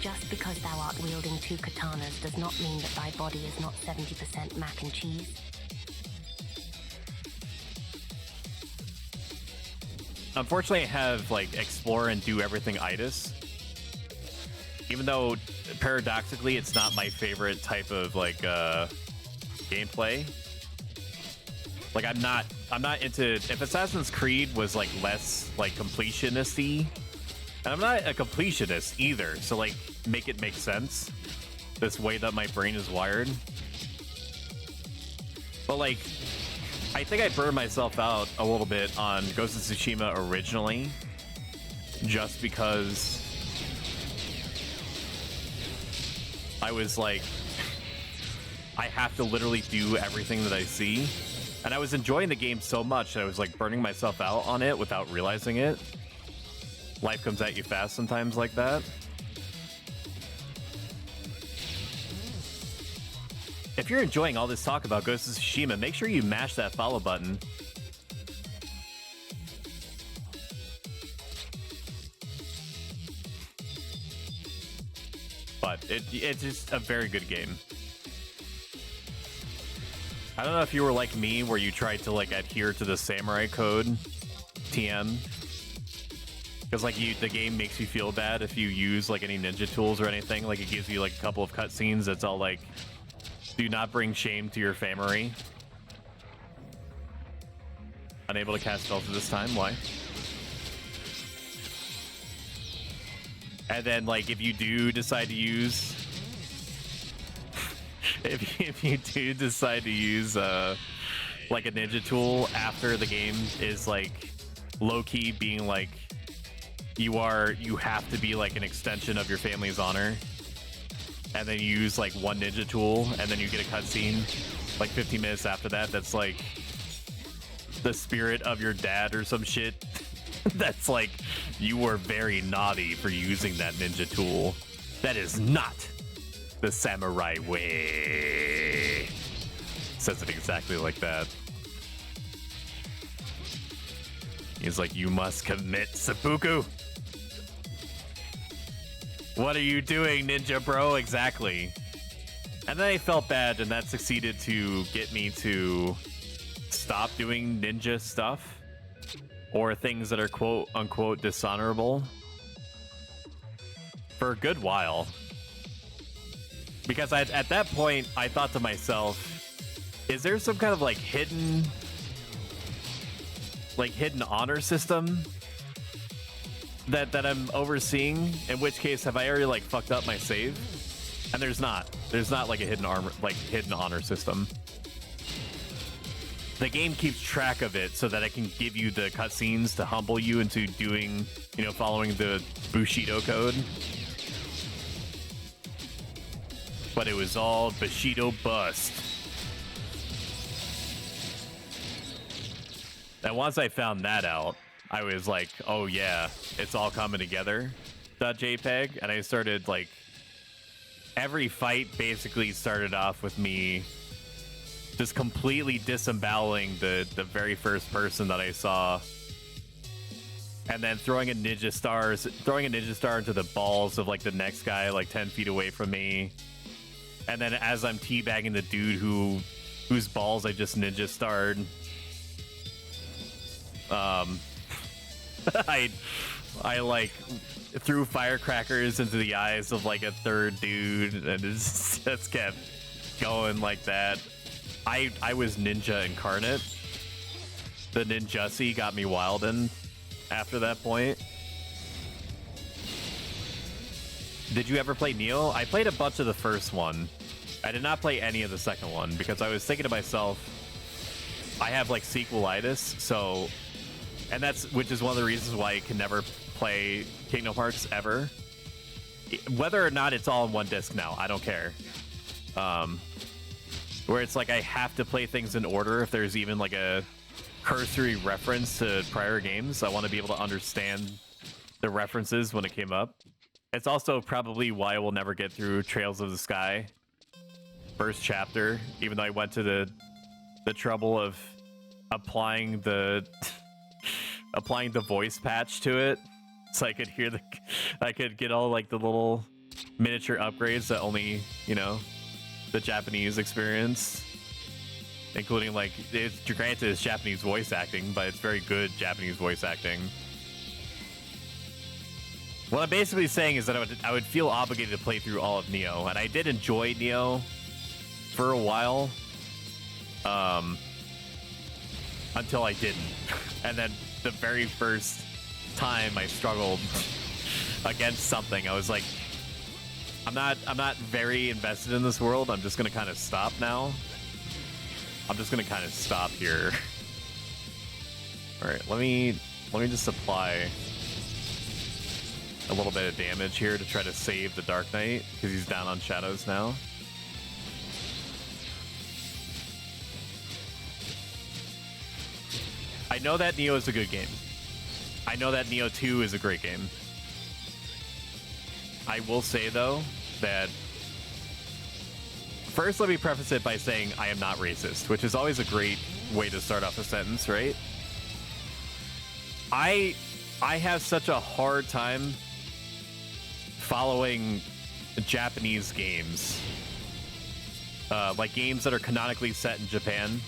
Just because thou art wielding 2 katanas does not mean that thy body is not 70% mac and cheese. Unfortunately, I have like explore and do everything itis. Even though paradoxically it's not my favorite type of like gameplay. Like I'm not into, if Assassin's Creed was like less like completionist-y, and I'm not a completionist either, so like make it make sense this way that my brain is wired. But like I think I burned myself out a little bit on Ghost of Tsushima originally, just because I was like, I have to literally do everything that I see. And I was enjoying the game so much that I was like burning myself out on it without realizing it. Life comes at you fast sometimes like that. If you're enjoying all this talk about Ghost of Tsushima, make sure you mash that follow button. But it's just a very good game. I don't know if you were like me, where you tried to like adhere to the samurai code, TM. Because like the game makes you feel bad if you use like any ninja tools or anything. Like it gives you like a couple of cutscenes that's all like, do not bring shame to your family. Unable to cast spells at this time, why? And then like if you do decide to use if you do decide to use like a ninja tool after the game is like low-key being like you have to be like an extension of your family's honor, and then you use like one ninja tool and then you get a cutscene like 15 minutes after that that's like the spirit of your dad or some shit. That's like, you were very naughty for using that ninja tool. That is not the samurai way. Says it exactly like that. He's like, you must commit seppuku. What are you doing, ninja bro? Exactly. And then I felt bad, and that succeeded to get me to stop doing ninja stuff. Or things that are quote unquote dishonorable for a good while. Because at that point, I thought to myself, is there some kind of like hidden honor system that I'm overseeing? In which case, have I already like fucked up my save? And there's not like a hidden honor system. The game keeps track of it so that it can give you the cutscenes to humble you into doing, following the Bushido code. but it was all Bushido bust. And once I found that out, I was like, oh yeah, it's all coming together. .jpg, and I started like every fight basically started off with me just completely disemboweling the very first person that I saw, and then throwing a ninja star into the balls of like the next guy like 10 feet away from me, and then as I'm teabagging the dude whose balls I just ninja starred, I like threw firecrackers into the eyes of like a third dude, and it just kept going like that. I was ninja incarnate. The ninjutsu got me wildin' after that point. Did you ever play Neo? I played a bunch of the first one. I did not play any of the second one because I was thinking to myself, I have like sequelitis, so, and which is one of the reasons why I can never play Kingdom Hearts ever. Whether or not it's all in one disc now, I don't care. Where it's like I have to play things in order if there's even like a cursory reference to prior games. I want to be able to understand the references when it came up. It's also probably why I will never get through Trails of the Sky first chapter, even though I went to the trouble of applying the applying the voice patch to it, so I could hear I could get all like the little miniature upgrades that only, you know, the Japanese experience, including like, granted it's Japanese voice acting, but it's very good Japanese voice acting. What I'm basically saying is that I would feel obligated to play through all of Neo, and I did enjoy Neo for a while, until I didn't. And then the very first time I struggled against something, I was like, I'm not very invested in this world. I'm just gonna kind of stop now. I'm just gonna kind of stop here. All right, let me just apply a little bit of damage here to try to save the Dark Knight because he's down on shadows now. I know that Neo is a good game. I know that Neo 2 is a great game. I will say, though, that first let me preface it by saying I am not racist, which is always a great way to start off a sentence, right? I have such a hard time following Japanese games, like games that are canonically set in Japan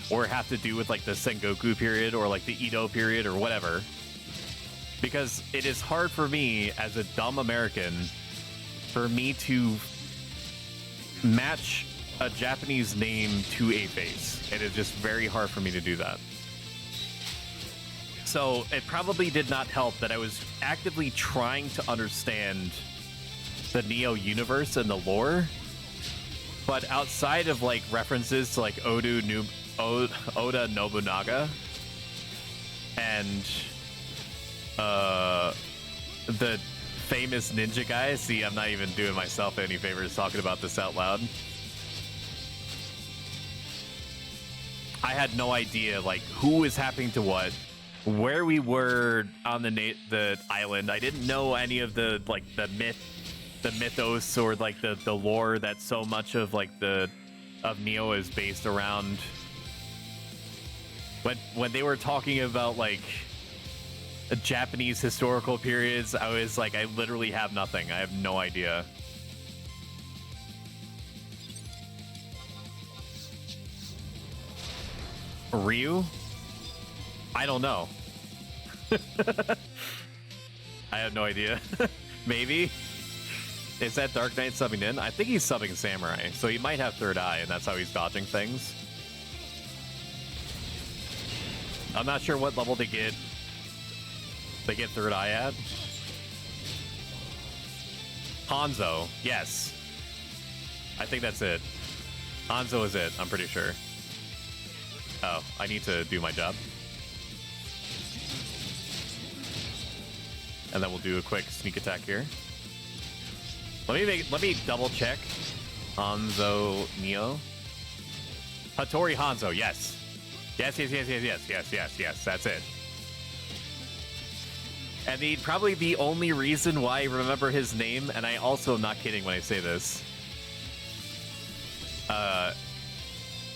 or have to do with like the Sengoku period or like the Edo period or whatever, because it is hard for me as a dumb American for me to match a Japanese name to a face. It is just very hard for me to do that. So it probably did not help that I was actively trying to understand the Neo universe and the lore, but outside of like references to like Oda Nobunaga and the famous ninja guy. See, I'm not even doing myself any favors talking about this out loud. I had no idea like who was happening to what, where we were on the island. I didn't know any of the like the mythos or like the lore that so much of like of Neo is based around. When they were talking about like Japanese historical periods, I was like, I literally have nothing. I have no idea. Ryu? I don't know. I have no idea. Maybe. Is that Dark Knight subbing in? I think he's subbing Samurai, so he might have third eye, and that's how he's dodging things. I'm not sure what level they get third eye at. Hanzo, yes. I think that's it. Hanzo is it, I'm pretty sure. Oh, I need to do my job. And then we'll do a quick sneak attack here. Let me double check Hanzo Neo. Hattori Hanzo, yes. Yes, that's it. And probably the only reason why I remember his name, and I also am not kidding when I say this,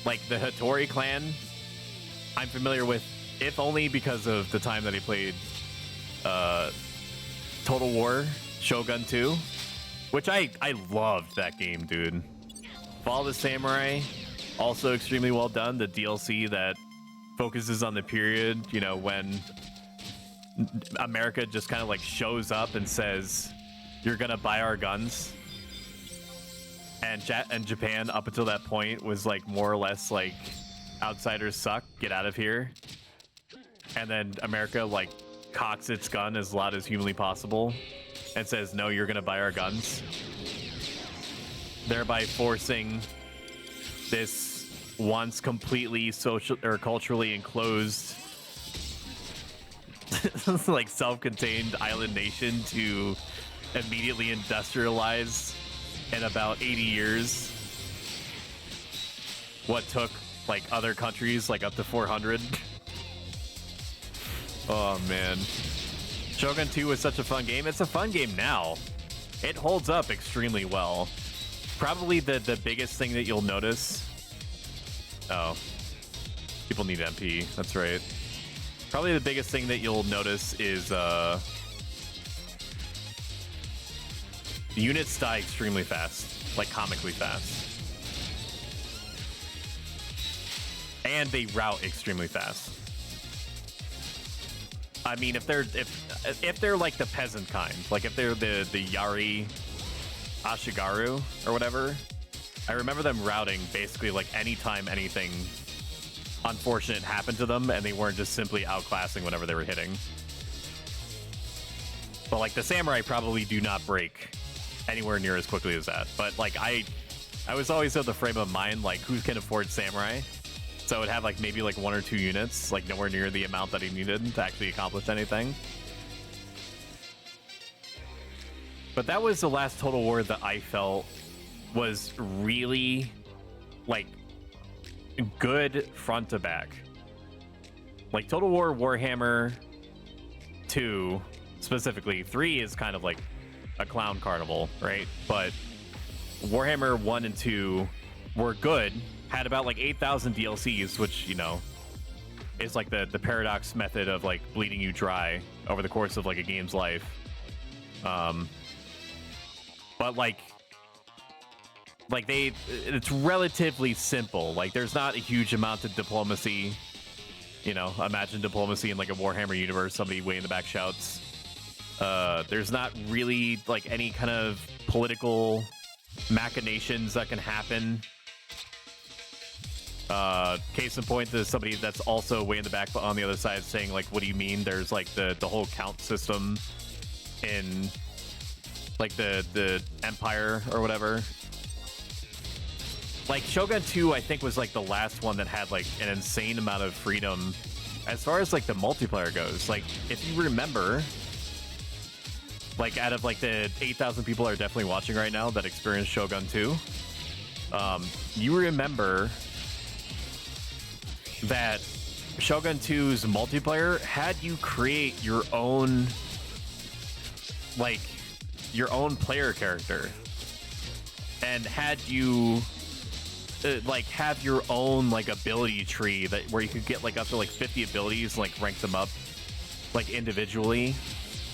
like the Hattori clan, I'm familiar with, if only because of the time that he played Total War Shogun 2, which I loved that game, dude. Fall of the Samurai, also extremely well done. The DLC that focuses on the period, you know, when America just kind of like shows up and says, "You're gonna buy our guns," and Japan up until that point was like more or less like, "Outsiders suck, get out of here," and then America like cocks its gun as loud as humanly possible and says, "No, you're gonna buy our guns," thereby forcing this once completely social or culturally enclosed like self-contained island nation to immediately industrialize in about 80 years what took like other countries like up to 400. Oh man, Shogun 2 was such a fun game. It's a fun game now. It holds up extremely well. Probably the biggest thing that you'll notice, oh, people need MP, that's right. Probably the biggest thing that you'll notice is units die extremely fast, like comically fast. And they route extremely fast. I mean, if they're like the peasant kind, like if they're the Yari Ashigaru or whatever, I remember them routing basically like anytime anything unfortunate happened to them and they weren't just simply outclassing whenever they were hitting. But like the samurai probably do not break anywhere near as quickly as that. But like I was always of the frame of mind like who can afford samurai? So I would have like maybe like 1 or 2 units, like nowhere near the amount that he needed to actually accomplish anything. But that was the last Total War that I felt was really like good front to back. Like Total War Warhammer 2 specifically, 3 is kind of like a clown carnival, right? But Warhammer 1 and 2 were good, had about like 8,000 DLCs, which, you know, is like the paradox method of like bleeding you dry over the course of like a game's life. But like it's relatively simple. Like there's not a huge amount of diplomacy. You know, imagine diplomacy in like a Warhammer universe. Somebody way in the back shouts. There's not really like any kind of political machinations that can happen. Case in point, there's somebody that's also way in the back on the other side saying like, what do you mean? There's like the whole count system in like the Empire or whatever. Like Shogun 2, I think was like the last one that had like an insane amount of freedom as far as like the multiplayer goes. Like if you remember, like out of like the 8,000 people that are definitely watching right now that experienced Shogun 2, you remember that Shogun 2's multiplayer had you create your own player character and had you like have your own like ability tree that where you could get like up to like 50 abilities, like rank them up like individually,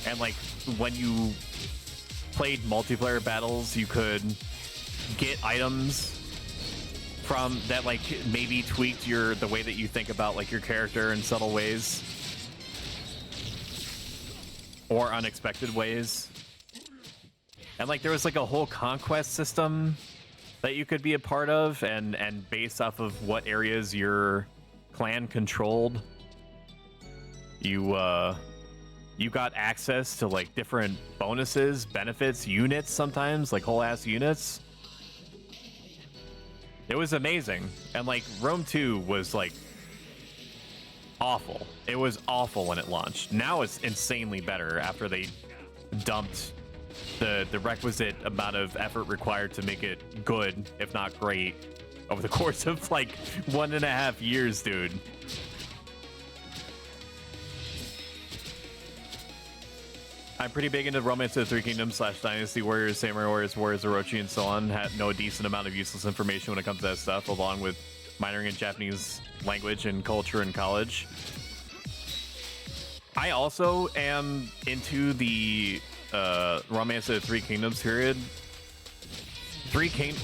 and like when you played multiplayer battles you could get items from that like maybe tweaked the way that you think about like your character in subtle ways or unexpected ways. And like there was like a whole conquest system that you could be a part of, and based off of what areas your clan controlled, you got access to like different bonuses, benefits, units, sometimes like whole ass units. It was amazing. And like Rome 2 was like awful. It was awful when it launched. Now it's insanely better after they dumped the requisite amount of effort required to make it good, if not great, over the course of like 1.5 years, dude. I'm pretty big into Romance of the Three Kingdoms / Dynasty Warriors, Samurai Warriors, Warriors Orochi, and so on. Know a decent amount of useless information when it comes to that stuff, along with minoring in Japanese language and culture in college. I also am into the Romance of the Three Kingdoms period.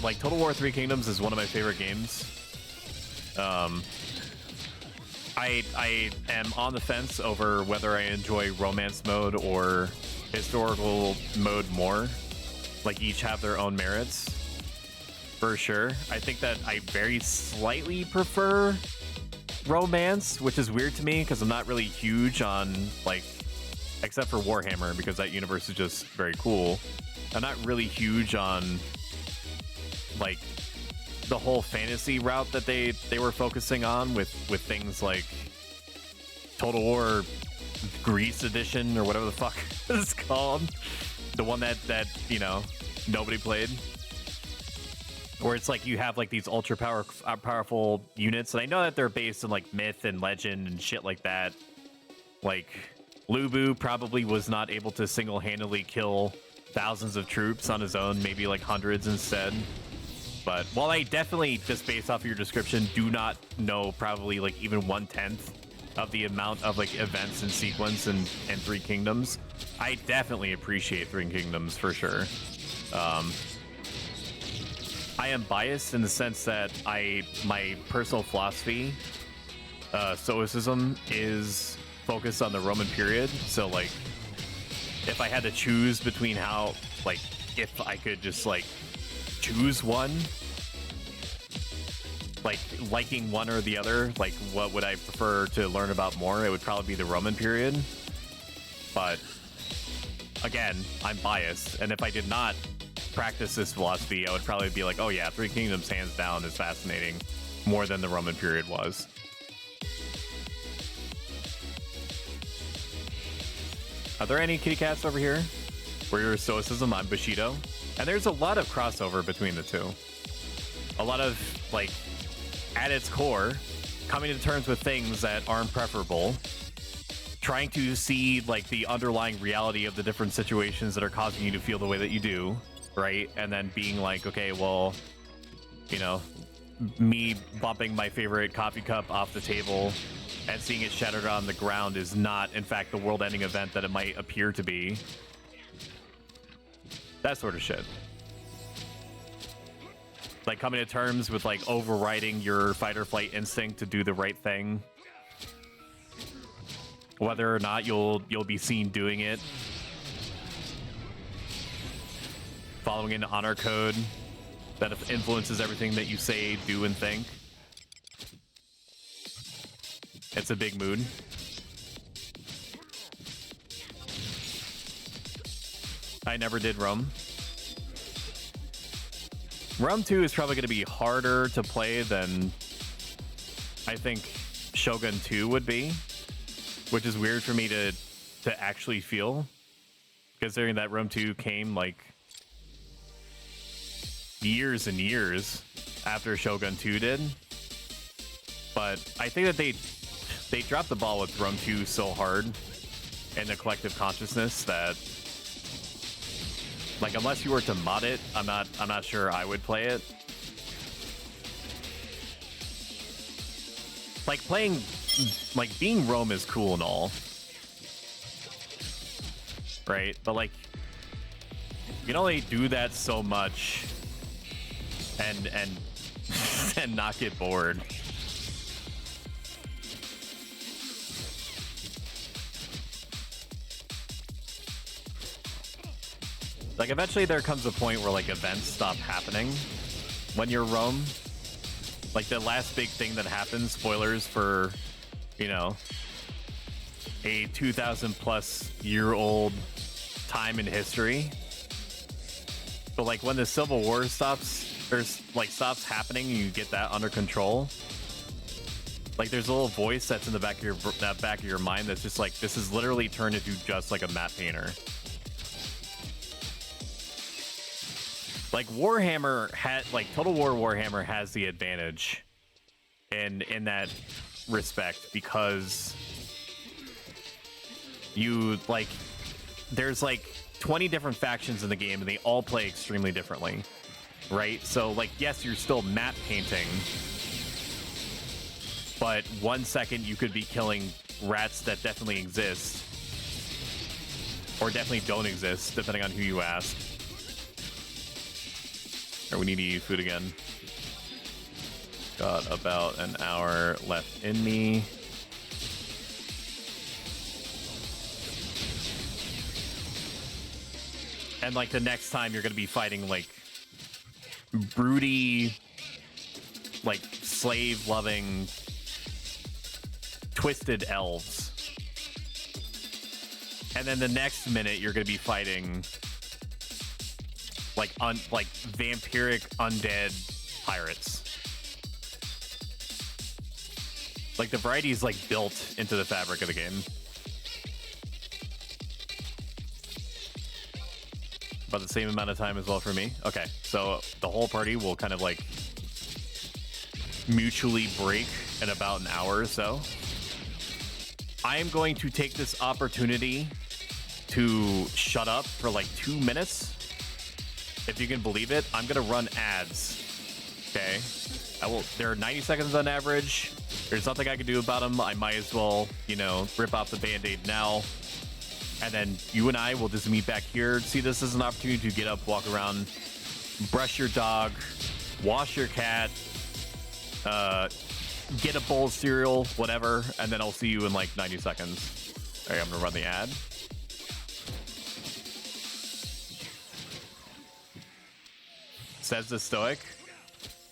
Like Total War Three Kingdoms is one of my favorite games. I am on the fence over whether I enjoy romance mode or historical mode more. Like, each have their own merits, for sure. I think that I very slightly prefer romance, which is weird to me because I'm not really huge on, like, except for Warhammer, because that universe is just very cool. I'm not really huge on, like, the whole fantasy route that they were focusing on with things like Total War Greece edition or whatever the fuck it's called, the one that you know nobody played, where it's like you have like these ultra powerful units, and I know that they're based in like myth and legend and shit like that. Like Lubu probably was not able to single-handedly kill thousands of troops on his own, maybe like hundreds instead. But while I definitely, just based off of your description, do not know probably like even 1/10 of the amount of like events and sequence and Three Kingdoms, I definitely appreciate Three Kingdoms for sure. I am biased in the sense that my personal philosophy, Stoicism, is focused on the Roman period. So like, if I had to choose between how, like, if I could just like choose one, like liking one or the other, like what would I prefer to learn about more, it would probably be the Roman period. But again, I'm biased, and if I did not practice this philosophy, I would probably be like, oh yeah, Three Kingdoms hands down is fascinating more than the Roman period was. Are there any kitty cats over here? For your Stoicism, I'm Bushido. And there's a lot of crossover between the two. A lot of, like, at its core, coming to terms with things that aren't preferable, trying to see, like, the underlying reality of the different situations that are causing you to feel the way that you do, right? And then being like, okay, well, you know, me bumping my favorite coffee cup off the table and seeing it shattered on the ground is not, in fact, the world-ending event that it might appear to be. That sort of shit. Like coming to terms with like overriding your fight or flight instinct to do the right thing, whether or not you'll be seen doing it, following an honor code that influences everything that you say, do, and think. It's a big mood. I never did Rome. Rome 2 is probably going to be harder to play than I think Shogun 2 would be, which is weird for me to actually feel, considering that Rome 2 came like years and years after Shogun 2 did. But I think that they dropped the ball with Rome 2 so hard in the collective consciousness that, like, unless you were to mod it, I'm not sure I would play it. Like, being Rome is cool and all, right? But like, you can only do that so much and and not get bored. Like, eventually there comes a point where, like, events stop happening when you're Rome. Like, the last big thing that happens, spoilers for, you know, a 2,000-plus-year-old time in history. But, like, when the Civil War stops happening and you get that under control, like, there's a little voice that's in the back of your mind that's just like, this is literally turned into just like a map painter. Like Warhammer had, like Total War Warhammer has the advantage in that respect because you like there's like 20 different factions in the game and they all play extremely differently, right? So like yes, you're still map painting, but 1 second you could be killing rats that definitely exist or definitely don't exist depending on who you ask. Or we need to eat food again. Got about an hour left in me. And like the next time you're gonna be fighting like broody, like slave-loving, twisted elves. And then the next minute you're gonna be fighting like vampiric undead pirates. Like the variety is like built into the fabric of the game. About the same amount of time as well for me. Okay, so the whole party will kind of like mutually break in about an hour or so. I am going to take this opportunity to shut up for like 2 minutes. If you can believe it, I'm gonna run ads. Okay, they're 90 seconds on average. There's nothing I can do about them. I might as well, you know, rip off the band-aid now. And then you and I will just meet back here. See this as an opportunity to get up, walk around, brush your dog, wash your cat, get a bowl of cereal, whatever. And then I'll see you in like 90 seconds. All right, I'm gonna run the ad. Says the Stoic.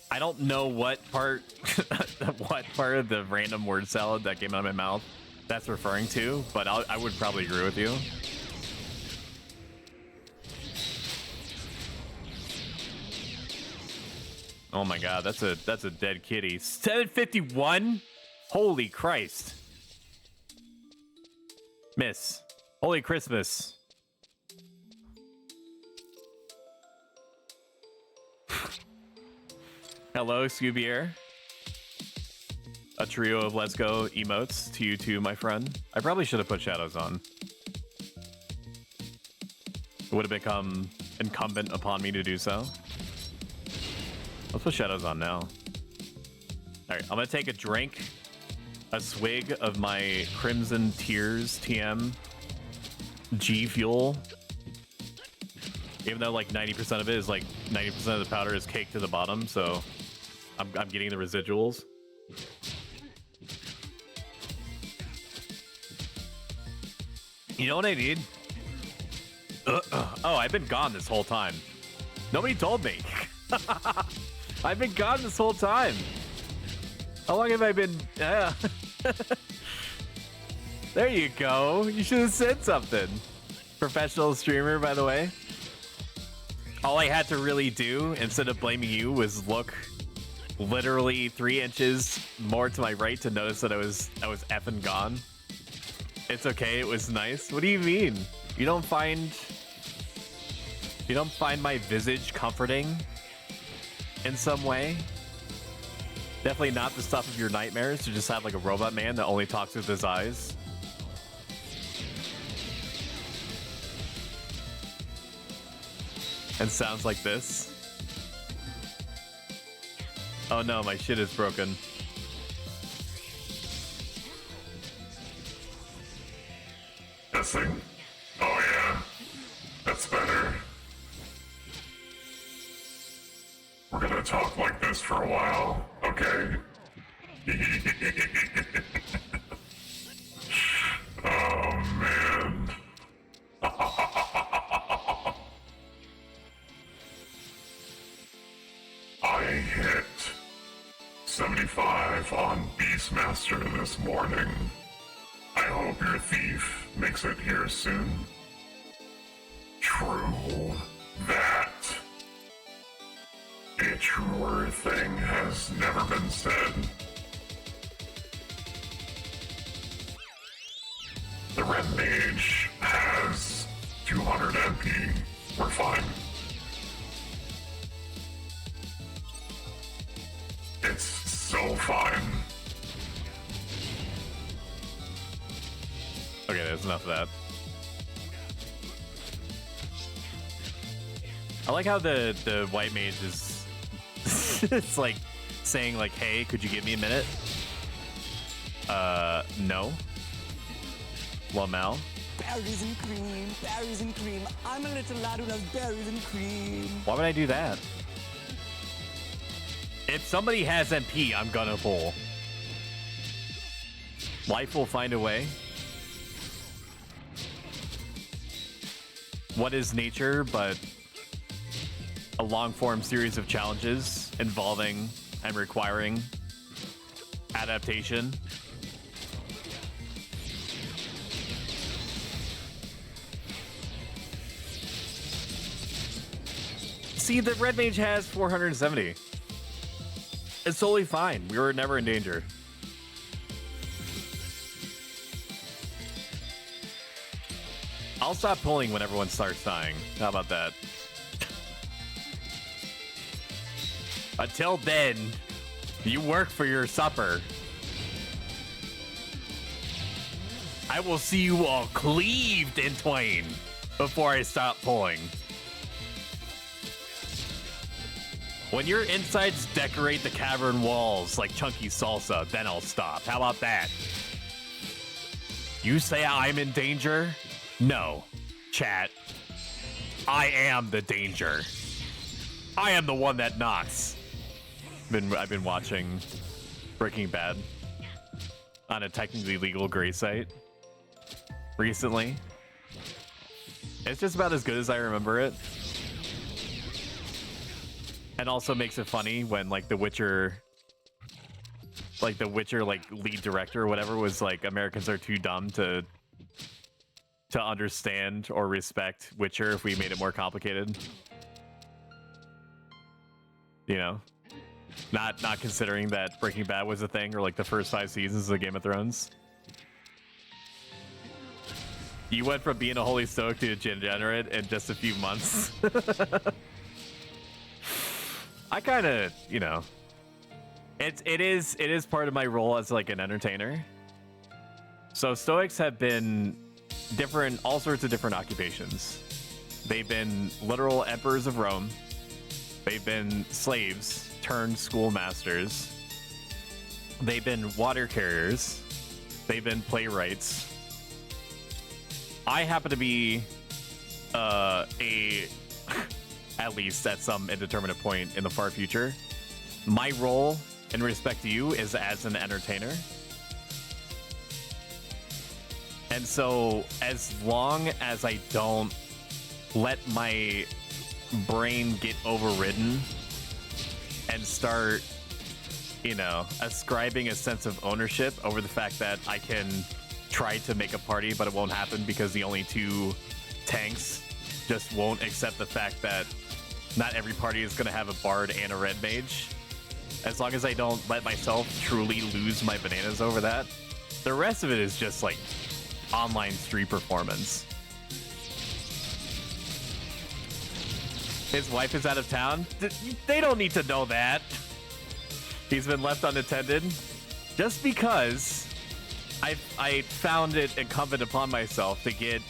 I don't know what part of the random word salad that came out of my mouth that's referring to, but I would probably agree with you. Oh my god, that's a dead kitty. 751? Holy Christ. Miss. Holy Christmas. Hello, Scoobier. A trio of Let's Go emotes to you too, my friend. I probably should have put shadows on. It would have become incumbent upon me to do so. Let's put shadows on now. Alright, I'm gonna take a drink, a swig of my Crimson Tears TM G Fuel. Even though like 90% of it is like 90% of the powder is caked to the bottom, so I'm getting the residuals. You know what I need? Oh, I've been gone this whole time. Nobody told me. I've been gone this whole time. How long have I been? There you go. You should have said something. Professional streamer, by the way. All I had to really do, instead of blaming you, was look literally 3 inches more to my right to notice that I was effing gone. It's okay, it was nice. What do you mean? You don't find my visage comforting in some way? Definitely not the stuff of your nightmares to just have like a robot man that only talks with his eyes. And sounds like this. Oh no, my shit is broken. This thing? Oh yeah. That's better. We're gonna talk like this for a while, okay? Oh man. I hit 75 on Beastmaster this morning. I hope your thief makes it here soon. True that. A truer thing has never been said. The Red Mage has 200 MP. We're fine. still fine. Okay, there's enough of that. I like how the white mage is it's like saying like, hey, could you give me a minute? No. Lamel. Berries and cream, berries and cream. I'm a little lad who loves berries and cream. Why would I do that? If somebody has MP, I'm gonna pull. Life will find a way. What is nature but a long-form series of challenges involving and requiring adaptation? See, the red mage has 470. It's totally fine. We were never in danger. I'll stop pulling when everyone starts dying. How about that? Until then, you work for your supper. I will see you all cleaved in twain before I stop pulling. When your insides decorate the cavern walls like chunky salsa, then I'll stop. How about that? You say I'm in danger? No, chat. I am the danger. I am the one that knocks. I've been watching Breaking Bad on a technically legal gray site recently. It's just about as good as I remember it. And also makes it funny when like the Witcher like lead director or whatever was like, Americans are too dumb to understand or respect Witcher if we made it more complicated. You know? Not considering that Breaking Bad was a thing, or like the first 5 seasons of Game of Thrones. You went from being a holy stoic to a degenerate in just a few months. I kind of, you know, it is part of my role as like an entertainer. So Stoics have been different, all sorts of different occupations. They've been literal emperors of Rome. They've been slaves turned schoolmasters. They've been water carriers. They've been playwrights. I happen to be at least at some indeterminate point in the far future, my role in respect to you is as an entertainer. And so as long as I don't let my brain get overridden and start, you know, ascribing a sense of ownership over the fact that I can try to make a party, but it won't happen because the only 2 tanks just won't accept the fact that not every party is going to have a bard and a red mage. As long as I don't let myself truly lose my bananas over that, the rest of it is just like online street performance. His wife is out of town. They don't need to know that. He's been left unattended. Just because I found it incumbent upon myself to get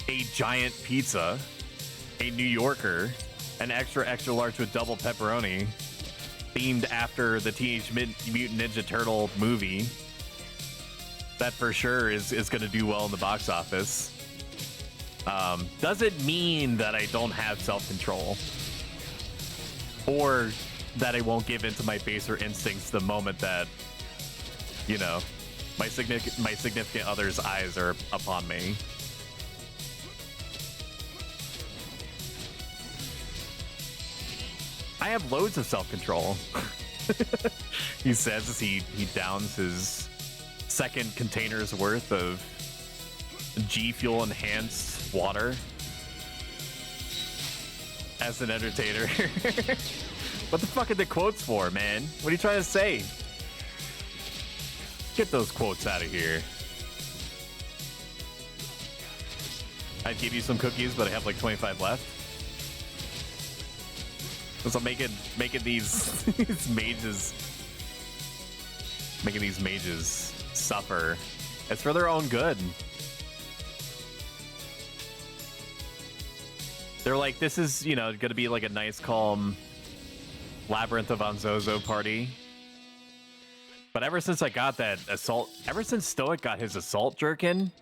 a giant pizza, a New Yorker, an extra large with double pepperoni, themed after the Teenage Mutant Ninja Turtle movie. That for sure is going to do well in the box office. Doesn't mean that I don't have self-control, or that I won't give into my baser instincts the moment that, you know, my significant other's eyes are upon me. I have loads of self-control. He says as he downs his second container's worth of G Fuel enhanced water as an entertainer. What the fuck are the quotes for, man? What are you trying to say? Get those quotes out of here. I'd give you some cookies, but I have like 25 left. So I'm making these, these mages making these mages suffer. It's for their own good. They're like, this is, you know, gonna be like a nice, calm Labyrinth of Anzozo party. But ever since I got that assault, ever since Stoic got his assault jerkin,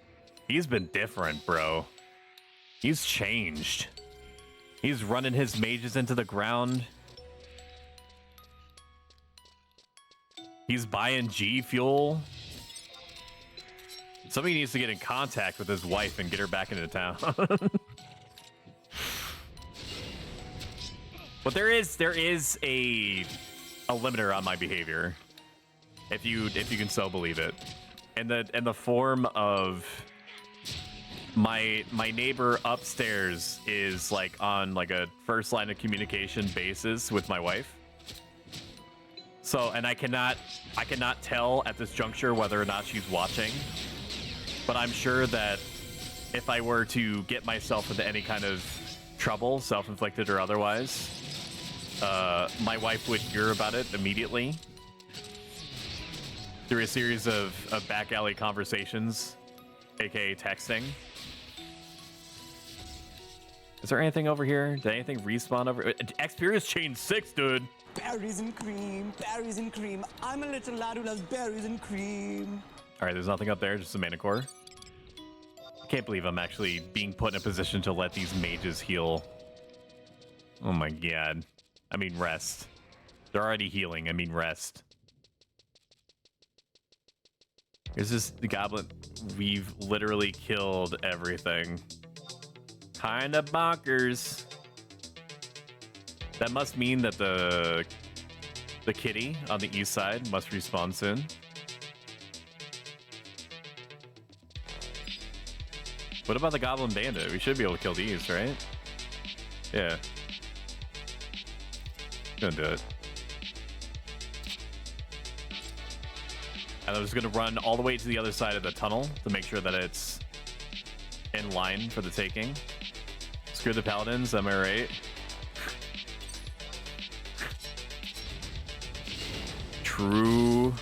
he's been different, bro. He's changed. He's running his mages into the ground. He's buying G Fuel. Somebody needs to get in contact with his wife and get her back into town. But there is a limiter on my behavior, if you can so believe it, in the form of my neighbor upstairs is like on like a first line of communication basis with my wife. So, and I cannot tell at this juncture whether or not she's watching, but I'm sure that if I were to get myself into any kind of trouble, self-inflicted or otherwise, my wife would hear about it immediately through a series of back alley conversations, aka texting. Is there anything over here? Did anything respawn over? Experience chain 6, dude. Berries and cream, berries and cream. I'm a little lad who loves berries and cream. All right, there's nothing up there, just a mana core. I can't believe I'm actually being put in a position to let these mages heal. Oh my god. I mean, rest. They're already healing. I mean, rest. Here's this the goblin. We've literally killed everything. Kinda bonkers. That must mean that the kitty on the east side must respawn soon. What about the goblin bandit? We should be able to kill these, right? Yeah. Gonna do it. And I'm just gonna run all the way to the other side of the tunnel to make sure that it's in line for the taking. Screw the paladins, am I right? Truer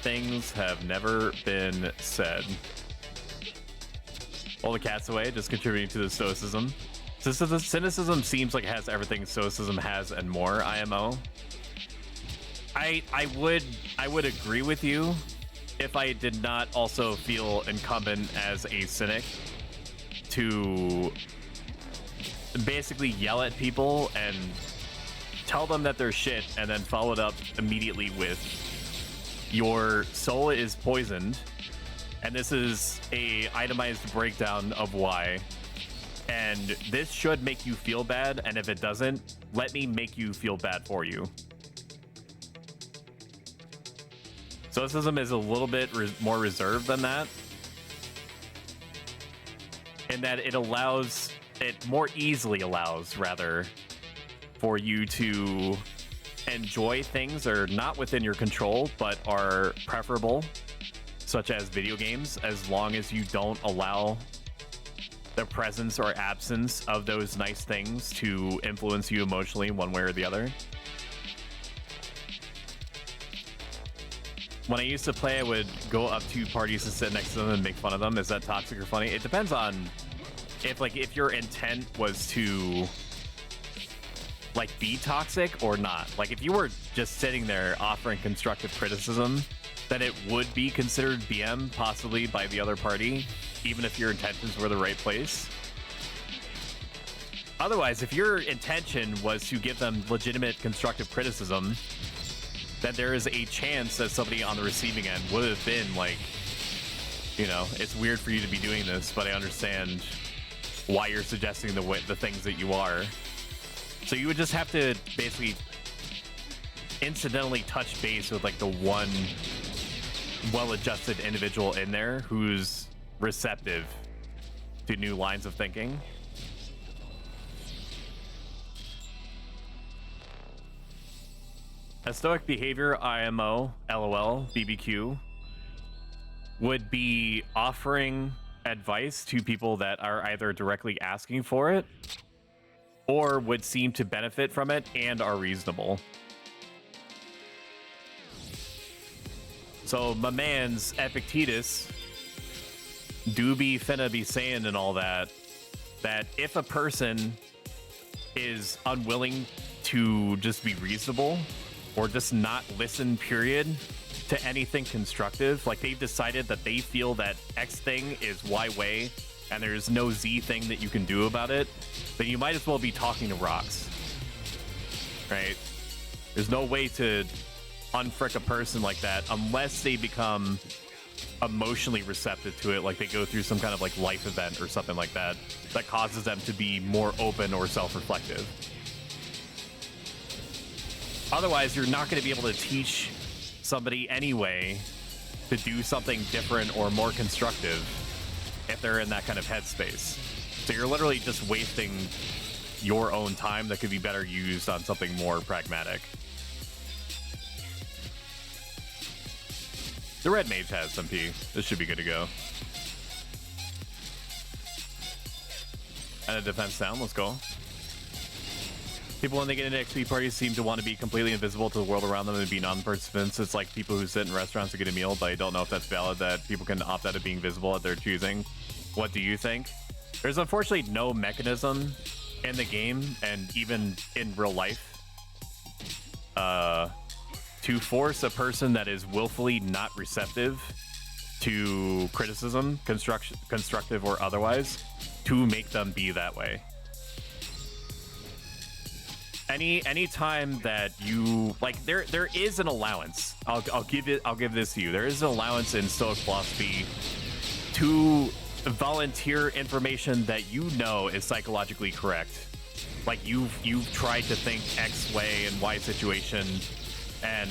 things have never been said. All the cats away, just contributing to the stoicism. Cynicism seems like it has everything stoicism has and more, IMO. I would agree with you if I did not also feel incumbent as a cynic to basically yell at people and tell them that they're shit and then follow it up immediately with your soul is poisoned and this is a itemized breakdown of why, and this should make you feel bad, and if it doesn't, let me make you feel bad for you. Stoicism is a little bit more reserved than that, in that it more easily allows, rather, for you to enjoy things that are not within your control, but are preferable, such as video games, as long as you don't allow the presence or absence of those nice things to influence you emotionally one way or the other. When I used to play, I would go up to parties and sit next to them and make fun of them. Is that toxic or funny? It depends on if your intent was to like be toxic or not. Like if you were just sitting there offering constructive criticism, then it would be considered BM possibly by the other party, even if your intentions were the right place. Otherwise, if your intention was to give them legitimate constructive criticism, then there is a chance that somebody on the receiving end would have been like, you know, it's weird for you to be doing this, but I understand why you're suggesting the things that you are. So you would just have to basically incidentally touch base with like the one well-adjusted individual in there who's receptive to new lines of thinking. A stoic behavior, IMO, LOL, BBQ, would be offering advice to people that are either directly asking for it or would seem to benefit from it and are reasonable. So my man's Epictetus do be finna be saying and all that if a person is unwilling to just be reasonable or just not listen, period, to anything constructive, like they've decided that they feel that X thing is Y way and there's no Z thing that you can do about it, then you might as well be talking to rocks, right? There's no way to unfrick a person like that unless they become emotionally receptive to it, like they go through some kind of like life event or something like that that causes them to be more open or self-reflective. Otherwise, you're not going to be able to teach somebody anyway to do something different or more constructive if they're in that kind of headspace. So you're literally just wasting your own time that could be better used on something more pragmatic. The red mage has some P. This should be good to go. And a defense down. Let's go. People, when they get into XP parties, seem to want to be completely invisible to the world around them and be non-participants. It's like people who sit in restaurants to get a meal, but I don't know if that's valid, that people can opt out of being visible at their choosing. What do you think? There's unfortunately no mechanism in the game, and even in real life, to force a person that is willfully not receptive to criticism, constructive or otherwise, to make them be that way. Any time that you like, there is an allowance. I'll give this to you. There is an allowance in Stoic philosophy to volunteer information that you know is psychologically correct. Like you've tried to think X way and Y situation, and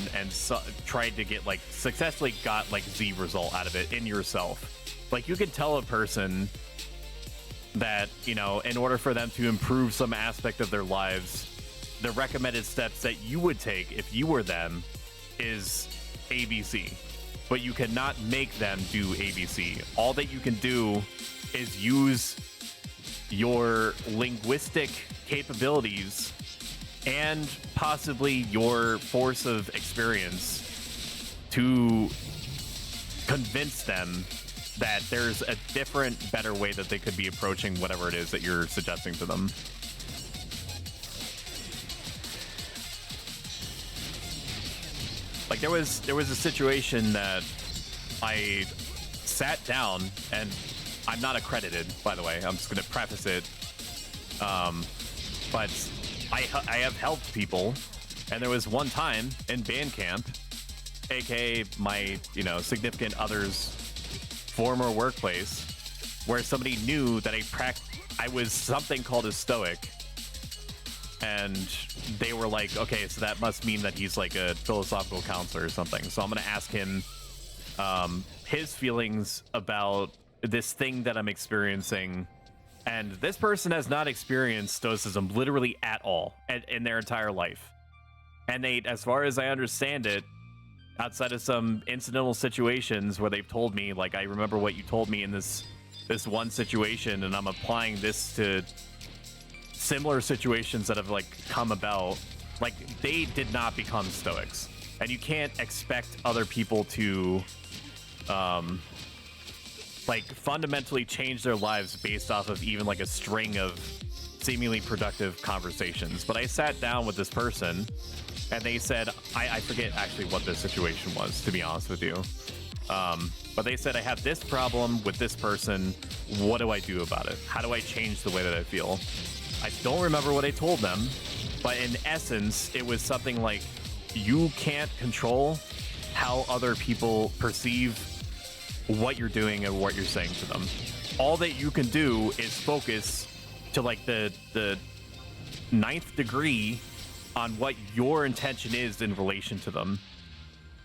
tried to get like successfully got like Z result out of it in yourself. Like you can tell a person that, you know, in order for them to improve some aspect of their lives, the recommended steps that you would take if you were them is ABC, but you cannot make them do ABC. All that you can do is use your linguistic capabilities and possibly your force of experience to convince them that there's a different, better way that they could be approaching whatever it is that you're suggesting to them. Like there was a situation that I sat down, and I'm not accredited, by the way. I'm just gonna preface it. But I have helped people, and there was one time in band camp, aka my, you know, significant other's former workplace, where somebody knew that I was something called a stoic, and they were like, okay, so that must mean that he's like a philosophical counselor or something. So I'm gonna ask him his feelings about this thing that I'm experiencing. And this person has not experienced stoicism literally at all in their entire life. And they, as far as I understand it, outside of some incidental situations where they've told me, like, I remember what you told me in this one situation, and I'm applying this to similar situations that have, like, come about, like, they did not become stoics. And you can't expect other people to, like, fundamentally change their lives based off of even like a string of seemingly productive conversations. But I sat down with this person, and they said, I forget actually what the situation was, to be honest with you. But they said, I have this problem with this person. What do I do about it? How do I change the way that I feel? I don't remember what I told them, but in essence, it was something like, you can't control how other people perceive what you're doing and what you're saying to them. All that you can do is focus to like the 9th degree on what your intention is in relation to them.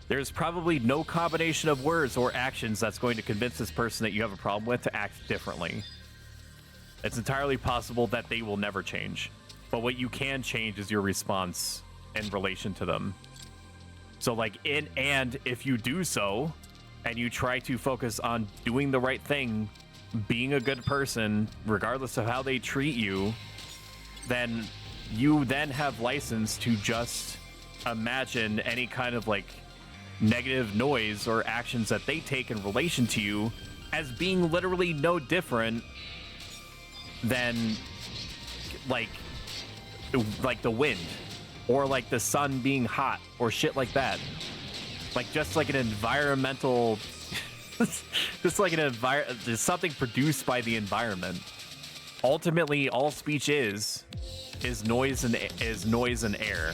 There's probably no combination of words or actions that's going to convince this person that you have a problem with to act differently. It's entirely possible that they will never change. But what you can change is your response in relation to them. So like and if you do so, and you try to focus on doing the right thing, being a good person, regardless of how they treat you, then you then have license to just imagine any kind of like negative noise or actions that they take in relation to you as being literally no different than like the wind or like the sun being hot or shit like that. Like just like an environmental just like there's something produced by the environment. Ultimately, all speech is noise and air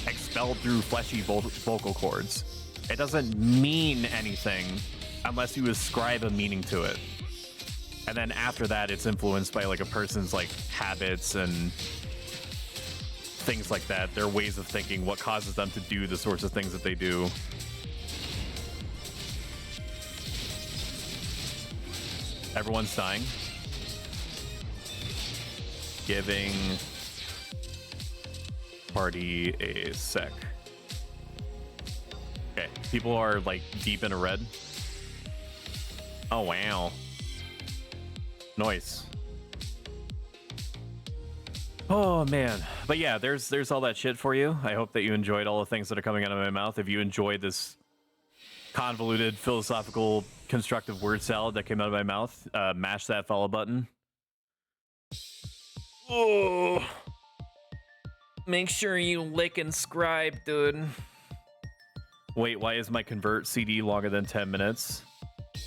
expelled through fleshy vocal cords. It doesn't mean anything unless you ascribe a meaning to it. And then after that, it's influenced by like a person's like habits and things like that, their ways of thinking, what causes them to do the sorts of things that they do. Everyone's dying. Giving party a sec. Okay, people are like deep in a red. Oh wow. Nice. Oh man. But yeah, there's all that shit for you. I hope that you enjoyed all the things that are coming out of my mouth. If you enjoyed this convoluted, philosophical, constructive word salad that came out of my mouth, mash that follow button. Oh. Make sure you lick and scribe, dude. Wait, why is my convert CD longer than 10 minutes?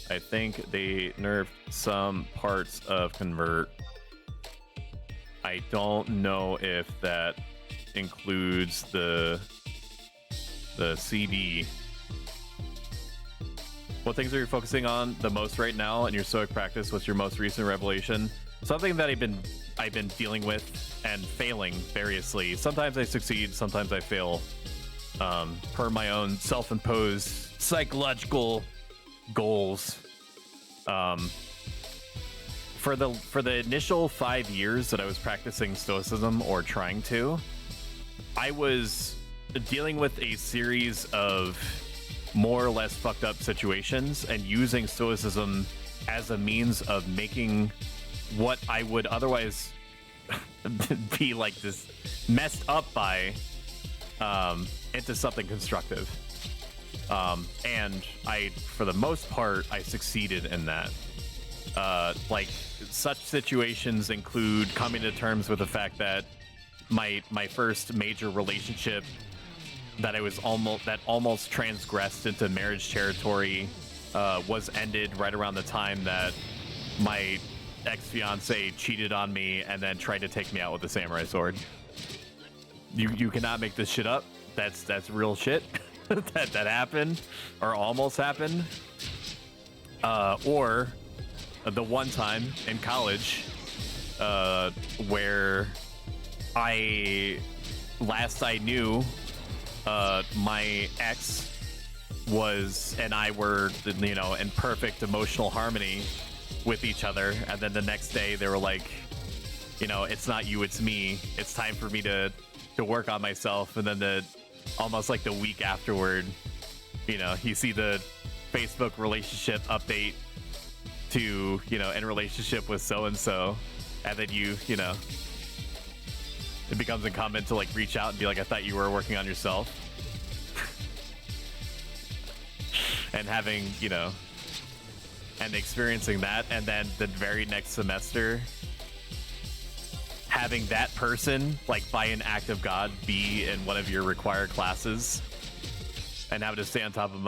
I think they nerfed some parts of convert. I don't know if that includes the CD. What things are you focusing on the most right now in your Stoic practice? What's your most recent revelation? Something that I've been dealing with and failing variously. Sometimes I succeed, sometimes I fail. Per my own self-imposed psychological goals. For the initial 5 years that I was practicing Stoicism or trying to, I was dealing with a series of more or less fucked up situations and using Stoicism as a means of making what I would otherwise be like this messed up by into something constructive. And for the most part, I succeeded in that. Like such situations include coming to terms with the fact that my first major relationship that almost transgressed into marriage territory was ended right around the time that my ex-fiance cheated on me and then tried to take me out with a samurai sword. You cannot make this shit up. That's real shit. that happened or almost happened. Or the one time in college where I knew my ex and I were, in perfect emotional harmony with each other, and then the next day they were like, it's not you, it's me. It's time for me to work on myself. And then almost like the week afterward, you see the Facebook relationship update to, in relationship with so-and-so, and then it becomes incumbent to like reach out and be like, I thought you were working on yourself. And having, and experiencing that, and then the very next semester having that person, like by an act of God, be in one of your required classes and having to stay on top of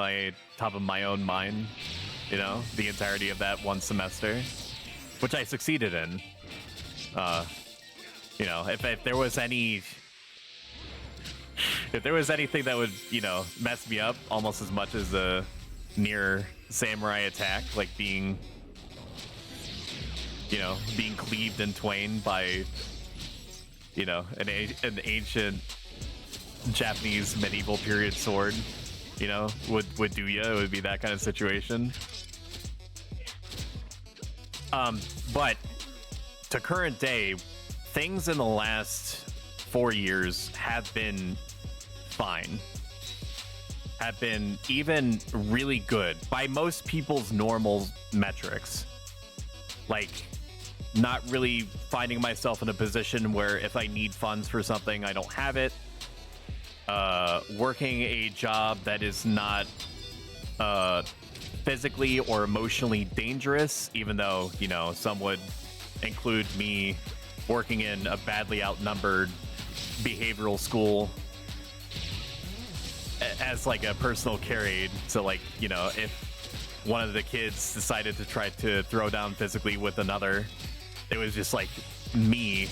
my own mind, the entirety of that one semester, which I succeeded in. If there was anything that would, mess me up almost as much as the near samurai attack, like being cleaved in twain by, an ancient Japanese medieval period sword, would do ya. It would be that kind of situation. But to current day, things in the last 4 years have been fine. Have been even really good by most people's normal metrics. Like, not really finding myself in a position where if I need funds for something, I don't have it. working a job that is not physically or emotionally dangerous, even though, you know, some would include me working in a badly outnumbered behavioral school as like a personal care aide. So like, you know, if one of the kids decided to try to throw down physically with another, it was just like me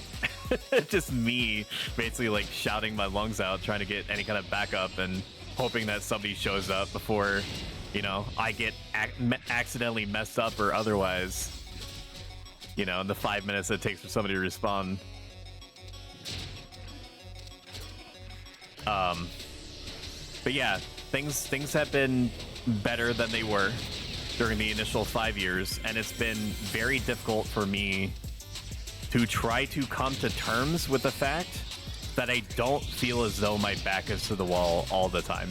just me basically like shouting my lungs out, trying to get any kind of backup and hoping that somebody shows up before, you know, I get accidentally messed up or otherwise, you know, in the 5 minutes it takes for somebody to respond. But yeah, things have been better than they were during the initial 5 years, and it's been very difficult for me to try to come to terms with the fact that I don't feel as though my back is to the wall all the time.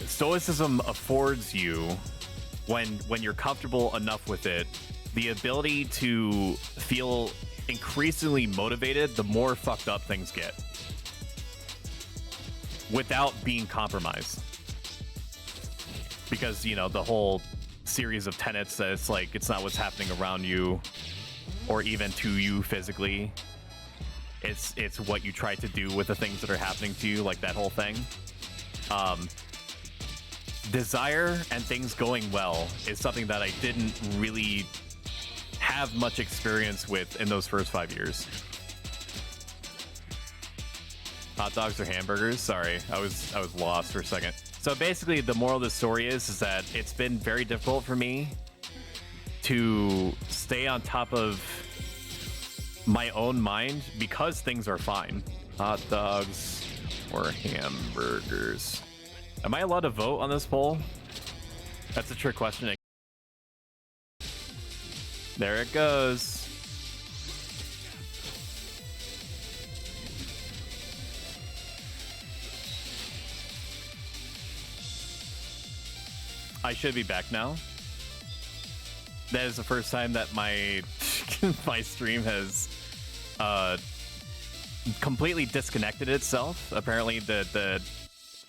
Stoicism affords you, when you're comfortable enough with it, the ability to feel increasingly motivated the more fucked up things get, without being compromised. Because, you know, the whole series of tenets that it's like, it's not what's happening around you or even to you physically, it's what you try to do with the things that are happening to you, like that whole thing. Desire and things going well is something that I didn't really have much experience with in those first 5 years. Hot dogs or hamburgers? Sorry, I was lost for a second. So basically, the moral of the story is that it's been very difficult for me to stay on top of my own mind because things are fine. Hot dogs or hamburgers? Am I allowed to vote on this poll? That's a trick question. There it goes. I should be back now. That is the first time that my my stream has completely disconnected itself. Apparently the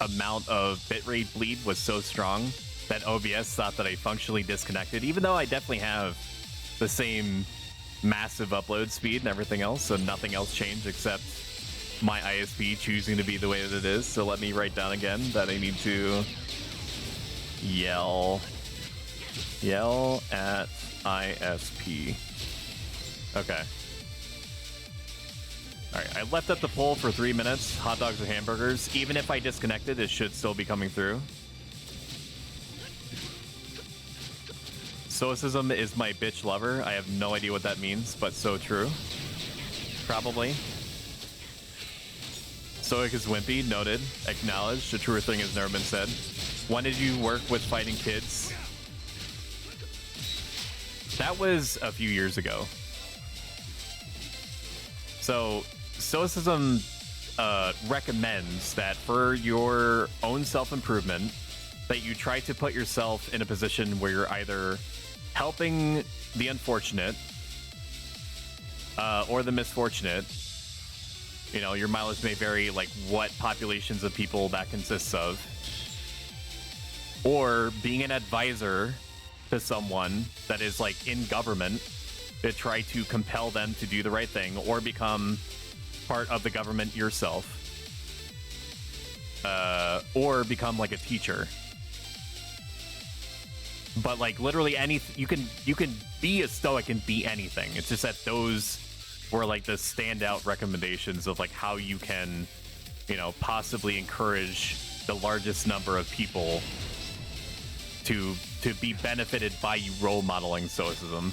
amount of bitrate bleed was so strong that OBS thought that I functionally disconnected, even though I definitely have the same massive upload speed and everything else, so nothing else changed except my ISP choosing to be the way that it is. So let me write down again that I need to yell at ISP. Okay. Alright, I left up the poll for 3 minutes. Hot dogs or hamburgers. Even if I disconnected, it should still be coming through. Stoicism is my bitch lover. I have no idea what that means, but so true. Probably. Stoic is wimpy. Noted. Acknowledged. A truer thing has never been said. When did you work with fighting kids? That was a few years ago. So, Stoicism recommends that for your own self-improvement, that you try to put yourself in a position where you're either helping the unfortunate or the misfortunate. You know, your mileage may vary, like what populations of people that consists of. Or being an advisor to someone that is like in government to try to compel them to do the right thing, or become part of the government yourself, or become like a teacher. But like literally anything, you can be a stoic and be anything. It's just that those were like the standout recommendations of like how you can, you know, possibly encourage the largest number of people to be benefited by you role modeling stoicism.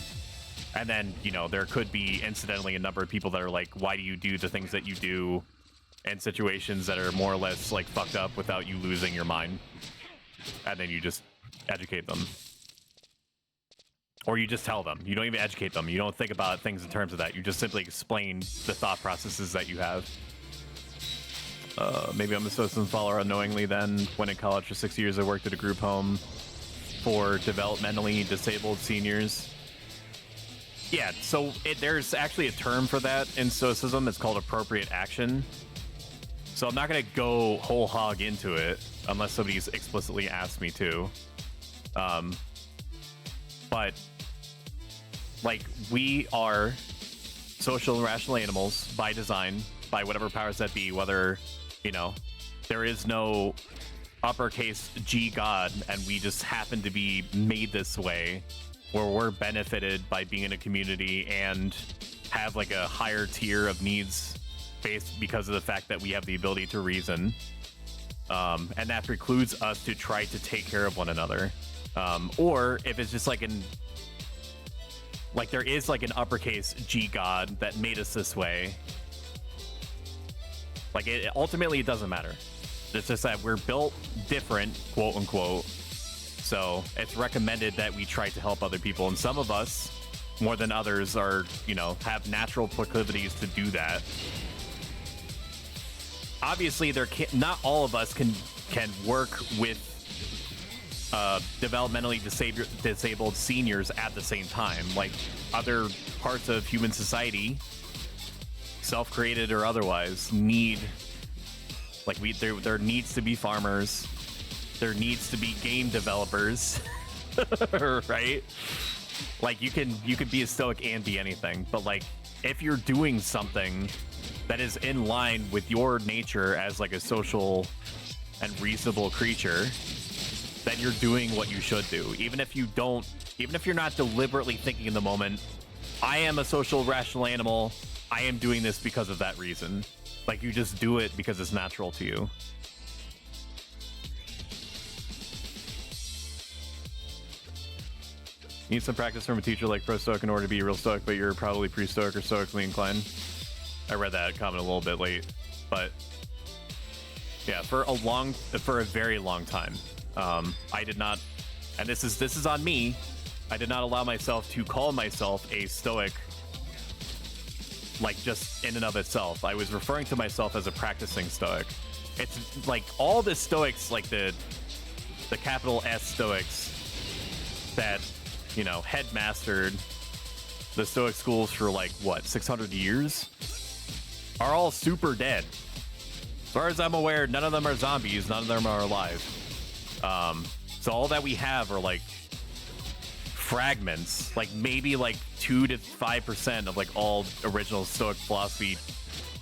And then, you know, there could be incidentally a number of people that are like, why do you do the things that you do in situations that are more or less like fucked up without you losing your mind? And then you just educate them. Or you just tell them. You don't even educate them. You don't think about things in terms of that. You just simply explain the thought processes that you have. Maybe I'm a stoicism follower unknowingly then. When in college for 6 years, I worked at a group home for developmentally disabled seniors. Yeah, so there's actually a term for that in stoicism. It's called appropriate action. So I'm not gonna go whole hog into it unless somebody's explicitly asked me to. But like, we are social and rational animals by design, by whatever powers that be, whether, you know, there is no uppercase G God and we just happen to be made this way, where we're benefited by being in a community and have like a higher tier of needs based because of the fact that we have the ability to reason. And that precludes us to try to take care of one another. Or if it's just like there is like an uppercase G God that made us this way. Like, ultimately it doesn't matter. It's just that we're built different, quote unquote. So it's recommended that we try to help other people. And some of us, more than others, are, you know, have natural proclivities to do that. Obviously, not all of us can work with developmentally disabled seniors at the same time. Like, other parts of human society, self-created or otherwise, need, like, there needs to be farmers, there needs to be game developers, right? Like, you can be a stoic and be anything, but like, if you're doing something that is in line with your nature as like a social and reasonable creature, then you're doing what you should do. Even if you're not deliberately thinking in the moment, I am a social rational animal, I am doing this because of that reason. Like, you just do it because it's natural to you. Need some practice from a teacher like Pro Stoic in order to be real stoic, but you're probably pre-stoic or stoically inclined. I read that comment a little bit late, but yeah, for a very long time, I did not, and this is on me, I did not allow myself to call myself a stoic, like, just in and of itself. I was referring to myself as a practicing stoic. It's like all the stoics, like the capital S stoics that, you know, headmastered the stoic schools for like, what, 600 years, are all super dead. As far as I'm aware, none of them are zombies, none of them are alive. So all that we have are like fragments, like maybe like 2 to 5% of like all original Stoic philosophy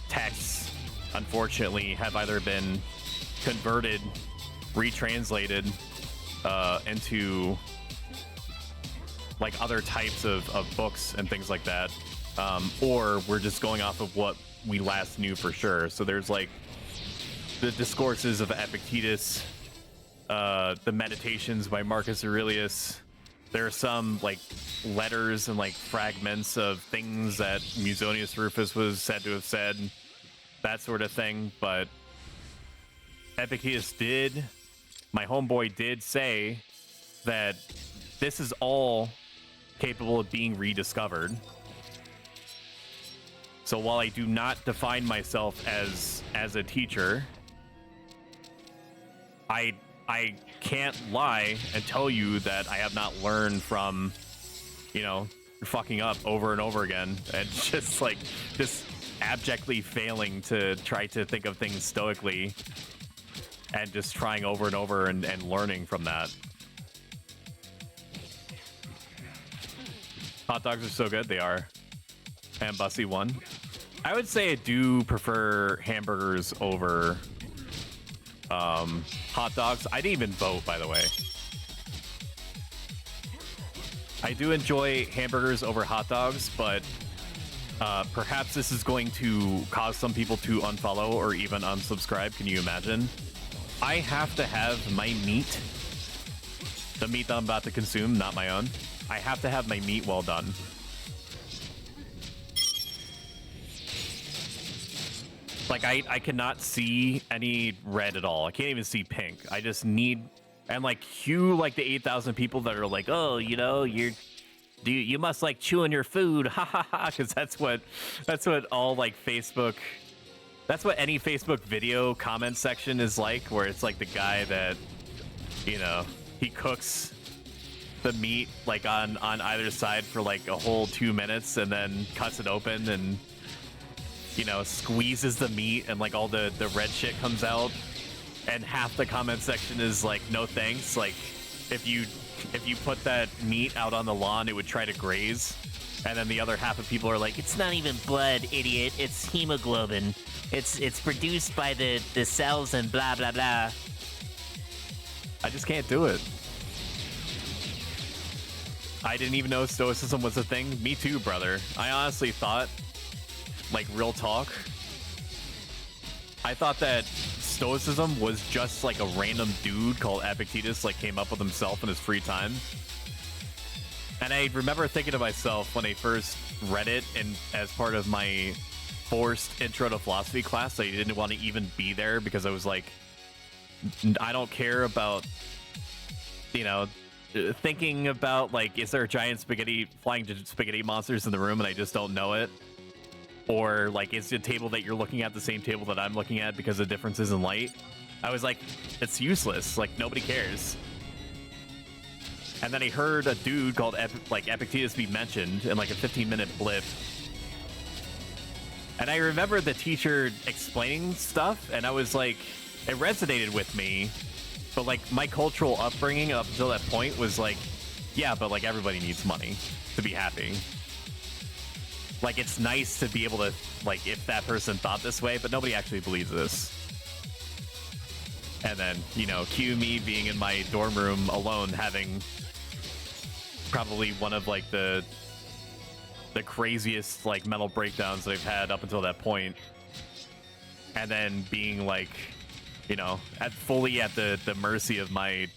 texts, unfortunately, have either been converted, retranslated into like other types of books and things like that, or we're just going off of what we last knew for sure. So there's like the discourses of Epictetus, the meditations by Marcus Aurelius. There are some like letters and like fragments of things that Musonius Rufus was said to have said, that sort of thing. But Epictetus my homeboy did say that this is all capable of being rediscovered. So while I do not define myself as a teacher, I can't lie and tell you that I have not learned from, you know, fucking up over and over again and just like just abjectly failing to try to think of things stoically and just trying over and over and learning from that. Hot dogs are so good. They are. And Bussy won. I would say I do prefer hamburgers over hot dogs. I didn't even vote, by the way. I do enjoy hamburgers over hot dogs, but perhaps this is going to cause some people to unfollow or even unsubscribe. Can you imagine? I have to have my meat, the meat that I'm about to consume, not my own. I have to have my meat well done. Like, I cannot see any red at all. I can't even see pink. I just need, and like cue like the 8,000 people that are like, oh, you know, you must like chewing your food, ha ha ha, because that's what all like Facebook, that's what any Facebook video comment section is like, where it's like the guy that, you know, he cooks the meat like on either side for like a whole 2 minutes and then cuts it open and you know, squeezes the meat and like all the red shit comes out, and half the comment section is like, no thanks. Like, if you put that meat out on the lawn, it would try to graze. And then the other half of people are like, it's not even blood, idiot. It's hemoglobin. It's produced by the cells and blah, blah, blah. I just can't do it. I didn't even know stoicism was a thing. Me too, brother. I honestly thought, like, real talk, I thought that stoicism was just like a random dude called Epictetus like came up with himself in his free time. And I remember thinking to myself when I first read it, and as part of my forced intro to philosophy class, I didn't want to even be there because I was like, I don't care about, you know, thinking about like, is there a giant flying spaghetti monsters in the room and I just don't know it? Or like, is the table that you're looking at the same table that I'm looking at because of differences in light? I was like, it's useless. Like, nobody cares. And then I heard a dude called Epictetus be mentioned in like a 15-minute blip. And I remember the teacher explaining stuff, and I was like, it resonated with me. But like my cultural upbringing up until that point was like, yeah, but like everybody needs money to be happy. Like, it's nice to be able to, like, if that person thought this way, but nobody actually believes this. And then, you know, cue me being in my dorm room alone, having probably one of like the craziest like mental breakdowns that I've had up until that point, and then being like, you know, fully at the mercy of my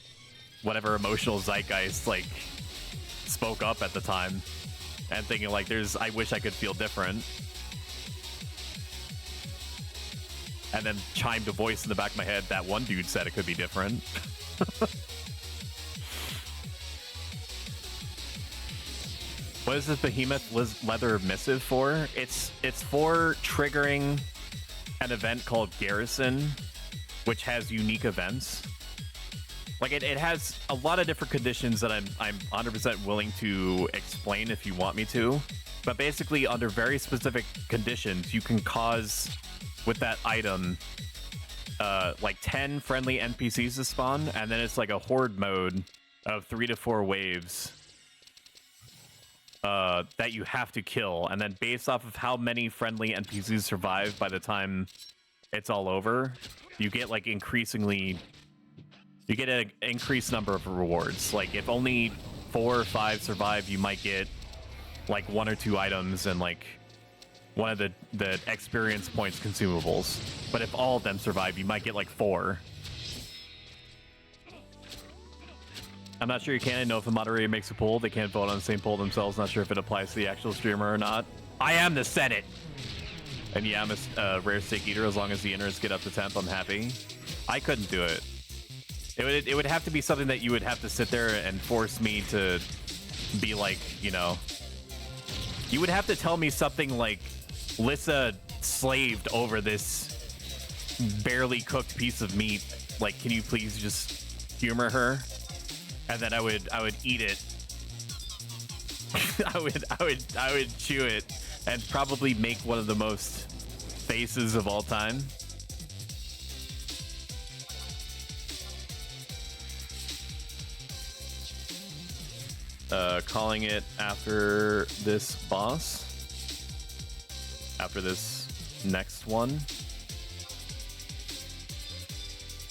whatever emotional zeitgeist like spoke up at the time, and thinking like, I wish I could feel different, and then chimed a voice in the back of my head, that one dude said it could be different. What is this behemoth leather missive for? It's for triggering an event called Garrison, which has unique events. Like, it has a lot of different conditions that I'm 100% willing to explain if you want me to. But basically, under very specific conditions, you can cause, with that item, like 10 friendly NPCs to spawn, and then it's like a horde mode of 3 to 4 waves that you have to kill. And then based off of how many friendly NPCs survive by the time it's all over, you get like increasingly... You get an increased number of rewards. Like, if only 4 or 5 survive, you might get like 1 or 2 items and like one of the experience points consumables. But if all of them survive, you might get like 4. I'm not sure you can. I know if a moderator makes a poll, they can't vote on the same poll themselves. Not sure if it applies to the actual streamer or not. I am the Senate! And yeah, I'm a rare steak eater. As long as the inners get up to temp, I'm happy. I couldn't do it. It would have to be something that you would have to sit there and force me to be like, you know... You would have to tell me something like, Lissa slaved over this barely cooked piece of meat. Like, can you please just humor her? And then I would eat it. I would chew it and probably make one of the most faces of all time. Calling it after this boss. After this next one.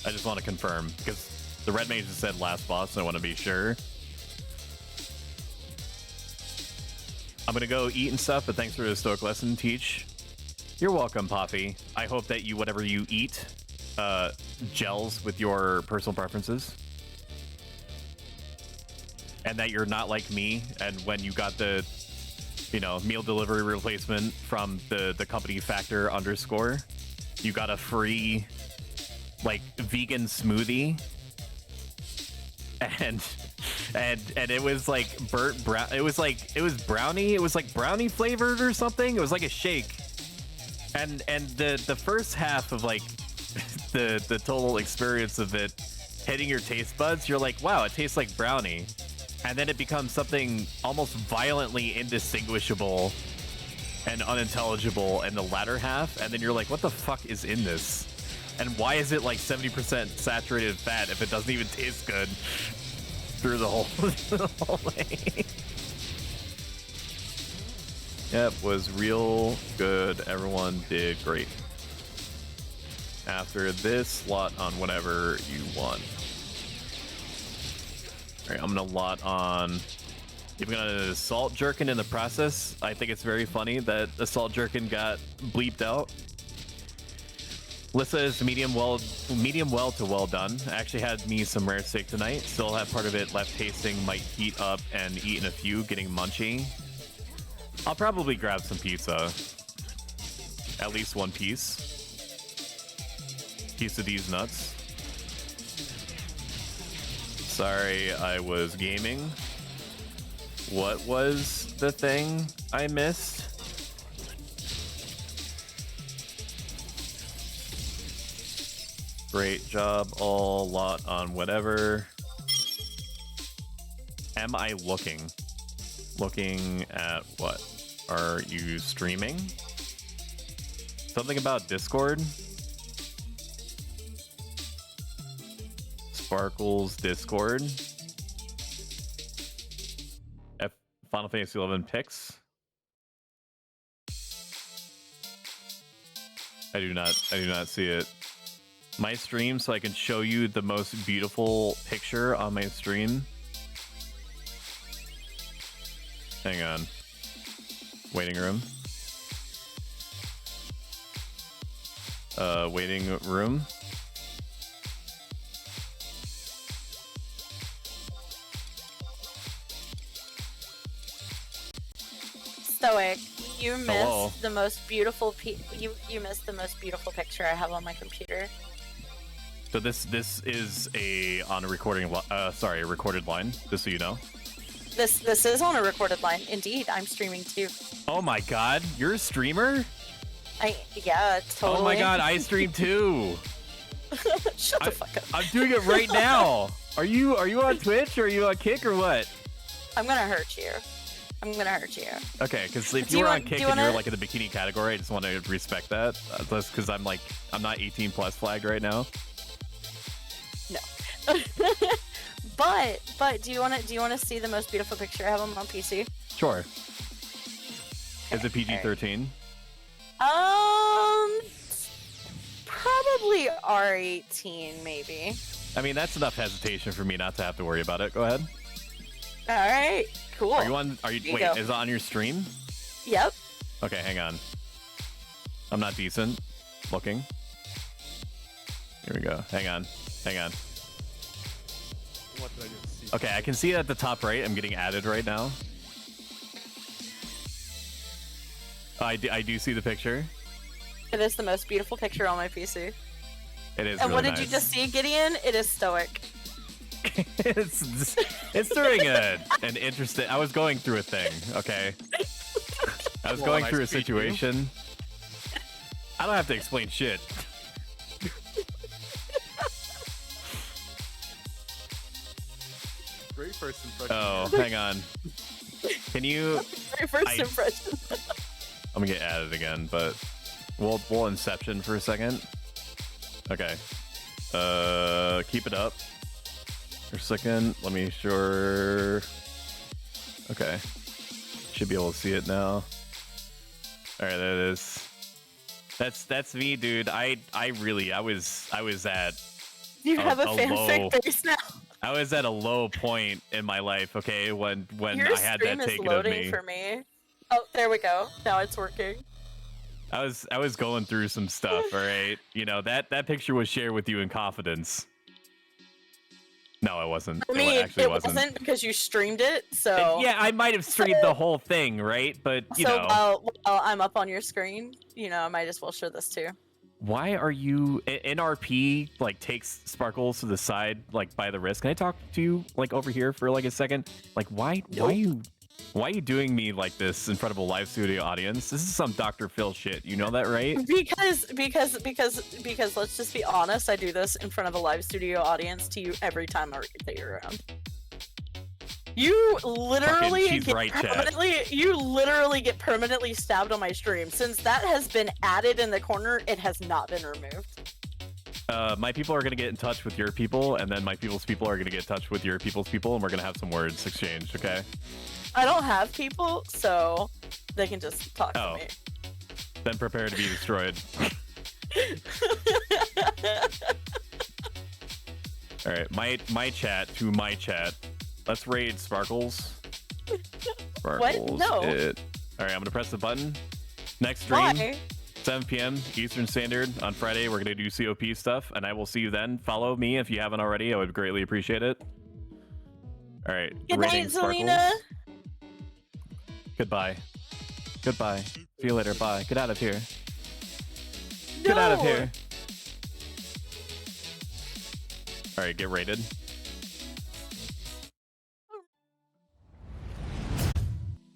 I just want to confirm, because the red mage just said last boss, so I want to be sure. I'm gonna go eat and stuff, but thanks for the stoic lesson, Teach. You're welcome, Poppy. I hope that whatever you eat gels with your personal preferences. And that you're not like me, and when you got the, you know, meal delivery replacement from the company Factor _, you got a free, like, vegan smoothie. And it was like burnt brown. It was brownie. It was like brownie flavored or something. It was like a shake. And the first half of like the total experience of it hitting your taste buds, you're like, wow, it tastes like brownie. And then it becomes something almost violently indistinguishable and unintelligible in the latter half, and then you're like, what the fuck is in this? And why is it like 70% saturated fat if it doesn't even taste good through the whole, the whole way? Yep, was real good. Everyone did great. After this, slot on whatever you want. Alright, I'm gonna lot on... You're gonna Salt Jerkin in the process. I think it's very funny that the Salt Jerkin got bleeped out. Lissa is medium well to well done. I actually had me some rare steak tonight. Still have part of it left tasting. Might heat up and eat in a few, getting munchy. I'll probably grab some pizza. At least one piece. Piece of these nuts. Sorry, I was gaming. What was the thing I missed? Great job, all lot on whatever. Am I looking? Looking at what? Are you streaming? Something about Discord? Sparkles Discord. Final Fantasy 11 picks. I do not see it. My stream, so I can show you the most beautiful picture on my stream. Hang on. Waiting room. Waiting room. Stoic, you missed the most beautiful you missed the most beautiful picture I have on my computer. So this is a recorded line, just so you know. This is on a recorded line. Indeed, I'm streaming too. Oh my god, you're a streamer? Yeah, totally. Oh my god, I stream too. Shut the fuck up. I'm doing it right now. Are you on Twitch or are you on Kick or what? I'm gonna hurt you. Okay, because if you were on Kick and you're like in the bikini category, I just want to respect that. That's because I'm not 18 plus flagged right now. No. but do you want to see the most beautiful picture I have on my PC? Sure. Okay, is it PG-13? Probably R18 maybe. I mean, that's enough hesitation for me not to have to worry about it. Go ahead. All right. Cool. Wait, is it on your stream? Yep. Okay, hang on. I'm not decent looking. Here we go. Hang on. What did I just see? Okay, I can see it at the top right. I'm getting added right now. I do see the picture. It is the most beautiful picture on my PC. It is. And really what did nice. you just see, Gideon? It is Stoic. it's during an interesting. I was going through a thing. Okay. I was going through a situation. I don't have to explain shit. Great first impression. Oh, hang on. Can you? Very first impression. I'm gonna get added again, but we'll Inception for a second. Okay. Keep it up for a second. Let me sure. Okay. Should be able to see it now. All right, there it is. That's me, dude. I was at. You have a fanfic face now. I was at a low point in my life, okay, when Your I had that taken of me. For me. Oh, there we go. Now it's working. I was going through some stuff, all right? You know, that picture was shared with you in confidence. No, it wasn't. I mean, it wasn't because you streamed it, so... Yeah, I might have streamed the whole thing, right? But, you know... while I'm up on your screen, you know, I might as well show this too. Why are you... NRP, like, takes Sparkles to the side, like, by the wrist. Can I talk to you, like, over here for, like, a second? Like, why are you doing me like this in front of a live studio audience? This is some Dr. Phil shit. You know that, right? Because let's just be honest, I do this in front of a live studio audience to you every time that you're around. You literally she's get right, chat. you literally get permanently stabbed on my stream. Since that has been added in the corner, it has not been removed. My people are gonna get in touch with your people, and then my people's people are gonna get in touch with your people's people, and we're gonna have some words exchanged. Okay? I don't have people, so they can just talk to me. Then prepare to be destroyed. All right, my chat to my chat. Let's raid Sparkles. Sparkles. What? No. All right, I'm gonna press the button. Next stream, Why? 7 p.m. Eastern Standard on Friday. We're gonna do COP stuff, and I will see you then. Follow me if you haven't already. I would greatly appreciate it. All right. Good raiding night, Sparkles. Selena. Goodbye. Goodbye. See you later. Bye. Get out of here. Get out of here. All right, get raided.